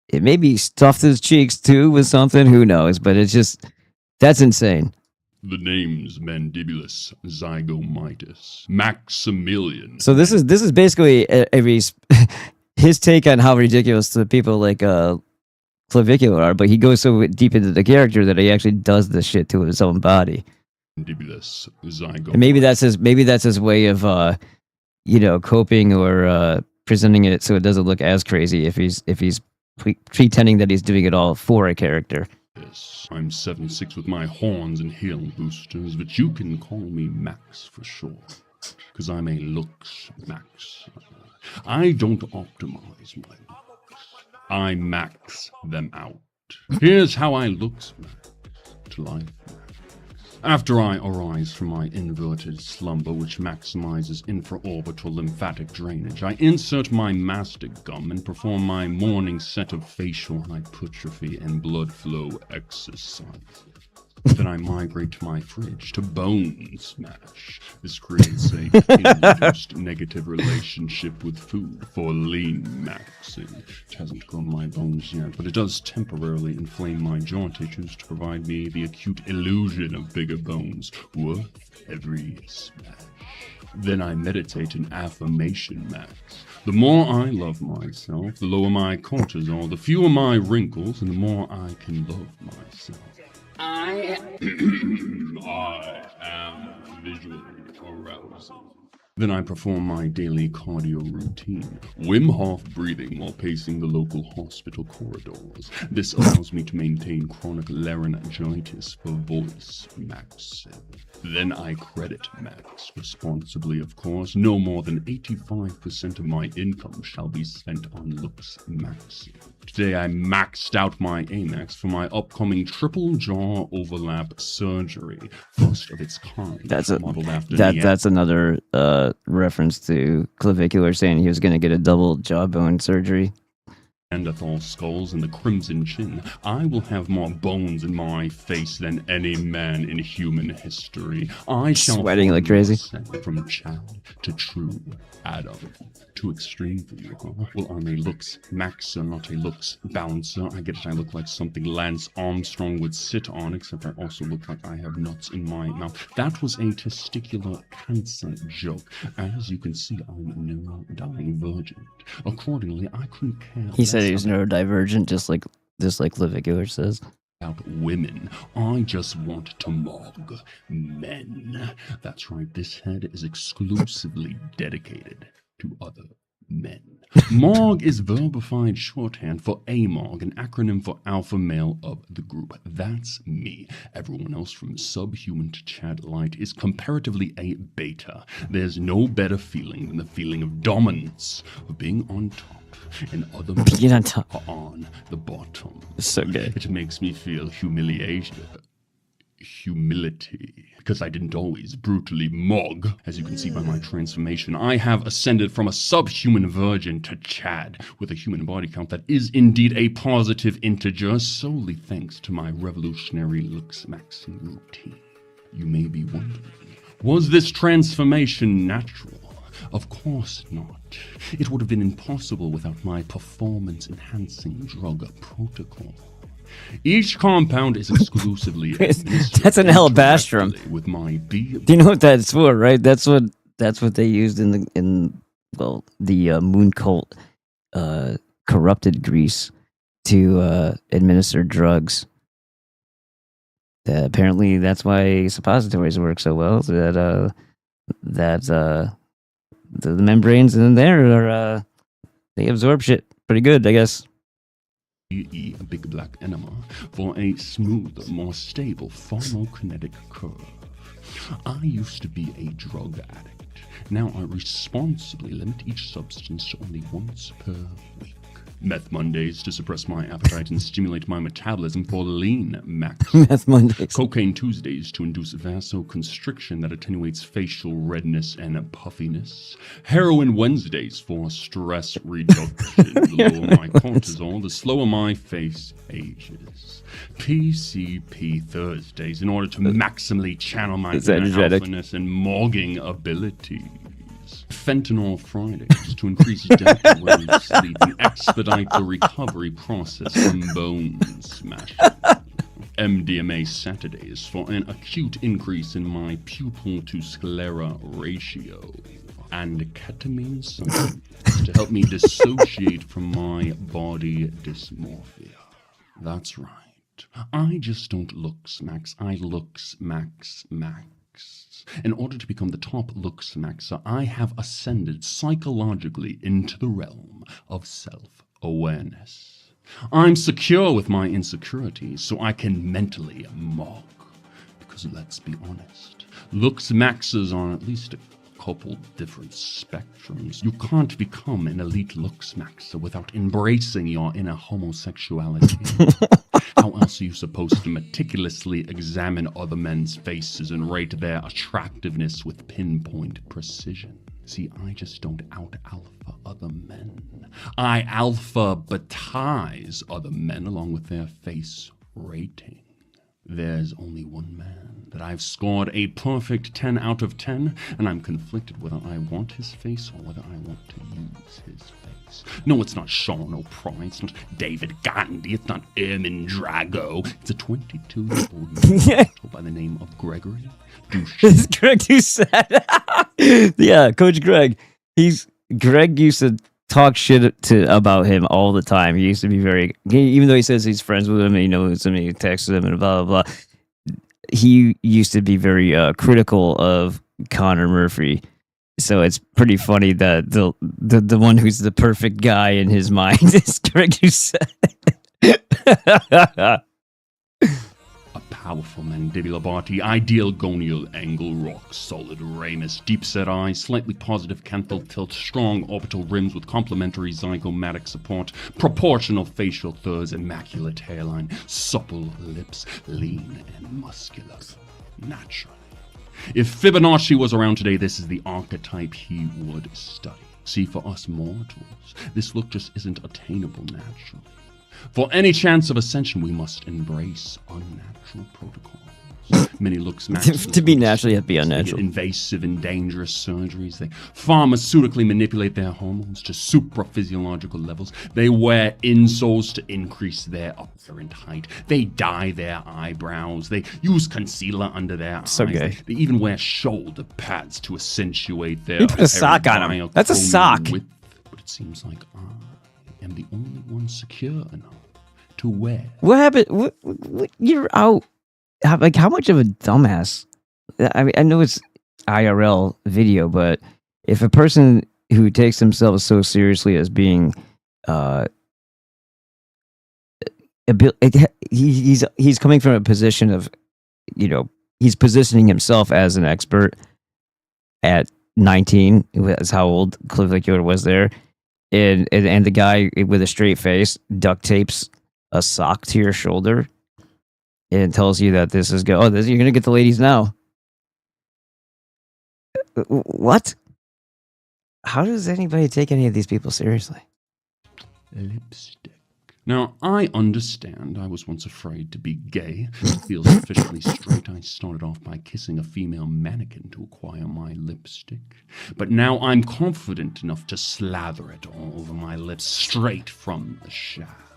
It maybe stuffed his cheeks too with something, who knows, but it's just, that's insane. The name's Mandibulus zygomatus Maximilian. So this is basically his take on how ridiculous the people like Clavicular are, but he goes so deep into the character that he actually does this shit to his own body. Mandibulus zygomatis. And maybe that's his way of coping or presenting it so it doesn't look as crazy if he's pretending that he's doing it all for a character. Yes, I'm 7'6" with my horns and heel boosters, but you can call me Max for short, because I'm a looks Max. I don't optimize my looks. I max them out. Here's how I looks Max to life Max. After I arise from my inverted slumber, which maximizes infraorbital lymphatic drainage, I insert my mastic gum and perform my morning set of facial hypertrophy and blood flow exercises. Then I migrate to my fridge to bone smash. This creates a induced negative relationship with food for lean maxing. It hasn't grown my bones yet, but it does temporarily inflame my jaw tissues to provide me the acute illusion of bigger bones worth every smash. Then I meditate in affirmation max. The more I love myself, the lower my cortisol, the fewer my wrinkles, and the more I can love myself. I am visually arousing. Then I perform my daily cardio routine, Wim Hof breathing while pacing the local hospital corridors. This allows me to maintain chronic laryngitis for voice maxing. Then I credit Max, responsibly of course. No more than 85% of my income shall be spent on looks maxing. Today I maxed out my Amex for my upcoming triple jaw overlap surgery, first of its kind. Modeled after That's another reference to Clavicular saying he was going to get a double jawbone surgery. Neanderthal skulls and the crimson chin. I will have more bones in my face than any man in human history. I shall sweating like crazy. From Chad to true Adam. Too extreme for you, huh? Well, I'm a looks maxer, not a looks balancer. I get it, I look like something Lance Armstrong would sit on, except I also look like I have nuts in my mouth. That was a testicular cancer joke. As you can see, I'm neurodivergent. Accordingly, I couldn't care. He said he was neurodivergent, just like Clavicular says. About women. I just want to mog men. That's right, this head is exclusively dedicated to other men. Morg is verbified shorthand for AMOG, an acronym for alpha male of the group. That's me. Everyone else from subhuman to Chad Light is comparatively a beta. There's no better feeling than the feeling of dominance, of being on top, and other men are on the bottom. So good. It makes me feel humiliation. Humility, because I didn't always brutally mog. As you can see by my transformation, I have ascended from a subhuman virgin to Chad, with a human body count that is indeed a positive integer, solely thanks to my revolutionary looks maxing routine. You may be wondering, was this transformation natural? Of course not. It would have been impossible without my performance-enhancing drug protocol. Each compound is exclusively that's an alabastrum with my B. Do you know what that's for, right? That's what they used in the moon cult corrupted Greece to administer drugs. Apparently that's why suppositories work so well, so that the membranes in there are they absorb shit pretty good, I guess. A big black enema for a smoother, more stable pharmacokinetic curve. I used to be a drug addict. Now I responsibly limit each substance to only once per week. Meth Mondays to suppress my appetite and stimulate my metabolism for lean max. Meth Mondays. Cocaine Tuesdays to induce vasoconstriction that attenuates facial redness and puffiness. Heroin Wednesdays for stress reduction. The lower my cortisol, the slower my face ages. PCP Thursdays in order to maximally channel my alphaness and mogging abilities. Fentanyl Fridays to increase delta sleep and expedite the recovery process from bone smashing. MDMA Saturdays for an acute increase in my pupil to sclera ratio. And ketamine Sundays to help me dissociate from my body dysmorphia. That's right. I just don't looks max, I looks max. In order to become the top looks maxer, I have ascended psychologically into the realm of self-awareness. I'm secure with my insecurities, so I can mentally mock. Because let's be honest, looks maxers are at least a couple different spectrums. You can't become an elite looks maxer without embracing your inner homosexuality. How else are you supposed to meticulously examine other men's faces and rate their attractiveness with pinpoint precision? See, I just don't out-alpha other men. I alphabetize other men along with their face rating. There's only one man that I've scored a perfect 10 out of 10, and I'm conflicted whether I want his face or whether I want to use his face. No, it's not Sean O'Brien, it's not David Gandhi, it's not Ermin Drago. It's a 22-year-old man by the name of Gregory Douche. It's Greg Doucette. Yeah, Coach Greg. Greg used to talk shit about him all the time. He used to be even though he says he's friends with him and he knows him and he texts him and blah, blah, blah. He used to be very critical of Connor Murphy. So it's pretty funny that the one who's the perfect guy in his mind is Greg Doucette. A powerful mandibular body, ideal gonial angle, rock solid ramus, deep set eyes, slightly positive canthal tilt, strong orbital rims with complementary zygomatic support, proportional facial thirds, immaculate hairline, supple lips, lean and muscular, naturally. If Fibonacci was around today, this is the archetype he would study. See, for us mortals, this look just isn't attainable naturally. For any chance of ascension, we must embrace unnatural protocols. Many looks to be natural, you have to be unnatural. They get invasive and dangerous surgeries. They pharmaceutically manipulate their hormones to supraphysiological levels. They wear insoles to increase their apparent height. They dye their eyebrows. They use concealer under their eyes. So gay. They even wear shoulder pads to accentuate their You put a sock on him. That's a sock. Width. But it seems like I am the only one secure enough to wear. What happened? What, you're out. Like, how much of a dumbass? I mean, I know it's IRL video, but if a person who takes themselves so seriously as being, he's coming from a position of, he's positioning himself as an expert at 19. That's how old Cliff Yoda was there, and the guy with a straight face duct tapes a sock to your shoulder. And tells you that this is you're gonna get the ladies now. What? How does anybody take any of these people seriously? Lipstick. Now, I understand I was once afraid to be gay. To feel sufficiently straight, I started off by kissing a female mannequin to acquire my lipstick. But now I'm confident enough to slather it all over my lips straight from the shaft.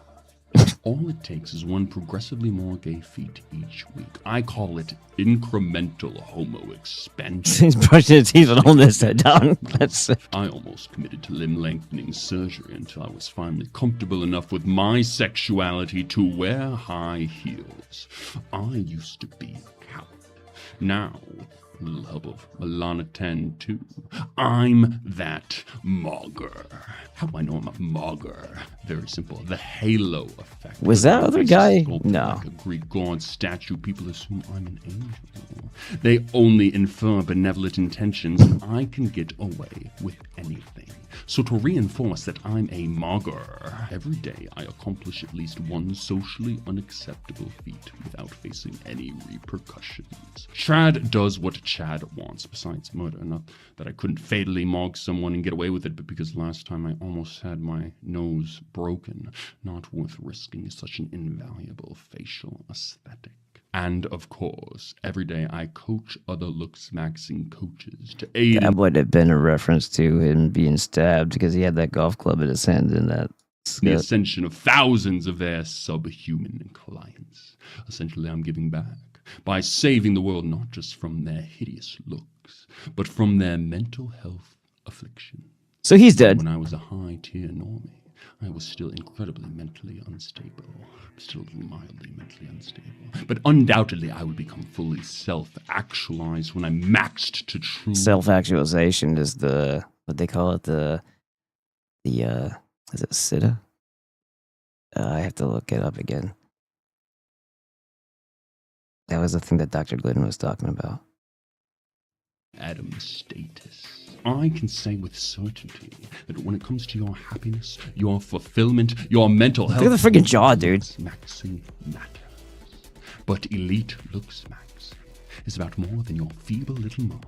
All it takes is one progressively more gay feat each week. I call it incremental homo expansion. He's brushing his teeth and holding his head down. I almost committed to limb lengthening surgery until I was finally comfortable enough with my sexuality to wear high heels. I used to be a coward. Now, love of Milana 10 too. I'm that mogger. How do I know I'm a mogger? Very simple. The halo effect. Was that other guy? No. Like a Greek god statue, people assume I'm an angel. They only infer benevolent intentions, and I can get away with anything. So to reinforce that I'm a mogger, every day I accomplish at least one socially unacceptable feat without facing any repercussions. Chad does what Chad wants, besides murder. Not that I couldn't fatally mog someone and get away with it, but because last time I almost had my nose broken. Not worth risking such an invaluable facial aesthetic. And, of course, every day I coach other looks-maxing coaches to aid... That would have been a reference to him being stabbed because he had that golf club in his hand and that... the ascension of thousands of their subhuman clients. Essentially, I'm giving back by saving the world not just from their hideous looks, but from their mental health affliction. So he's dead. When I was a high-tier normie, I was still incredibly mentally unstable, still mildly mentally unstable. But undoubtedly, I would become fully self-actualized when I'm maxed to true... Self-actualization is what they call it, is it Siddha? I have to look it up again. That was the thing that Dr. Glidden was talking about. Adam status. I can say with certainty that when it comes to your happiness, your fulfillment, your mental health... Look at the freaking jaw, dude. Maxing matters. But elite looks maxing is about more than your feeble little mind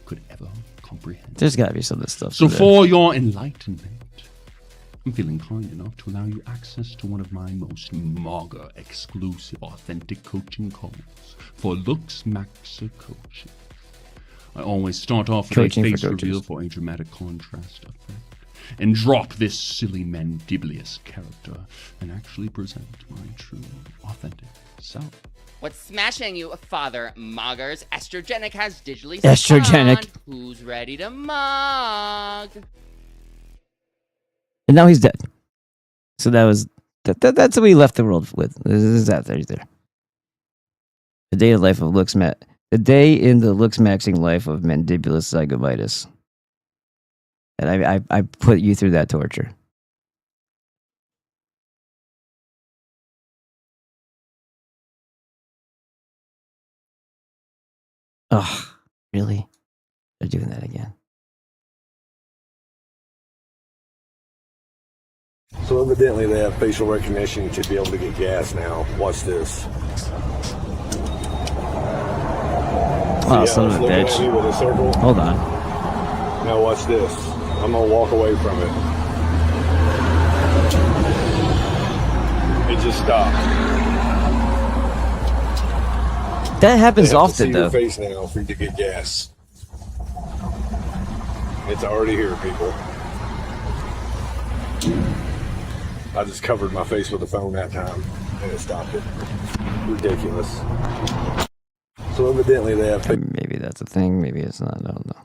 could ever comprehend. There's gotta be some of this stuff. So for your enlightenment, I'm feeling kind enough to allow you access to one of my most maga exclusive authentic coaching calls for Looks Maxer coaching. I always start off with Coaching a face for coaches. reveal for a dramatic contrast effect, and drop this silly mandibulious character and actually present my true, authentic self. What's smashing you, Father Moggers? Estrogenic has digitally Estrogenic. spawned. Who's ready to mog? And now he's dead. So that was that's what we left the world with. This is that right there. The day of life of the day in the looks maxing life of mandibulous zygomitis. And I put you through that torture. Oh, really? They're doing that again. So evidently they have facial recognition to be able to get gas now. Watch this. Oh, son of a looking at bitch. me with a circle. Hold on. Now watch this. I'm gonna walk away from it. It just stopped. That happens They have to often, see though. your face now for you to get gas. It's already here, people. I just covered my face with the phone that time, and it stopped it. Ridiculous. So evidently they have... Maybe that's a thing. Maybe it's not. I don't know.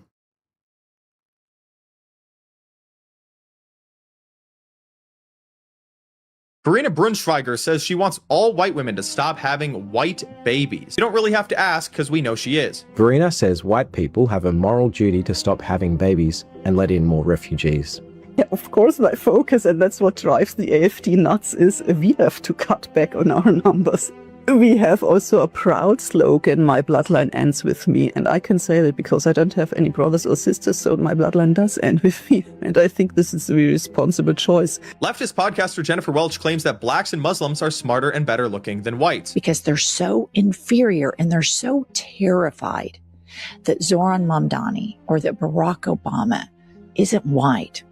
Verena Brunschweiger says she wants all white women to stop having white babies. You don't really have to ask because we know she is. Verena says white people have a moral duty to stop having babies and let in more refugees. Yeah, of course, my focus, and that's what drives the AFD nuts, is we have to cut back on our numbers. We have also a proud slogan, my bloodline ends with me, and I can say that because I don't have any brothers or sisters, so my bloodline does end with me, and I think this is a very responsible choice. Leftist podcaster Jennifer Welch claims that blacks and Muslims are smarter and better looking than whites. Because they're so inferior and they're so terrified that Zoran Mamdani or that Barack Obama isn't white,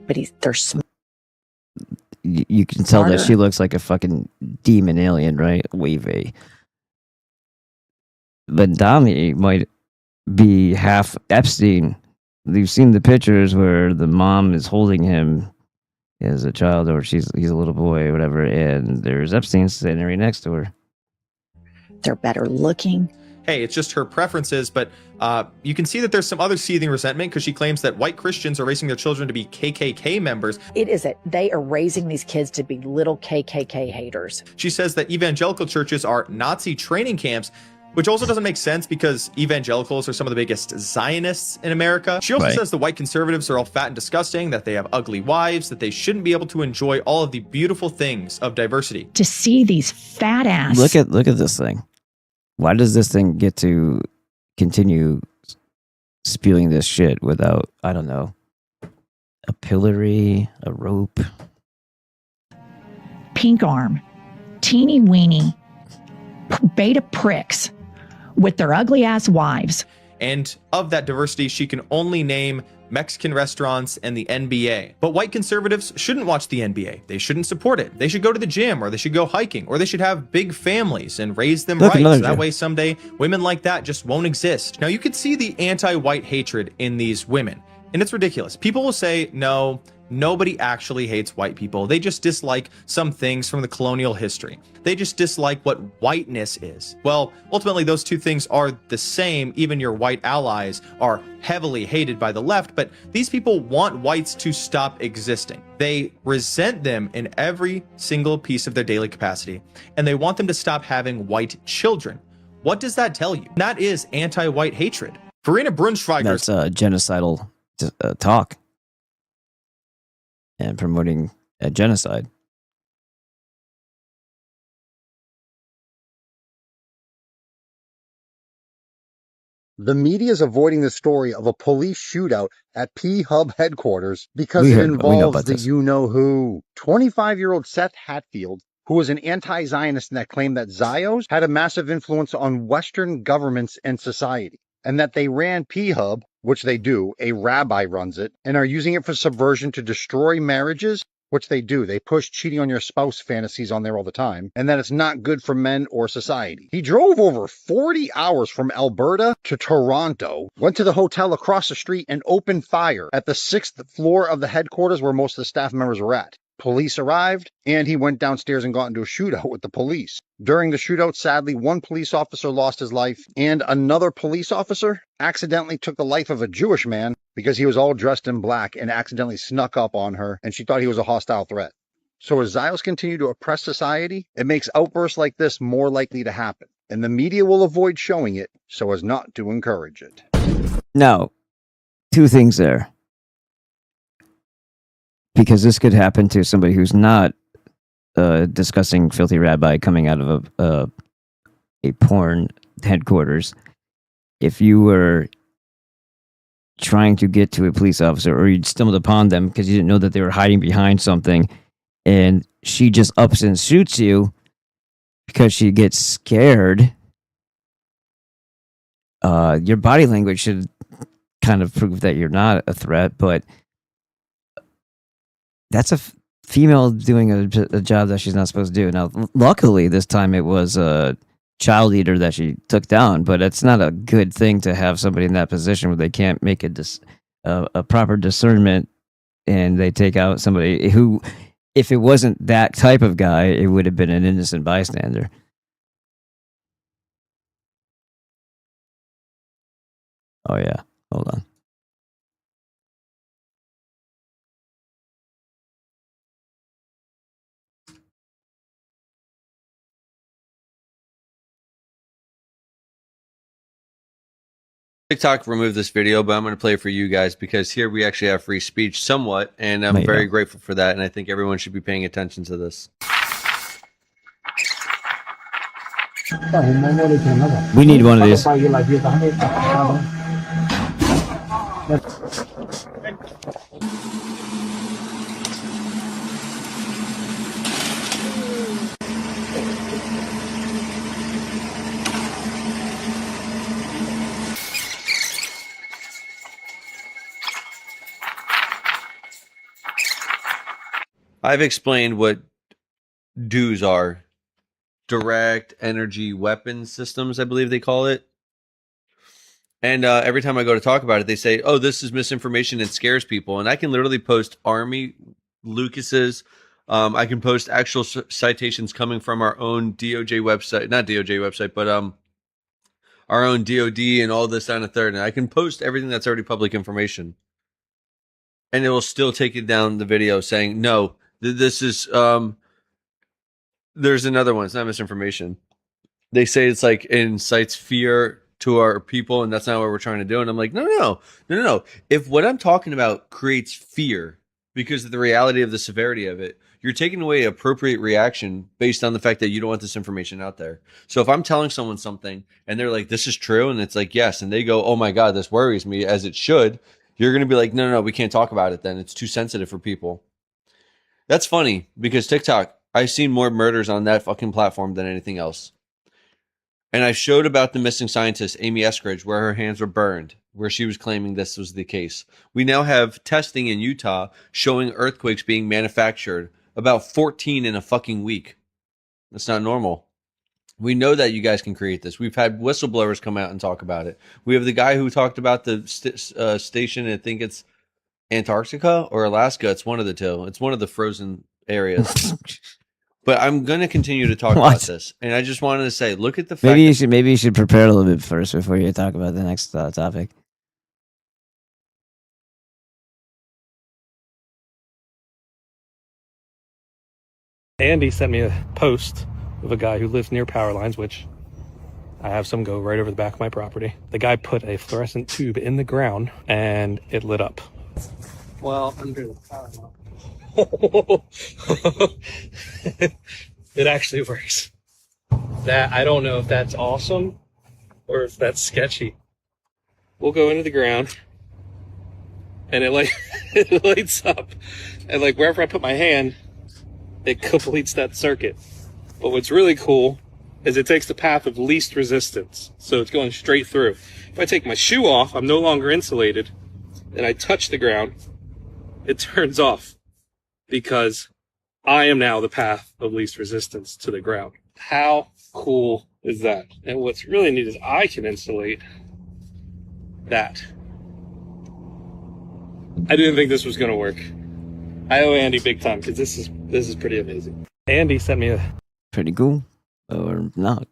but they're smart. You can tell that she looks like a fucking demon alien, right? Wavy. But Dami might be half Epstein. You've seen the pictures where the mom is holding him as a child, or he's a little boy or whatever, and there's Epstein standing right next to her. They're better looking. Hey, it's just her preferences, but you can see that there's some other seething resentment because she claims that white Christians are raising their children to be KKK members. It is that they are raising these kids to be little KKK haters. She says that evangelical churches are Nazi training camps, which also doesn't make sense because evangelicals are some of the biggest Zionists in America. She also says the white conservatives are all fat and disgusting, that they have ugly wives, that they shouldn't be able to enjoy all of the beautiful things of diversity. To see these fat ass. Look at this thing. Why does this thing get to continue spewing this shit without, I don't know, a pillory, a rope? Pink arm, teeny weeny, beta pricks with their ugly ass wives. And of that diversity, she can only name Mexican restaurants and the NBA. But white conservatives shouldn't watch the NBA. They shouldn't support it. They should go to the gym, or they should go hiking, or they should have big families and raise them right. So that way someday women like that just won't exist. Now you could see the anti-white hatred in these women. And it's ridiculous. People will say, no, nobody actually hates white people. They just dislike some things from the colonial history. They just dislike what whiteness is. Well, ultimately, those two things are the same. Even your white allies are heavily hated by the left, but these people want whites to stop existing. They resent them in every single piece of their daily capacity, and they want them to stop having white children. What does that tell you? That is anti-white hatred. Verena Brunschweiger. That's genocidal talk and promoting genocide. The media is avoiding the story of a police shootout at P-Hub headquarters because it involves the you-know-who. 25-year-old Seth Hatfield, who was an anti-Zionist that claimed that Zios had a massive influence on Western governments and society, and that they ran P-Hub, which they do, a rabbi runs it, and are using it for subversion to destroy marriages, which they do. They push cheating on your spouse fantasies on there all the time, and that it's not good for men or society. He drove over 40 hours from Alberta to Toronto, went to the hotel across the street, and opened fire at the 6th floor of the headquarters where most of the staff members were at. Police arrived, and he went downstairs and got into a shootout with the police. During the shootout, sadly, one police officer lost his life, and another police officer accidentally took the life of a Jewish man because he was all dressed in black and accidentally snuck up on her, and she thought he was a hostile threat. So as Zios continue to oppress society, it makes outbursts like this more likely to happen, and the media will avoid showing it so as not to encourage it. Now, two things there. Because this could happen to somebody who's not discussing filthy rabbi coming out of a porn headquarters. If you were trying to get to a police officer, or you stumbled upon them because you didn't know that they were hiding behind something, and she just ups and shoots you because she gets scared, your body language should kind of prove that you're not a threat, but that's a female doing a job that she's not supposed to do. Now, luckily, this time it was a child eater that she took down, but it's not a good thing to have somebody in that position where they can't make a proper discernment, and they take out somebody who, if it wasn't that type of guy, it would have been an innocent bystander. Oh, yeah. Hold on. TikTok removed this video, but I'm going to play it for you guys because here we actually have free speech somewhat, and I'm very grateful for that, and I think everyone should be paying attention to this. We need one of these. I've explained what DEWs are. Direct Energy Weapon Systems, I believe they call it. And every time I go to talk about it, they say, oh, this is misinformation and scares people. And I can literally post Army Lucas's. I can post actual citations coming from our own DOJ website, not DOJ website, but our own DOD and all this down a third. And I can post everything that's already public information. And it will still take you down the video saying, no, this is, there's another one. It's not misinformation. They say it's like incites fear to our people, and that's not what we're trying to do. And I'm like, no. If what I'm talking about creates fear because of the reality of the severity of it, you're taking away appropriate reaction based on the fact that you don't want this information out there. So if I'm telling someone something and they're like, this is true, and it's like, yes, and they go, oh my God, this worries me, as it should, you're going to be like, no, we can't talk about it then. It's too sensitive for people. That's funny because TikTok, I've seen more murders on that fucking platform than anything else. And I showed about the missing scientist, Amy Eskridge, where her hands were burned, where she was claiming this was the case. We now have testing in Utah showing earthquakes being manufactured, about 14 in a fucking week. That's not normal. We know that you guys can create this. We've had whistleblowers come out and talk about it. We have the guy who talked about the station, I think it's Antarctica or Alaska. It's one of the two. It's one of the frozen areas. But I'm going to continue to talk about this, and I just wanted to say, look at the fact. Maybe you should prepare a little bit first before you talk about the next topic. Andy sent me a post of a guy who lives near power lines, which I have some go right over the back of my property. The guy put a fluorescent tube in the ground and it lit up. Well, under the power line. It actually works. That, I don't know if that's awesome or if that's sketchy. We'll go into the ground and it lights up, and like wherever I put my hand, it completes that circuit. But what's really cool is it takes the path of least resistance. So it's going straight through. If I take my shoe off, I'm no longer insulated, and I touch the ground, it turns off because I am now the path of least resistance to the ground. How cool is that? And what's really neat is I can insulate that. I didn't think this was going to work. I owe Andy big time because this is pretty amazing. Andy sent me a... Pretty cool. Or not.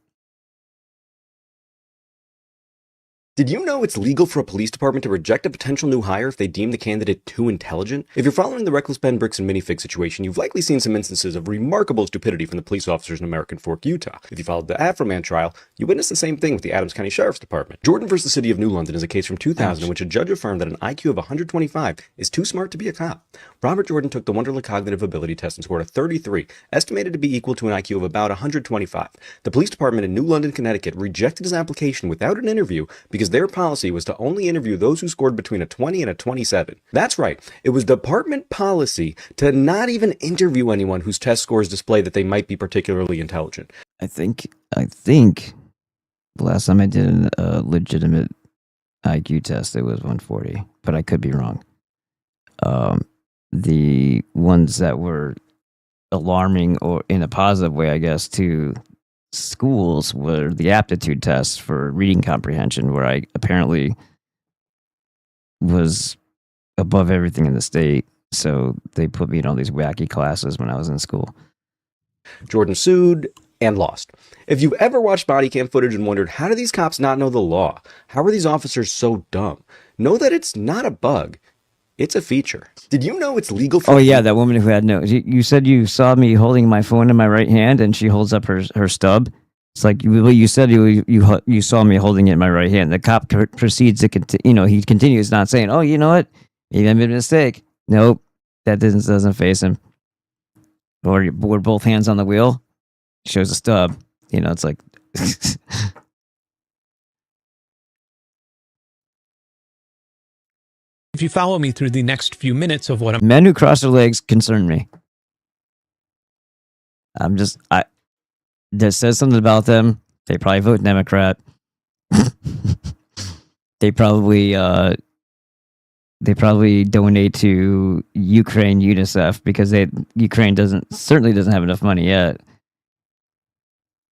Did you know it's legal for a police department to reject a potential new hire if they deem the candidate too intelligent? If you're following the Reckless Ben Bricks and Minifig situation, you've likely seen some instances of remarkable stupidity from the police officers in American Fork, Utah. If you followed the Afroman trial, you witnessed the same thing with the Adams County Sheriff's Department. Jordan versus the City of New London is a case from 2000 in which a judge affirmed that an IQ of 125 is too smart to be a cop. Robert Jordan took the Wonderlic Cognitive Ability Test and scored a 33, estimated to be equal to an IQ of about 125. The police department in New London, Connecticut rejected his application without an interview because their policy was to only interview those who scored between a 20 and a 27. That's right, it was department policy to not even interview anyone whose test scores display that they might be particularly intelligent. I think the last time I did a legitimate IQ test, it was 140, but I could be wrong. The ones that were alarming, or in a positive way, I guess, to schools were the aptitude tests for reading comprehension, where I apparently was above everything in the state. So they put me in all these wacky classes when I was in school. Jordan sued and lost. If you've ever watched body cam footage and wondered, how do these cops not know the law? How are these officers so dumb? Know that it's not a bug. It's a feature. Did you know it's legal for... Oh, yeah, that woman who had no... You said you saw me holding my phone in my right hand, and she holds up her stub. It's like, well, you said you saw me holding it in my right hand. The cop proceeds to, he continues not saying, oh, you know what? Maybe I made a mistake. Nope, that doesn't face him. Or we're both hands on the wheel. Shows a stub. It's like... If you follow me through the next few minutes of what I'm... Men who cross their legs concern me. That says something about them. They probably vote Democrat. They probably donate to Ukraine UNICEF because Ukraine certainly doesn't have enough money yet.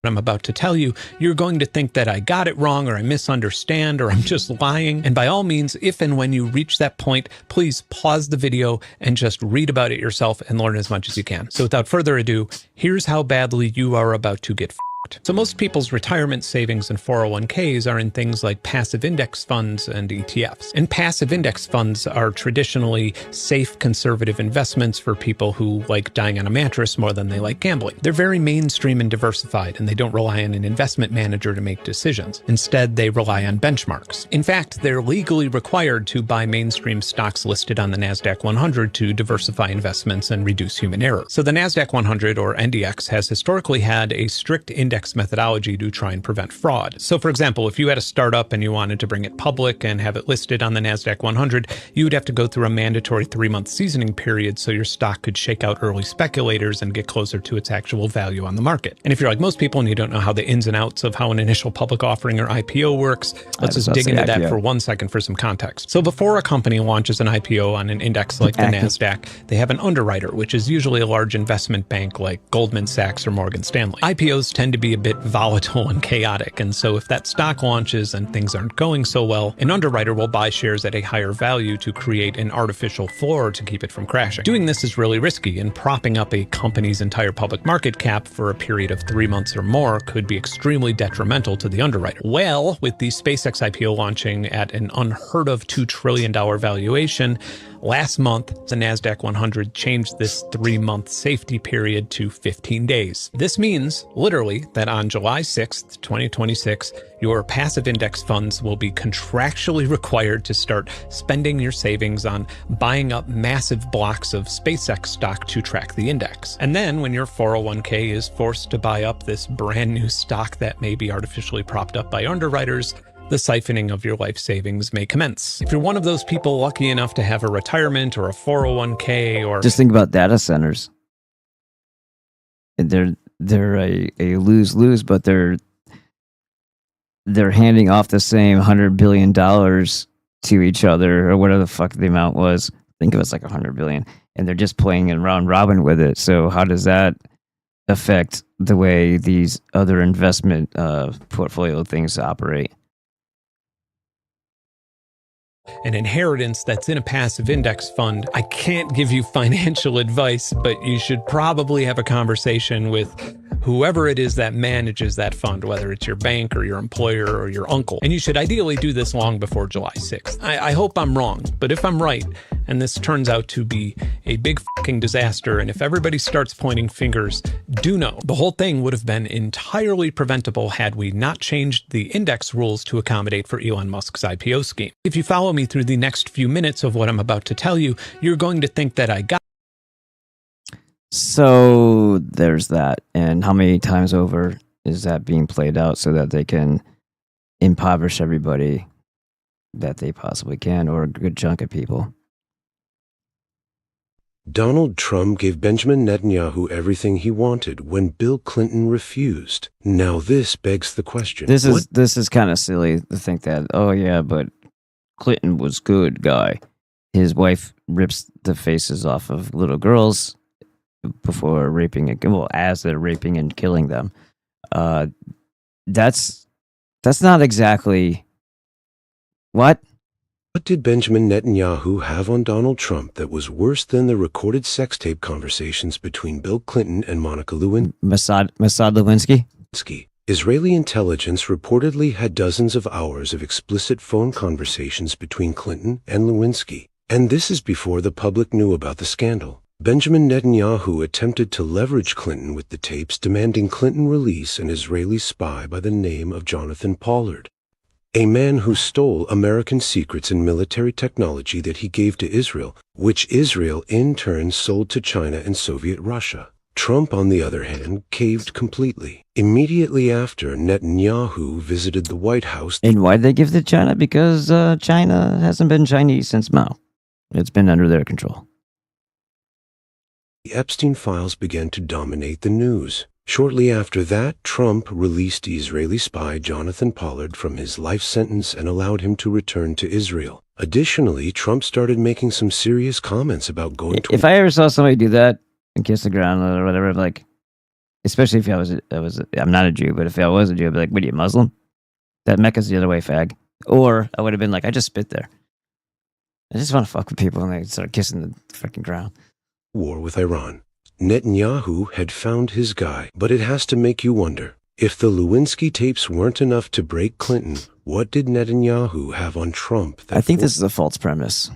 I'm about to tell you, you're going to think that I got it wrong, or I misunderstand, or I'm just lying. And by all means, if and when you reach that point, please pause the video and just read about it yourself and learn as much as you can. So without further ado, here's how badly you are about to get f***ed. So most people's retirement savings and 401ks are in things like passive index funds and ETFs. And passive index funds are traditionally safe, conservative investments for people who like dying on a mattress more than they like gambling. They're very mainstream and diversified, and they don't rely on an investment manager to make decisions. Instead, they rely on benchmarks. In fact, they're legally required to buy mainstream stocks listed on the NASDAQ 100 to diversify investments and reduce human error. So the NASDAQ 100, or NDX, has historically had a strict index methodology to try and prevent fraud. So for example, if you had a startup and you wanted to bring it public and have it listed on the NASDAQ 100, you would have to go through a mandatory 3-month seasoning period so your stock could shake out early speculators and get closer to its actual value on the market. And if you're like most people and you don't know how the ins and outs of how an initial public offering or IPO works, let's just dig into that for 1 second for some context. So before a company launches an IPO on an index like the NASDAQ, they have an underwriter, which is usually a large investment bank like Goldman Sachs or Morgan Stanley. IPOs tend to be a bit volatile and chaotic. And so if that stock launches and things aren't going so well, an underwriter will buy shares at a higher value to create an artificial floor to keep it from crashing. Doing this is really risky, and propping up a company's entire public market cap for a period of 3 months or more could be extremely detrimental to the underwriter. Well, with the SpaceX IPO launching at an unheard of $2 trillion valuation, last month, the NASDAQ 100 changed this 3-month safety period to 15 days. This means, literally, that on July 6th, 2026, your passive index funds will be contractually required to start spending your savings on buying up massive blocks of SpaceX stock to track the index. And then when your 401k is forced to buy up this brand new stock that may be artificially propped up by underwriters, the siphoning of your life savings may commence. If you're one of those people lucky enough to have a retirement or a 401k or... Just think about data centers. They're a lose-lose, but they're handing off the same $100 billion to each other, or whatever the fuck the amount was. I think it was like $100 billion, and they're just playing in round robin with it. So how does that affect the way these other investment portfolio things operate? An inheritance that's in a passive index fund, I can't give you financial advice, but you should probably have a conversation with whoever it is that manages that fund, whether it's your bank or your employer or your uncle. And you should ideally do this long before July 6th. I hope I'm wrong, but if I'm right, and this turns out to be a big fucking disaster, and if everybody starts pointing fingers, do know the whole thing would have been entirely preventable had we not changed the index rules to accommodate for Elon Musk's IPO scheme. If you follow me through the next few minutes of what I'm about to tell you, you're going to think that I got. So there's that. And how many times over is that being played out so that they can impoverish everybody that they possibly can, or a good chunk of people? Donald Trump gave Benjamin Netanyahu everything he wanted when Bill Clinton refused. Now this begs the question. This is kind of silly to think that, oh yeah, but Clinton was good guy. His wife rips the faces off of little girls before raping it. Well, as they're raping and killing them. That's not exactly what. What did Benjamin Netanyahu have on Donald Trump that was worse than the recorded sex tape conversations between Bill Clinton and Monica Lewinsky? Mossad Lewinsky? Israeli intelligence reportedly had dozens of hours of explicit phone conversations between Clinton and Lewinsky. And this is before the public knew about the scandal. Benjamin Netanyahu attempted to leverage Clinton with the tapes, demanding Clinton release an Israeli spy by the name of Jonathan Pollard, a man who stole American secrets and military technology that he gave to Israel, which Israel in turn sold to China and Soviet Russia. Trump, on the other hand, caved completely. Immediately after Netanyahu visited the White House. And why'd they give to China? Because China hasn't been Chinese since Mao. It's been under their control. The Epstein files began to dominate the news. Shortly after that, Trump released Israeli spy Jonathan Pollard from his life sentence and allowed him to return to Israel. Additionally, Trump started making some serious comments about going to... If I ever saw somebody do that and kiss the ground or whatever, like, especially if I'm not a Jew, but if I was a Jew, I'd be like, what are you, Muslim? That Mecca's the other way, fag. Or I would have been like, I just spit there. I just want to fuck with people and they start kissing the freaking ground. War with Iran. Netanyahu had found his guy, but it has to make you wonder. If the Lewinsky tapes weren't enough to break Clinton, what did Netanyahu have on Trump? I think this is a false premise.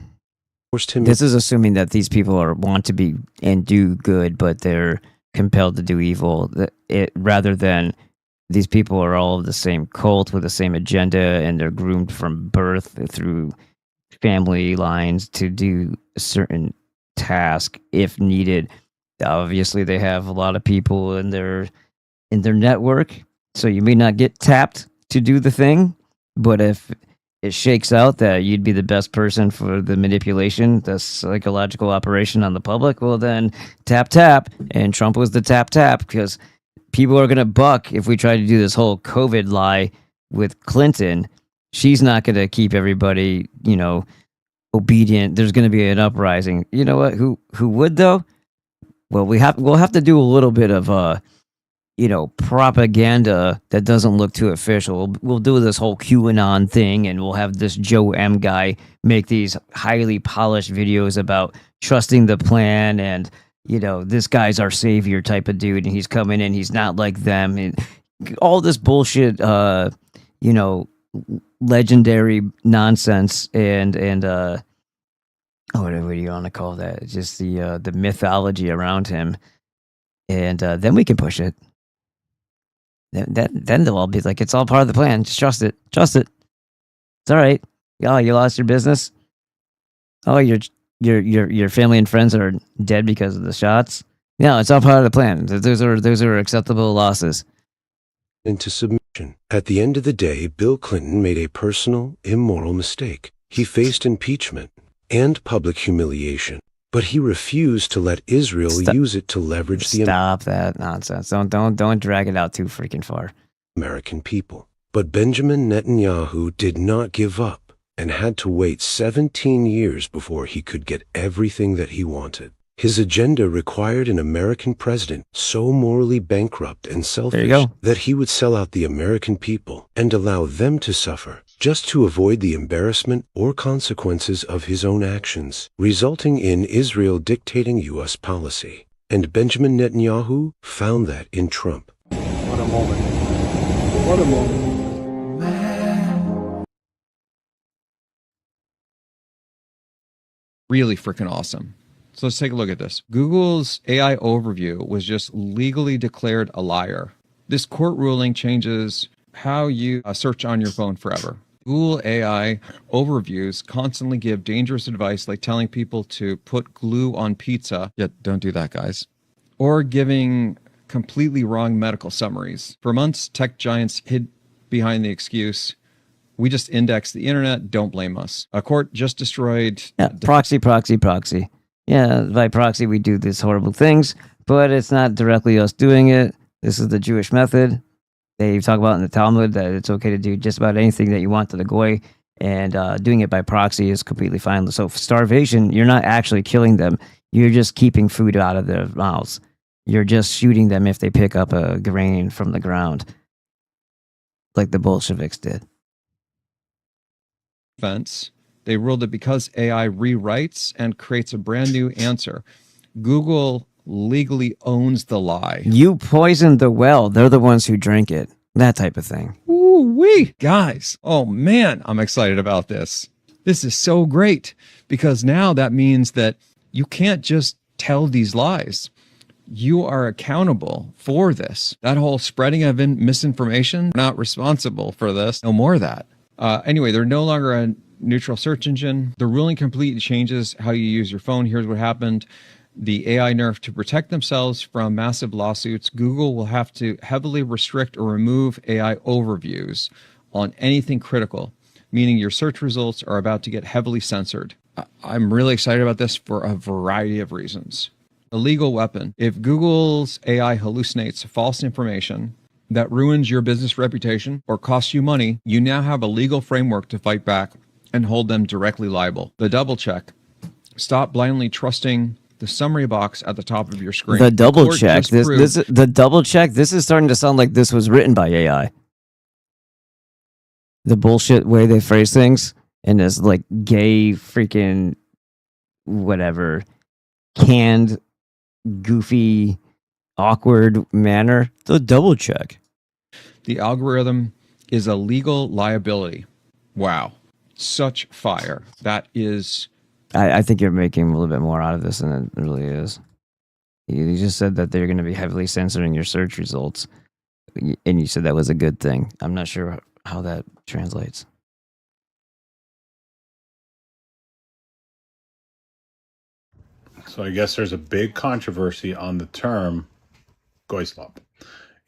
Forced him. This is assuming that these people want to be and do good, but they're compelled to do evil. Rather than these people are all of the same cult with the same agenda, and they're groomed from birth through family lines to do a certain task if needed. Obviously, they have a lot of people in their network, so you may not get tapped to do the thing. But if it shakes out that you'd be the best person for the manipulation, the psychological operation on the public, well then tap. And Trump was the tap because people are gonna buck if we try to do this whole COVID lie with Clinton. She's not gonna keep everybody, obedient. There's gonna be an uprising. You know what? Who would though? Well, we'll have to do a little bit of propaganda that doesn't look too official. We'll do this whole QAnon thing, and we'll have this Joe M guy make these highly polished videos about trusting the plan, and this guy's our savior type of dude, and he's coming in, he's not like them, and all this bullshit, legendary nonsense, and what do you want to call that? Just the mythology around him, and then we can push it. Then they'll all be like, it's all part of the plan. Just trust it. Trust it. It's all right. Oh, you lost your business. Oh, your family and friends are dead because of the shots. No, it's all part of the plan. Those are acceptable losses. Into submission. At the end of the day, Bill Clinton made a personal, immoral mistake. He faced impeachment and public humiliation, but he refused to let Israel use it to leverage the Stop that nonsense. Don't drag it out too freaking far. American people. But Benjamin Netanyahu did not give up and had to wait 17 years before he could get everything that he wanted. His agenda required an American president so morally bankrupt and selfish that he would sell out the American people and allow them to suffer just to avoid the embarrassment or consequences of his own actions, resulting in Israel dictating U.S. policy. And Benjamin Netanyahu found that in Trump. What a moment. What a moment. Really freaking awesome. So let's take a look at this. Google's AI overview was just legally declared a liar. This court ruling changes how you search on your phone forever. Google AI overviews constantly give dangerous advice, like telling people to put glue on pizza. Yeah, don't do that, guys. Or giving completely wrong medical summaries. For months, tech giants hid behind the excuse, we just index the internet, don't blame us. A court just destroyed... Yeah, proxy. Yeah, by proxy, we do these horrible things, but it's not directly us doing it. This is the Jewish method. They talk about in the Talmud that it's okay to do just about anything that you want to the goy, and doing it by proxy is completely fine. So for starvation, you're not actually killing them. You're just keeping food out of their mouths. You're just shooting them if they pick up a grain from the ground, like the Bolsheviks did. Defense. They ruled that because AI rewrites and creates a brand new answer, Google legally owns the lie. You poisoned the well. They're the ones who drink it. That type of thing. Ooh-wee. Guys, oh man, I'm excited about this. This is so great, because now that means that you can't just tell these lies. You are accountable for this. That whole spreading of misinformation, not responsible for this. No more of that. Anyway, they're no longer a neutral search engine. The ruling completely changes how you use your phone. Here's what happened. The AI nerf to protect themselves from massive lawsuits. Google will have to heavily restrict or remove AI overviews on anything critical, meaning your search results are about to get heavily censored. I'm really excited about this for a variety of reasons. A legal weapon. If Google's AI hallucinates false information that ruins your business reputation or costs you money, you now have a legal framework to fight back and hold them directly liable. The double check. Stop blindly trusting the summary box at the top of your screen. The double check. The double check. This is starting to sound like this was written by AI. The bullshit way they phrase things in this like gay freaking whatever canned, goofy, awkward manner. The double check. The algorithm is a legal liability. Wow. Such fire. That is... I think you're making a little bit more out of this than it really is. You just said that they're going to be heavily censoring your search results, and you said that was a good thing. I'm not sure how that translates. So I guess there's a big controversy on the term Goyslop.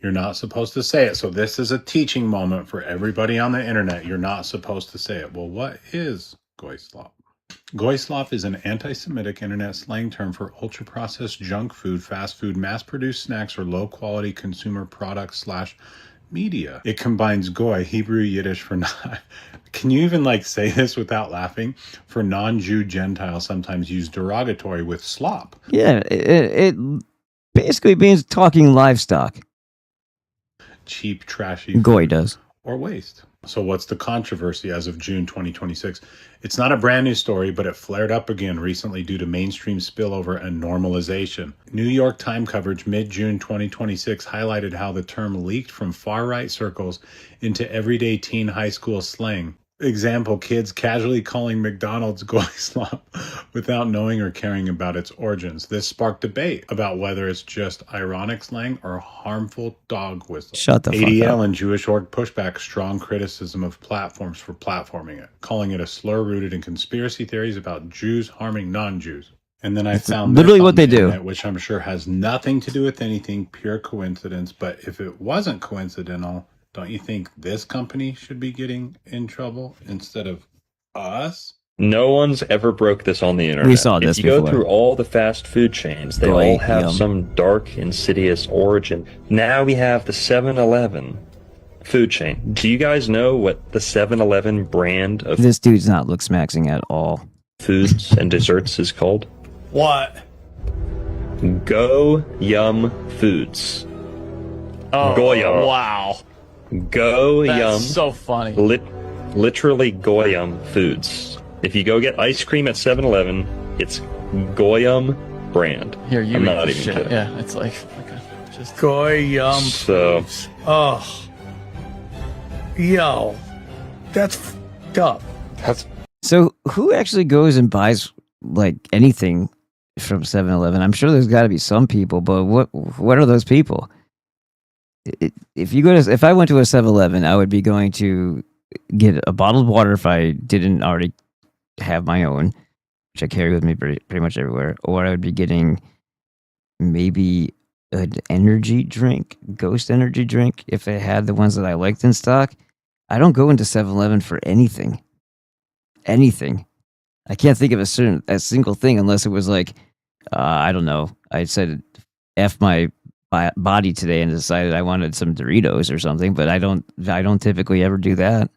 You're not supposed to say it. So this is a teaching moment for everybody on the internet. You're not supposed to say it. Well, what is Goyslop? Goyslop is an anti-Semitic internet slang term for ultra-processed junk food, fast food, mass-produced snacks, or low-quality consumer products / media. It combines goy, Hebrew Yiddish for not... Can you even say this without laughing? For non-Jew Gentile, sometimes used derogatory with slop. Yeah, it basically means talking livestock. cheap, trashy Goy food does. or waste. So what's the controversy as of June 2026? It's not a brand new story, but it flared up again recently due to mainstream spillover and normalization. New York Times coverage mid-June 2026 highlighted how the term leaked from far-right circles into everyday teen high school slang. Example, kids casually calling McDonald's goy slop without knowing or caring about its origins. This sparked debate about whether it's just ironic slang or harmful dog whistle. Shut the fuck ADL up. and Jewish org pushback strong criticism of platforms for platforming it, calling it a slur rooted in conspiracy theories about Jews harming non-Jews. And then I found literally this what on they the do. internet, which I'm sure has nothing to do with anything, pure coincidence. But if it wasn't coincidental, don't you think this company should be getting in trouble instead of us? No one's ever broke this on the internet. We saw this if you go before. through all the fast food chains, they Goy, all have yum. some dark, insidious origin. Now we have the 7-Eleven food chain. Do you guys know what the 7-Eleven brand of This dude's not look smaxing at all. foods and desserts is called? What? Go Yum Foods. Oh, Goyum. wow. Go That's Yum. so funny. Literally Goyum Foods. If you go get ice cream at 7-Eleven, it's Goyum brand. Here, you I'm read not this even shit. kidding. Yeah, it's like just Goyum. So, Oh. Yo. That's f***ed up. So who actually goes and buys like anything from 7-Eleven? I'm sure there's got to be some people, but what are those people? If I went to a 7-Eleven, I would be going to get a bottled water if I didn't already have my own, which I carry with me pretty much everywhere, or I would be getting maybe an energy drink, Ghost energy drink, if they had the ones that I liked in stock. I don't go into 7-Eleven for anything. Anything. I can't think of a single thing unless it was like, I don't know. I said F my body today and decided I wanted some Doritos or something, but I don't typically ever do that.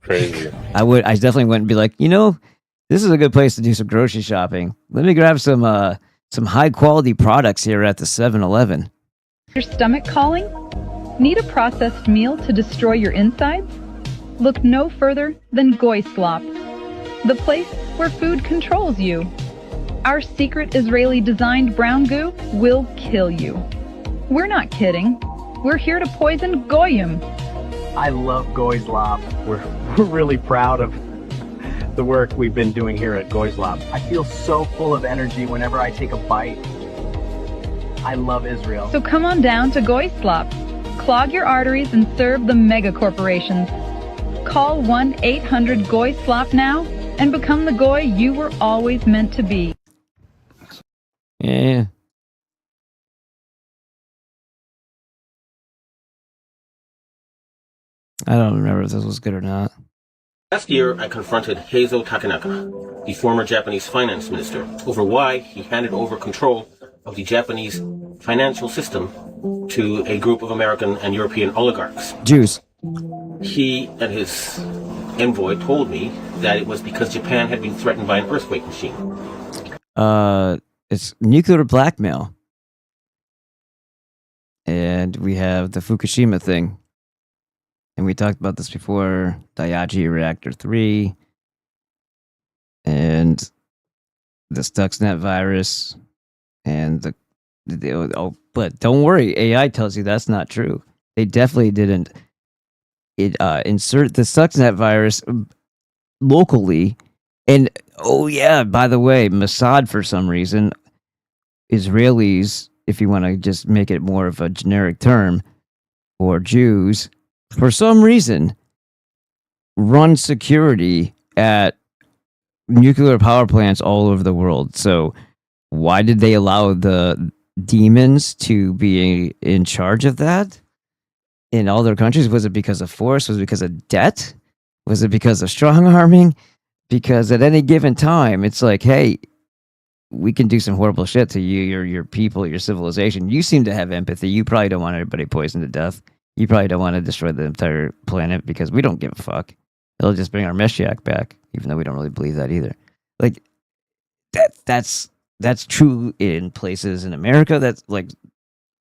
crazy. I definitely wouldn't be like, this is a good place to do some grocery shopping. Let me grab some high quality products here at the 7-Eleven. Your stomach calling? Need a processed meal to destroy your insides? Look no further than Goy Slop, the place where food controls you. Our secret Israeli-designed brown goo will kill you. We're not kidding. We're here to poison Goyim. I love Goy Slop. We're really proud of the work we've been doing here at Goy Slop. I feel so full of energy whenever I take a bite. I love Israel. So come on down to Goy Slop. Clog your arteries and serve the mega corporations. Call 1-800-GOY-SLOP now and become the Goy you were always meant to be. Yeah. I don't remember if this was good or not. Last year, I confronted Heizo Takenaka, the former Japanese finance minister, over why he handed over control of the Japanese financial system to a group of American and European oligarchs. Jews. He and his envoy told me that it was because Japan had been threatened by an earthquake machine. It's nuclear blackmail. And we have the Fukushima thing. And we talked about this before, Daiichi Reactor 3, and the Stuxnet virus, and but don't worry, AI tells you that's not true. They definitely didn't insert the Stuxnet virus locally. And oh yeah, by the way, Mossad, for some reason, Israelis, if you want to just make it more of a generic term, or Jews, for some reason, run security at nuclear power plants all over the world. So why did they allow the demons to be in charge of that in all their countries? Was it because of force? Was it because of debt? Was it because of strong arming? Because at any given time, it's like, hey, we can do some horrible shit to you, your people, your civilization. You seem to have empathy. You probably don't want everybody poisoned to death. You probably don't want to destroy the entire planet because we don't give a fuck. It'll just bring our Meshiach back, even though we don't really believe that either. Like that's true in places in America. That's like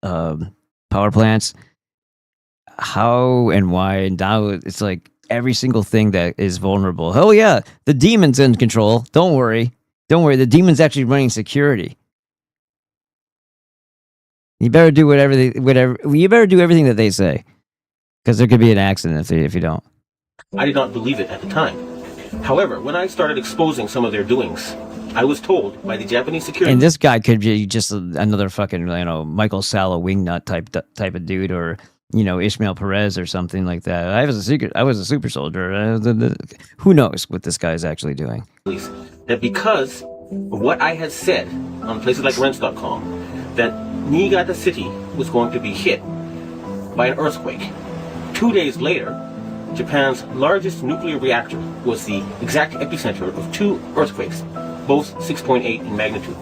power plants. how and why, and now it's like every single thing that is vulnerable. Oh yeah, the demon's in control. Don't worry. The demon's actually running security. You better do you better do everything that they say, because there could be an accident if you don't. I did not believe it at the time. However, when I started exposing some of their doings, I was told by the Japanese security. And this guy could be just another fucking, Michael Salo wingnut type of dude, or Ishmael Perez or something like that. I was a super soldier. Who knows what this guy is actually doing? That because of what I had said on places like rents.com, that Niigata City was going to be hit by an earthquake. 2 days later, Japan's largest nuclear reactor was the exact epicenter of 2 earthquakes, both 6.8 in magnitude.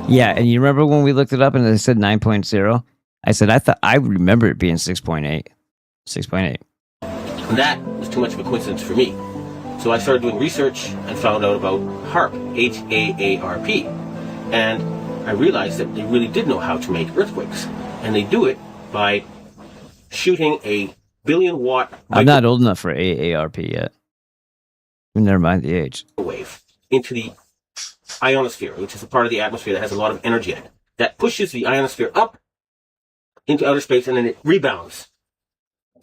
Yeah, and you remember when we looked it up and it said 9.0? I said I remember it being 6.8. 6.8. And that was too much of a coincidence for me. So I started doing research and found out about HAARP, H-A-A-R-P. And I realized that they really did know how to make earthquakes. And they do it by shooting a billion-watt I'm not old enough for AARP yet. Never mind the age. Wave into the ionosphere, which is a part of the atmosphere that has a lot of energy in it. That pushes the ionosphere up into outer space, and then it rebounds.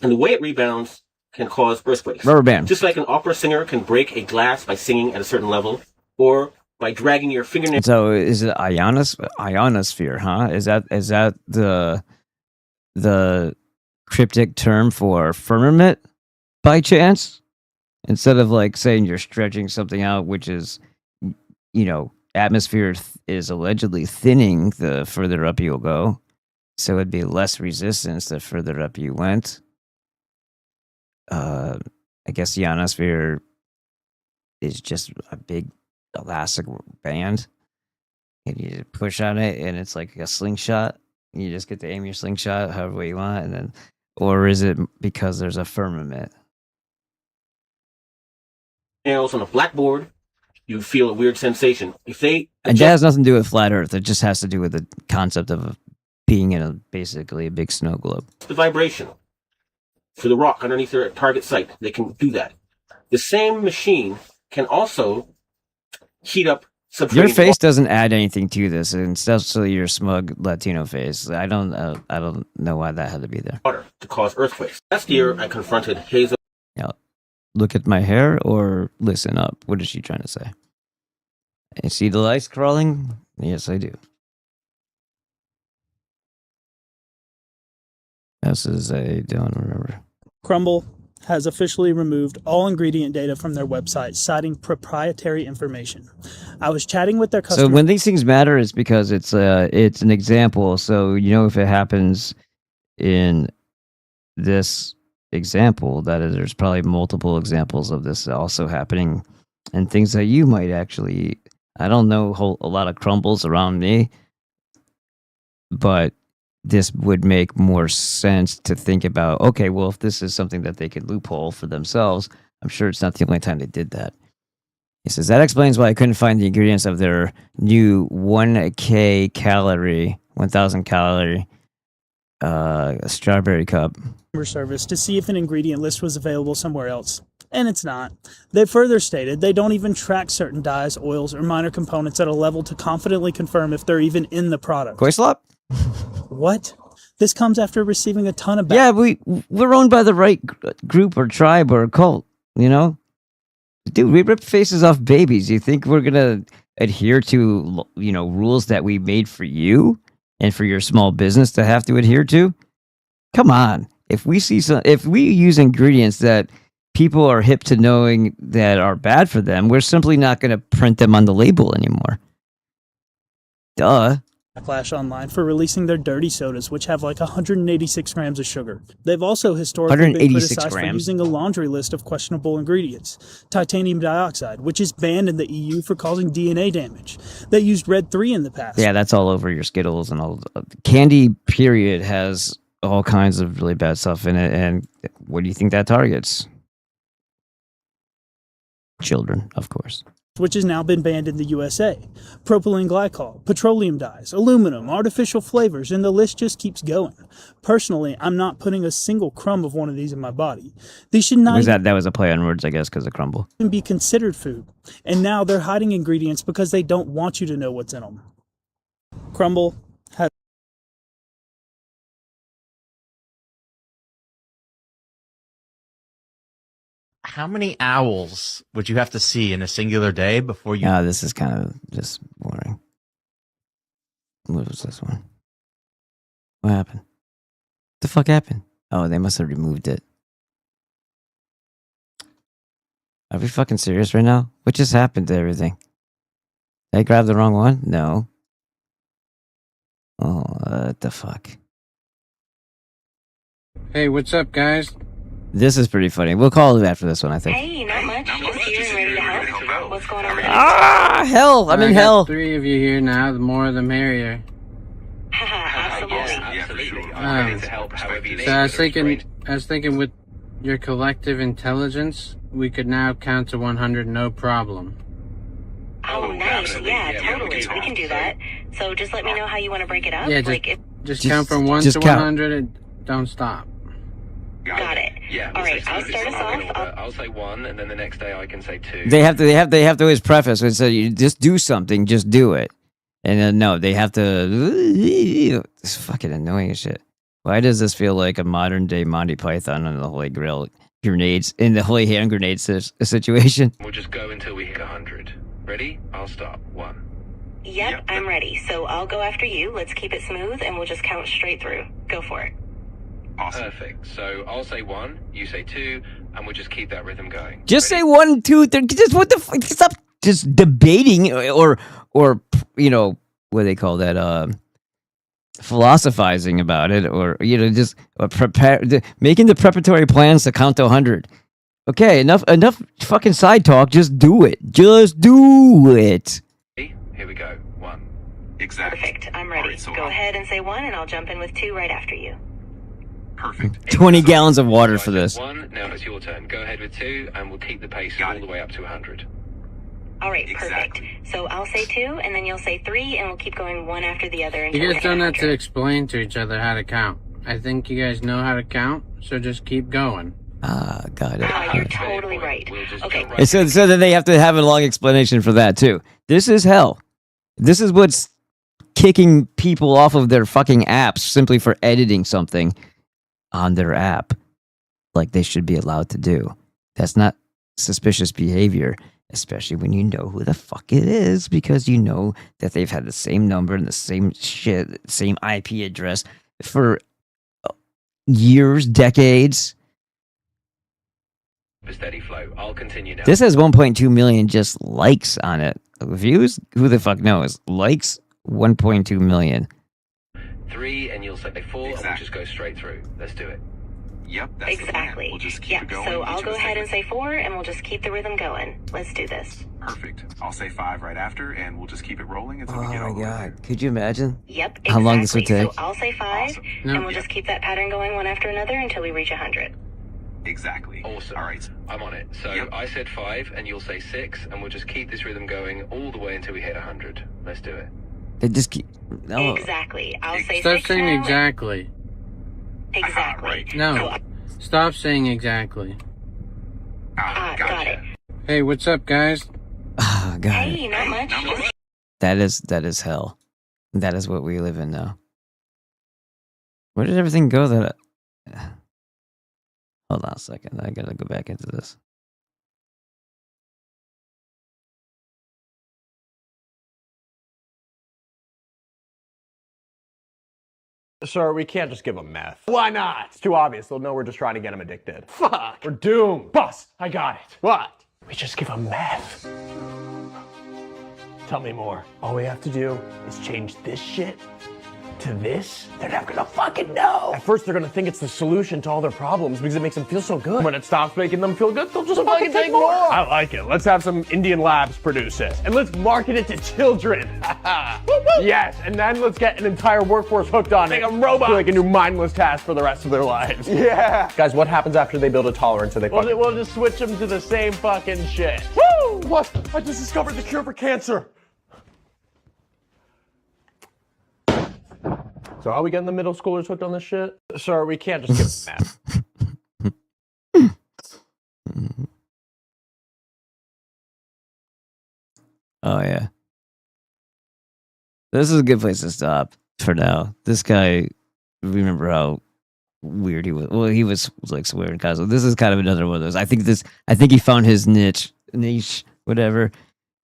And the way it rebounds can cause earthquakes. Rubber band. Just like an opera singer can break a glass by singing at a certain level, or by dragging your fingernails. So is it ionosphere, huh? Is that the cryptic term for firmament by chance? Instead of like saying you're stretching something out, which is, atmosphere is allegedly thinning the further up you'll go. So it'd be less resistance the further up you went. I guess the ionosphere is just a big elastic band. And you push on it and it's like a slingshot. You just get to aim your slingshot however way you want, and then, or is it because there's a firmament? Nails on a blackboard, you feel a weird sensation. And that has nothing to do with flat Earth. It just has to do with the concept of being in basically a big snow globe. The vibration for the rock underneath their target site, they can do that. The same machine can also heat up Your face doesn't add anything to this, and especially your smug Latino face. I don't know why that had to be there. Water to cause earthquakes. Last year, I confronted Hazel. Yeah, look at my hair or listen up. What is she trying to say? You see the lights crawling? Yes, I do. This is I don't remember. Crumble has officially removed all ingredient data from their website, citing proprietary information. I was chatting with their customer. So when these things matter, it's because it's an example. So if it happens in this example, that is, there's probably multiple examples of this also happening, and things that you might actually. I don't know a lot of crumbles around me, but this would make more sense to think about, okay, well, if this is something that they could loophole for themselves, I'm sure it's not the only time they did that. He says, that explains why I couldn't find the ingredients of their new 1,000 calorie strawberry cup. Service to see if an ingredient list was available somewhere else. And it's not. They further stated they don't even track certain dyes, oils, or minor components at a level to confidently confirm if they're even in the product. Koi slop? What? This comes after receiving a ton of... Yeah, we're owned by the right group or tribe or cult, Dude, we rip faces off babies. You think we're going to adhere to, rules that we made for you and for your small business to have to adhere to? Come on. If we use ingredients that people are hip to knowing that are bad for them, we're simply not going to print them on the label anymore. Duh. Backlash online for releasing their dirty sodas, which have like 186 grams of sugar. They've also historically been criticized for using a laundry list of questionable ingredients. Titanium dioxide, which is banned in the EU for causing DNA damage. They used Red 3 in the past. Yeah, that's all over your Skittles and all. Candy, period, has all kinds of really bad stuff in it. And what do you think that targets? Children, of course. which has now been banned in the USA, propylene glycol, petroleum dyes, aluminum, artificial flavors, and the list just keeps going. Personally, I'm not putting a single crumb of one of these in my body. These should not that was a play on words, I guess, because of crumble. even be considered food. And now they're hiding ingredients because they don't want you to know what's in them. Crumble has... How many owls would you have to see in a singular day before you... This is kind of just boring. What was this one? What happened? The fuck happened? Oh, they must have removed it. Are we fucking serious right now? What just happened to everything? Did I grab the wrong one? No. Oh, what the fuck? Hey, what's up, guys? This is pretty funny. We'll call it after this one, I think. Hey, not much. Just here and ready to help. What's going on? Ah, hell! I'm in hell. 3 of you here now. The more, the merrier. So I was thinking, with your collective intelligence, we could now count to 100, no problem. Oh, nice. Yeah, totally. We can do that. So just let me know how you want to break it up. Yeah, just count from 1 to 100 and don't stop. Got it. Yeah. All right, I'll start us off. I'll say 1, and then the next day I can say 2. They have to always preface and say, you just do something, just do it. And then no, they have to. It's fucking annoying as shit. Why does this feel like a modern day Monty Python on the Holy Grail grenades in the Holy Hand Grenade situation? We'll just go until we hit 100. Ready? I'll start. 1. Yep, I'm ready. So I'll go after you. Let's keep it smooth, and we'll just count straight through. Go for it. Awesome. Perfect. So I'll say 1, you say 2, and we'll just keep that rhythm going. Just say 1, 2, 3. Just what the fuck? Stop just debating or you know what they call that philosophizing about it, or just making the preparatory plans to count to 100. Okay, enough fucking side talk. Just do it. Just do it. Here we go. 1. Exactly. Perfect. I'm ready. Right, so go ahead and say 1, and I'll jump in with 2 right after you. Perfect. 20 gallons of water for this. 1. Now it's your turn. Go ahead with 2, and we'll keep the pace all the way up to 100. All right, perfect. So I'll say 2, and then you'll say 3, and we'll keep going one after the other until You we guys hit don't have 100. to explain to each other how to count. I think you guys know how to count, so just keep going. Got it. You're totally right. Okay. And so then they have to have a long explanation for that too. This is hell. This is what's kicking people off of their fucking apps simply for editing something on their app, like they should be allowed to do. That's not suspicious behavior, especially when you know who the fuck it is, because you know that they've had the same number and the same shit, same IP address for years, decades. A steady flow. I'll continue now. This has 1.2 million just likes on it. Views? Who the fuck knows? Likes? 1.2 million. 3, and you'll say 4, and we'll just go straight through. Let's do it. Yep, that's exactly. We'll just keep it going. So I'll go ahead and say 4, and we'll just keep the rhythm going. Let's do this. Perfect. I'll say 5 right after, and we'll just keep it rolling until we get over. Oh my god! Could you imagine? Yep. Exactly. How long this would take? So I'll say 5, and we'll just keep that pattern going one after another until we reach 100. Exactly. Awesome. All right. I'm on it. So I said 5, and you'll say 6, and we'll just keep this rhythm going all the way until we hit 100. Let's do it. They just keep. No. Exactly. I'll say Stop 6 saying now. exactly. Exactly. No. Stop saying exactly. Got it. Hey, what's up, guys? God. Hey, not much. That is hell. That is what we live in now. Where did everything go that... Hold on a second. I gotta go back into this. Sir, we can't just give them meth. Why not? It's too obvious. They'll know we're just trying to get them addicted. Fuck. We're doomed. Boss, I got it. What? We just give them meth. Tell me more. All we have to do is change this shit to this. They're never gonna fucking know. At first, they're gonna think it's the solution to all their problems because it makes them feel so good. When it stops making them feel good, they'll just fucking take more. I like it. Let's have some Indian labs produce it. And let's market it to children. Yes, and then let's get an entire workforce hooked on it. Like a robot. So they can do mindless tasks for the rest of their lives. Yeah. Guys, what happens after they build a tolerance and they fucking... We'll just switch them to the same fucking shit. Woo! What? I just discovered the cure for cancer. So are we getting the middle schoolers hooked on this shit? Sir, we can't just give them that. Oh yeah. This is a good place to stop for now. This guy, remember how weird he was? Well, he was like swearing constantly. This is kind of another one of those. I think he found his niche, whatever.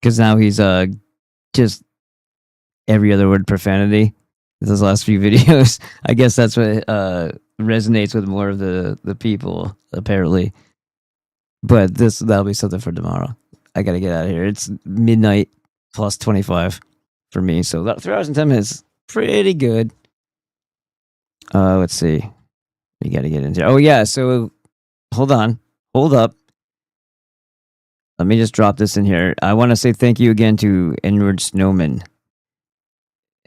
Because now he's just every other word profanity. Those last few videos, I guess that's what resonates with more of the people apparently. But that'll be something for tomorrow. I gotta get out of here. It's midnight plus 25 for me, so that 3 hours and 10 minutes, pretty good. Let's see. We gotta get into. Oh yeah, so hold up. Let me just drop this in here. I want to say thank you again to Edward Snowman.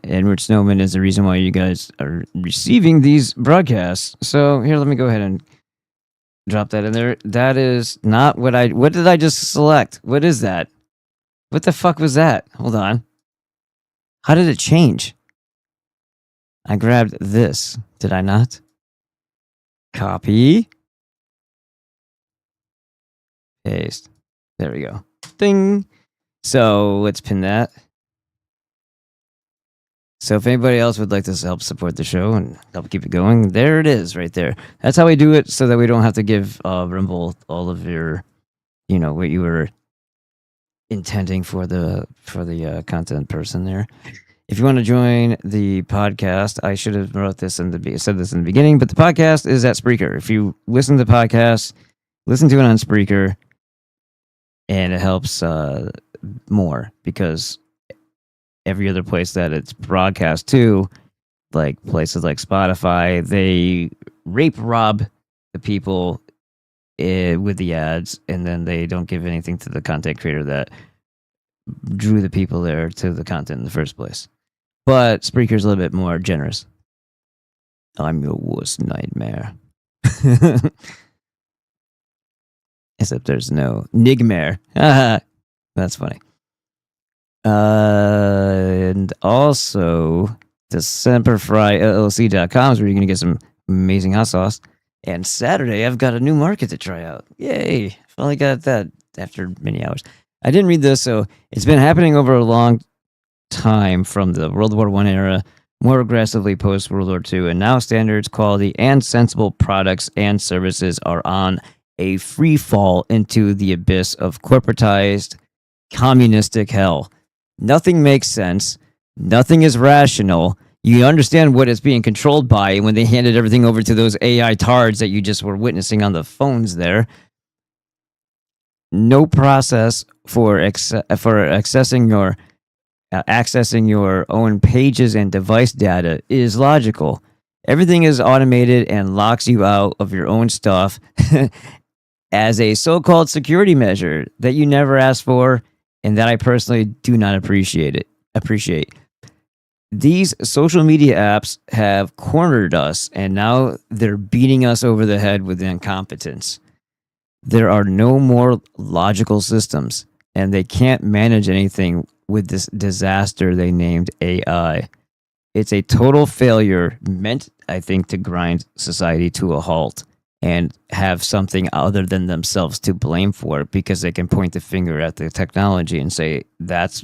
Edward Snowman is the reason why you guys are receiving these broadcasts. So here, let me go ahead and drop that in there. That is not what did I just select? What is that? What the fuck was that? Hold on. How did it change? I grabbed this. Did I not? Copy. Paste. There we go. Ding. So let's pin that. So if anybody else would like to help support the show and help keep it going, there it is right there. That's how we do it so that we don't have to give Rumble all of your, what you were intending for the content person there. If you want to join the podcast, I should have said this in the beginning, but the podcast is at Spreaker. If you listen to the podcast, listen to it on Spreaker, and it helps more because every other place that it's broadcast to, like places like Spotify, they rob the people with the ads, and then they don't give anything to the content creator that drew the people there to the content in the first place. But Spreaker's a little bit more generous. I'm your worst nightmare. Except there's no Nigmare. That's funny. And also, DecemberFryLLC.com is where you're going to get some amazing hot sauce. And Saturday, I've got a new market to try out. Yay. Finally got that after many hours. I didn't read this, so it's been happening over a long time from the World War I era, more aggressively post-World War II, and now standards, quality, and sensible products and services are on a free fall into the abyss of corporatized, communistic hell. Nothing makes sense. Nothing is rational. You understand what it's being controlled by when they handed everything over to those AI tards that you just were witnessing on the phones there. No process for accessing your own pages and device data is logical. Everything is automated and locks you out of your own stuff as a so-called security measure that you never asked for, and that I personally do not appreciate. These social media apps have cornered us, and now they're beating us over the head with incompetence. There are no more logical systems, and they can't manage anything with this disaster they named AI. It's a total failure meant, I think, to grind society to a halt and have something other than themselves to blame for it, because they can point the finger at the technology and say, that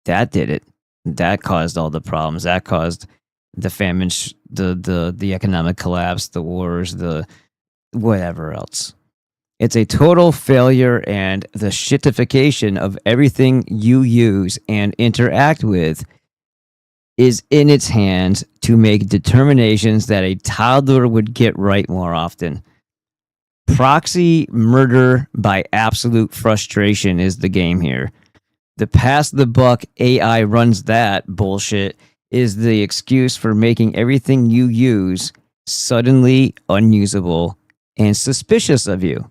did it. That caused all the problems. That caused the famine, the economic collapse, the wars, the whatever else. It's a total failure, and the shitification of everything you use and interact with is in its hands to make determinations that a toddler would get right more often. Proxy murder by absolute frustration is the game here. The pass the buck AI runs that bullshit is the excuse for making everything you use suddenly unusable and suspicious of you.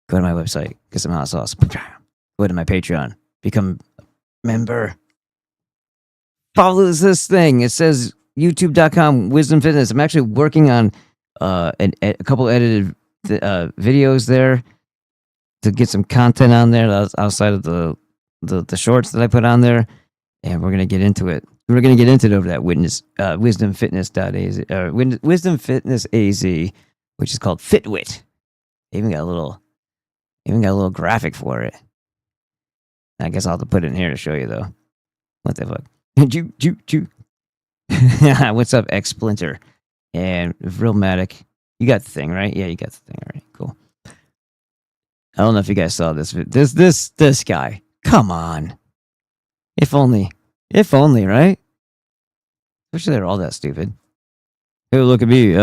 Go to my website, get some hot sauce. Go to my Patreon, become a member. Follow this thing. It says youtube.com Wisdom Fitness. I'm actually working on a couple edited videos there. to get some content on there outside of the shorts that I put on there, and we're gonna get into it. We're gonna get into it over that wisdomfitness.az, Wisdom Fitness AZ, which is called Fitwit. Even got a little graphic for it. I guess I'll have to put it in here to show you though. What the fuck? What's up, X Splinter? And Realmatic. You got the thing, right? Yeah, you got the thing. All right, cool. I don't know if you guys saw this. This guy. Come on. If only, right? Especially they're all that stupid. Hey, look at me.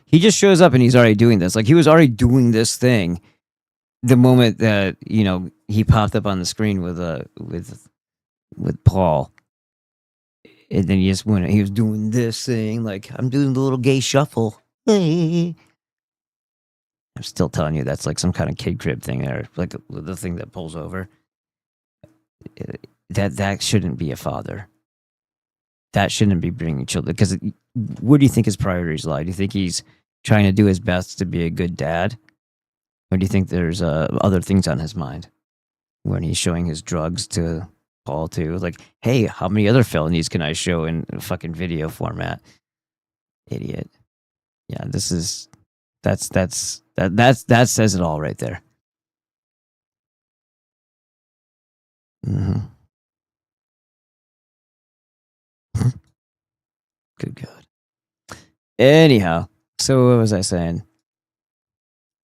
He just shows up and he's already doing this. Like he was already doing this thing the moment that he popped up on the screen with Paul. And then he just went. He was doing this thing like I'm doing the little gay shuffle. Hey. I'm still telling you that's like some kind of kid crib thing there, like the thing that pulls over. That shouldn't be a father. That shouldn't be bringing children. Because where do you think his priorities lie? Do you think he's trying to do his best to be a good dad, or do you think there's other things on his mind when he's showing his drugs to Paul too? Like, hey, how many other felonies can I show in fucking video format? Idiot. Yeah, that says it all right there. Mm-hmm. Good God. Anyhow, so what was I saying?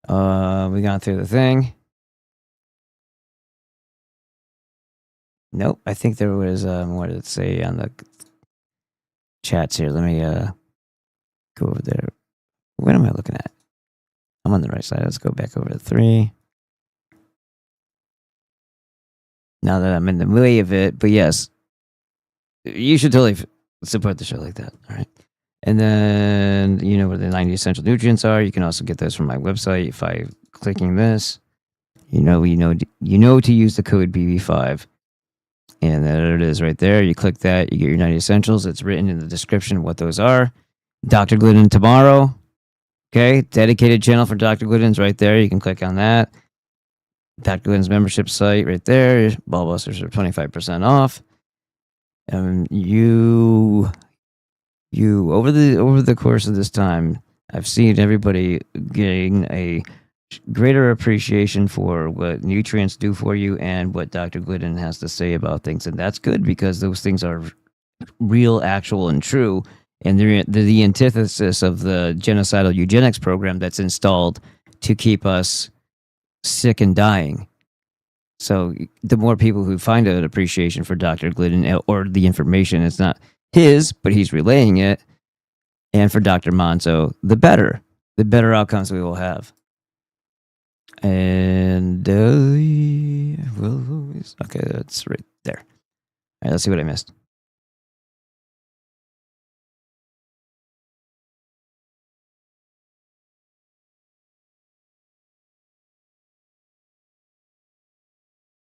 We got through the thing. Nope, I think there was what did it say on the chats here? Let me go over there. What am I looking at? I'm on the right side. Let's go back over to 3. Now that I'm in the way of it, but yes, you should totally support the show like that. All right. And then, where the 90 essential nutrients are. You can also get those from my website. If I clicking this, you know to use the code BB5. And there it is right there. You click that, you get your 90 essentials. It's written in the description what those are. Dr. Glidden tomorrow. Okay. Dedicated channel for Dr. Glidden's right there. You can click on that. Dr. Glidden's membership site right there. Ballbusters are 25% off. You over the course of this time, I've seen everybody getting a greater appreciation for what nutrients do for you and what Dr. Glidden has to say about things, and that's good because those things are real, actual, and true, and they're the antithesis of the genocidal eugenics program that's installed to keep us sick and dying. So the more people who find an appreciation for Dr. Glidden or the information, it's not his, but he's relaying it, and for Dr. Monzo, the better outcomes we will have. And okay, that's right there. All right, let's see what I missed.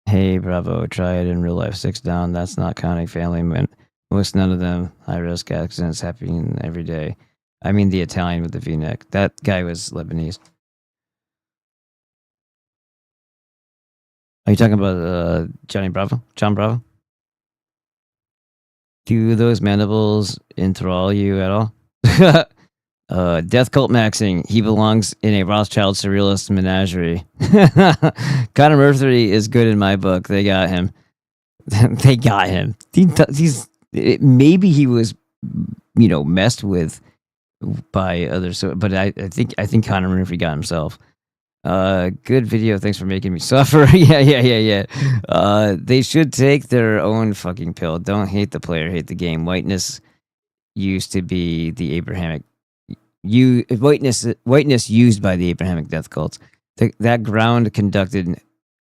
Hey, bravo, try it in real life. 6 down. That's not counting family. Most none of them high risk accidents happening every day. I mean, the Italian with the V-neck. That guy was Lebanese. Are you talking about John Bravo? Do those mandibles enthrall you at all? Death Cult Maxing. He belongs in a Rothschild surrealist menagerie. Connor Murphy is good in my book. They got him. They got him. Maybe he was, messed with by others. But I think Connor Murphy got himself. Good video. Thanks for making me suffer. Yeah. They should take their own fucking pill. Don't hate the player, hate the game. Whiteness used to be the Abrahamic. Whiteness used by the Abrahamic death cults. That ground conducted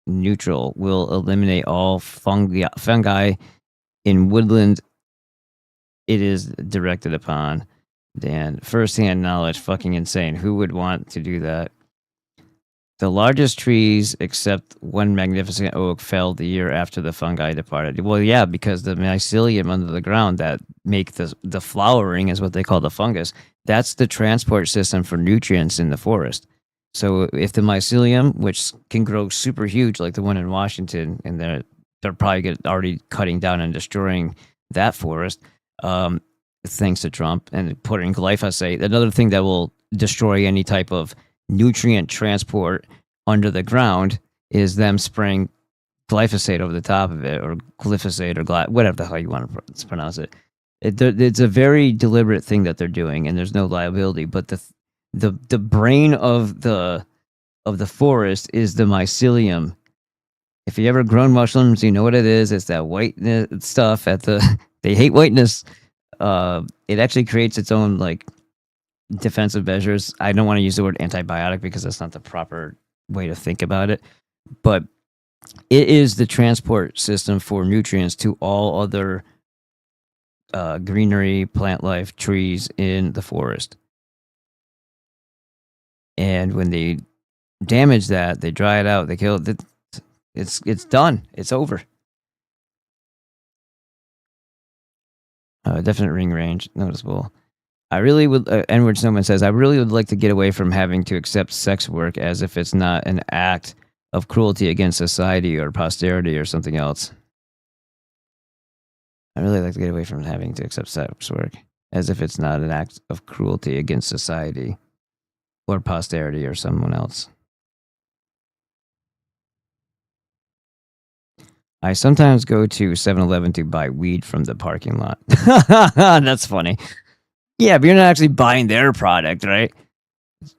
neutral will eliminate all fungi in woodland it is directed upon. Dan, first-hand knowledge, fucking insane. Who would want to do that? The largest trees, except one magnificent oak, fell the year after the fungi departed. Well, yeah, because the mycelium under the ground that make the flowering is what they call the fungus. That's the transport system for nutrients in the forest. So if the mycelium, which can grow super huge, like the one in Washington, and they're probably already cutting down and destroying that forest, thanks to Trump and putting glyphosate. Another thing that will destroy any type of nutrient transport under the ground is them spraying glyphosate over the top of it, or glyphosate, or whatever the hell you want to pronounce it. It's a very deliberate thing that they're doing, and there's no liability. But the brain of the forest is the mycelium. If you ever grown mushrooms, you know what it is. It's that white stuff they hate whiteness. It actually creates its own like defensive measures. I don't want to use the word antibiotic because that's not the proper way to think about it, but it is the transport system for nutrients to all other greenery, plant life, trees in the forest. And when they damage that, they dry it out, they kill it. It's done. It's over. Definite ring range, noticeable. I really would. Edward Snowman says, I really would like to get away from having to accept sex work as if it's not an act of cruelty against society or posterity or something else. I really like to get away from having to accept sex work as if it's not an act of cruelty against society or posterity or someone else. I sometimes go to 7-Eleven to buy weed from the parking lot. That's funny. Yeah, but you're not actually buying their product, right?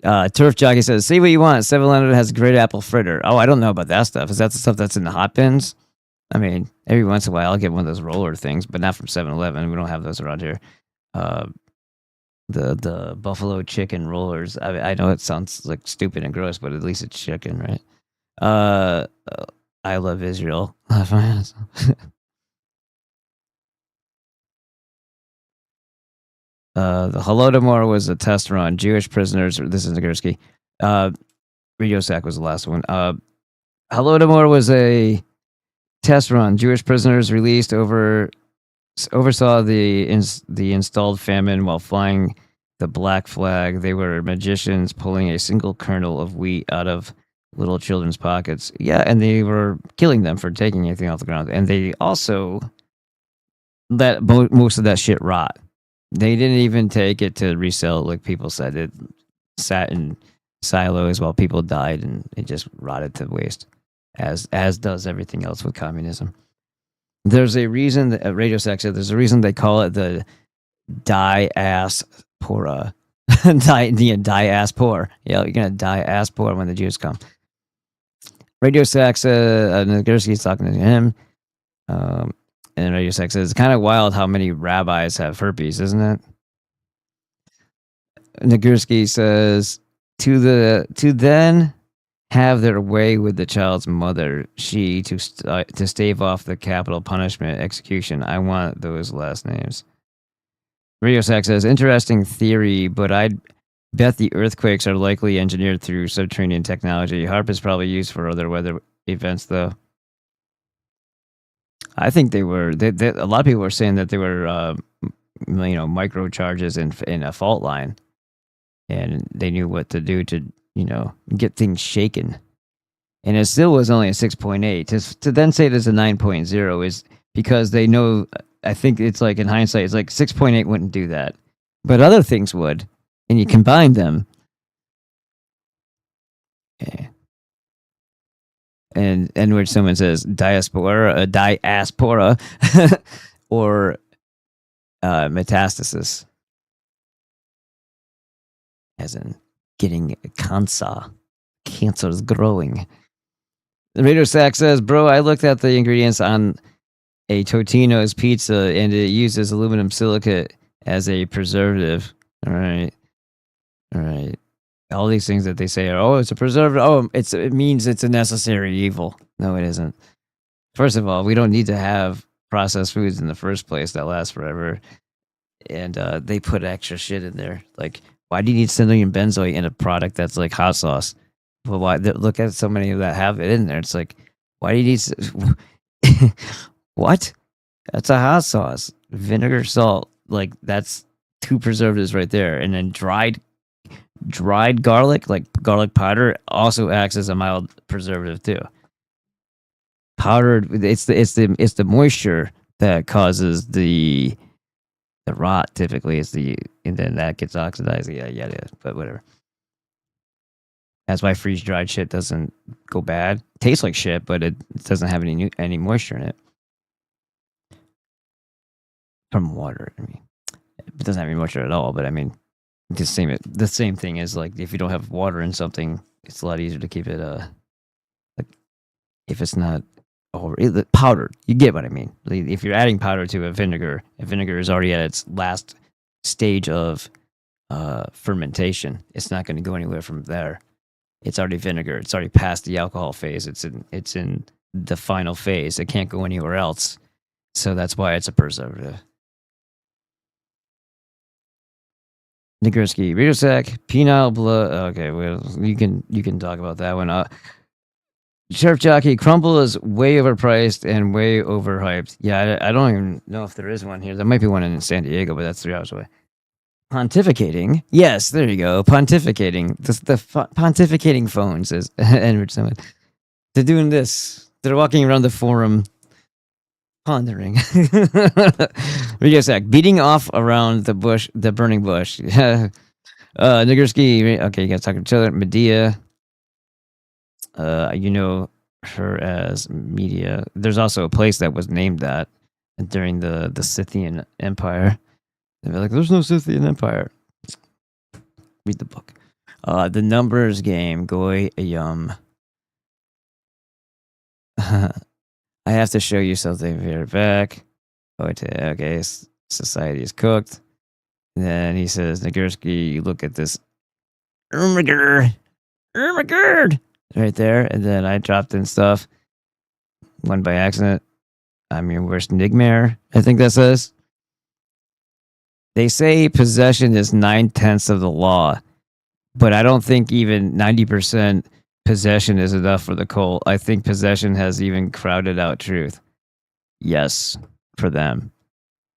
Turf Jockey says, see what you want. 7-Eleven has great apple fritter. Oh, I don't know about that stuff. Is that the stuff that's in the hot bins? I mean, every once in a while I'll get one of those roller things, but not from 7-Eleven. We don't have those around here. The buffalo chicken rollers. I know it sounds like stupid and gross, but at least it's chicken, right? I love Israel. The Holodomor was a test run. Jewish prisoners. This is Nagurski. Radiosac was the last one. Holodomor was a test run. Jewish prisoners released oversaw the installed famine while flying the black flag. They were magicians pulling a single kernel of wheat out of little children's pockets. Yeah, and they were killing them for taking anything off the ground. And they also let most of that shit rot. They didn't even take it to resell it like people said. It sat in silos while people died, and it just rotted to waste, as does everything else with communism. There's a reason that Radio Sex said there's a reason they call it the diaspora. Diaspora. Yeah, you're gonna diaspora when the Jews come. Radio Sex, Nagurski's talking to him. And Radio Sex says, it's kind of wild how many rabbis have herpes, isn't it? Nagurski says, to then have their way with the child's mother, she to stave off the capital punishment execution. I want those last names. Radio Sack says, interesting theory, but I'd bet the earthquakes are likely engineered through subterranean technology. HARP is probably used for other weather events, though. I think they were. A lot of people were saying that they were, micro charges in a fault line, and they knew what to do to, get things shaken. And it still was only a 6.8. To then say there's a 9.0 is because they know. I think it's like in hindsight, it's like 6.8 wouldn't do that, but other things would, and you combine them. Okay. And in which someone says diaspora, or metastasis, as in getting cancer. Cancer is growing. The Radio Sack says, bro, I looked at the ingredients on a Totino's pizza and it uses aluminum silicate as a preservative. All right. All these things that they say are, it's a preservative. Oh, it means it's a necessary evil. No, it isn't. First of all, we don't need to have processed foods in the first place that last forever. And they put extra shit in there. Like, why do you need cinnamon benzoate in a product that's like hot sauce? Well, why? Look at so many that have it in there. It's like, why do you need... What? That's a hot sauce. Vinegar, salt. Like, that's two preservatives right there. And then dried dried garlic, like garlic powder, also acts as a mild preservative too. Powdered, it's the moisture that causes the rot. Typically, and then that gets oxidized. Yeah. But whatever. That's why freeze dried shit doesn't go bad. Tastes like shit, but it doesn't have any moisture in it. From water, I mean, it doesn't have any moisture at all. But I mean, the same thing is like if you don't have water in something, it's a lot easier to keep it like if it's not powdered. You get what I mean. Like, if you're adding powder to a vinegar is already at its last stage of fermentation. It's not going to go anywhere from there. It's already vinegar. It's already past the alcohol phase. It's in the final phase. It can't go anywhere else. So that's why it's a preservative. Nagurski, Ritosac, penile blood. Okay, well, you can talk about that one. Sheriff Jockey, Crumble is way overpriced and way overhyped. Yeah, I don't even know if there is one here. There might be one in San Diego, but that's 3 hours away. Pontificating. Yes, there you go. Pontificating. The pontificating phones is Edward Summit. They're doing this. They're walking around the forum pondering. Ritosac, beating off around the bush, the burning bush. Nagurski, okay, you guys talking to each other. Medea. You know her as Media. There's also a place that was named that during the Scythian Empire. They're like, there's no Scythian Empire. Read the book. The Numbers Game, Goy Yum. I have to show you something here. Back. Okay, society is cooked. And then he says, Nagurski, look at this. Ermagerd right there. And then I dropped in stuff. One by accident. I'm your worst nightmare, I think that says. They say possession is 9/10 of the law, but I don't think even 90% possession is enough for the cult. I think possession has even crowded out truth. Yes, for them.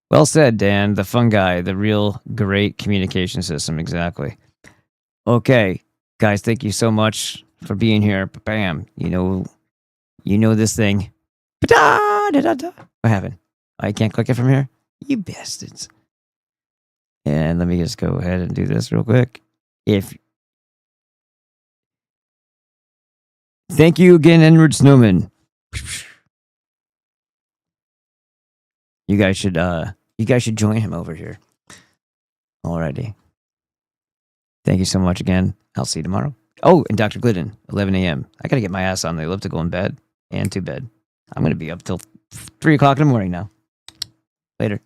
Well said, Dan. The fungi, the real great communication system. Exactly. Okay, guys, thank you so much for being here. Bam. You know this thing. What happened? I can't click it from here? You bastards. And let me just go ahead and do this real quick. Thank you again, Edward Snowman. You guys should join him over here. Alrighty. Thank you so much again. I'll see you tomorrow. Oh, and Dr. Glidden, 11 a.m. I gotta get my ass on the elliptical in bed and to bed. I'm gonna be up till 3 o'clock in the morning now. Later.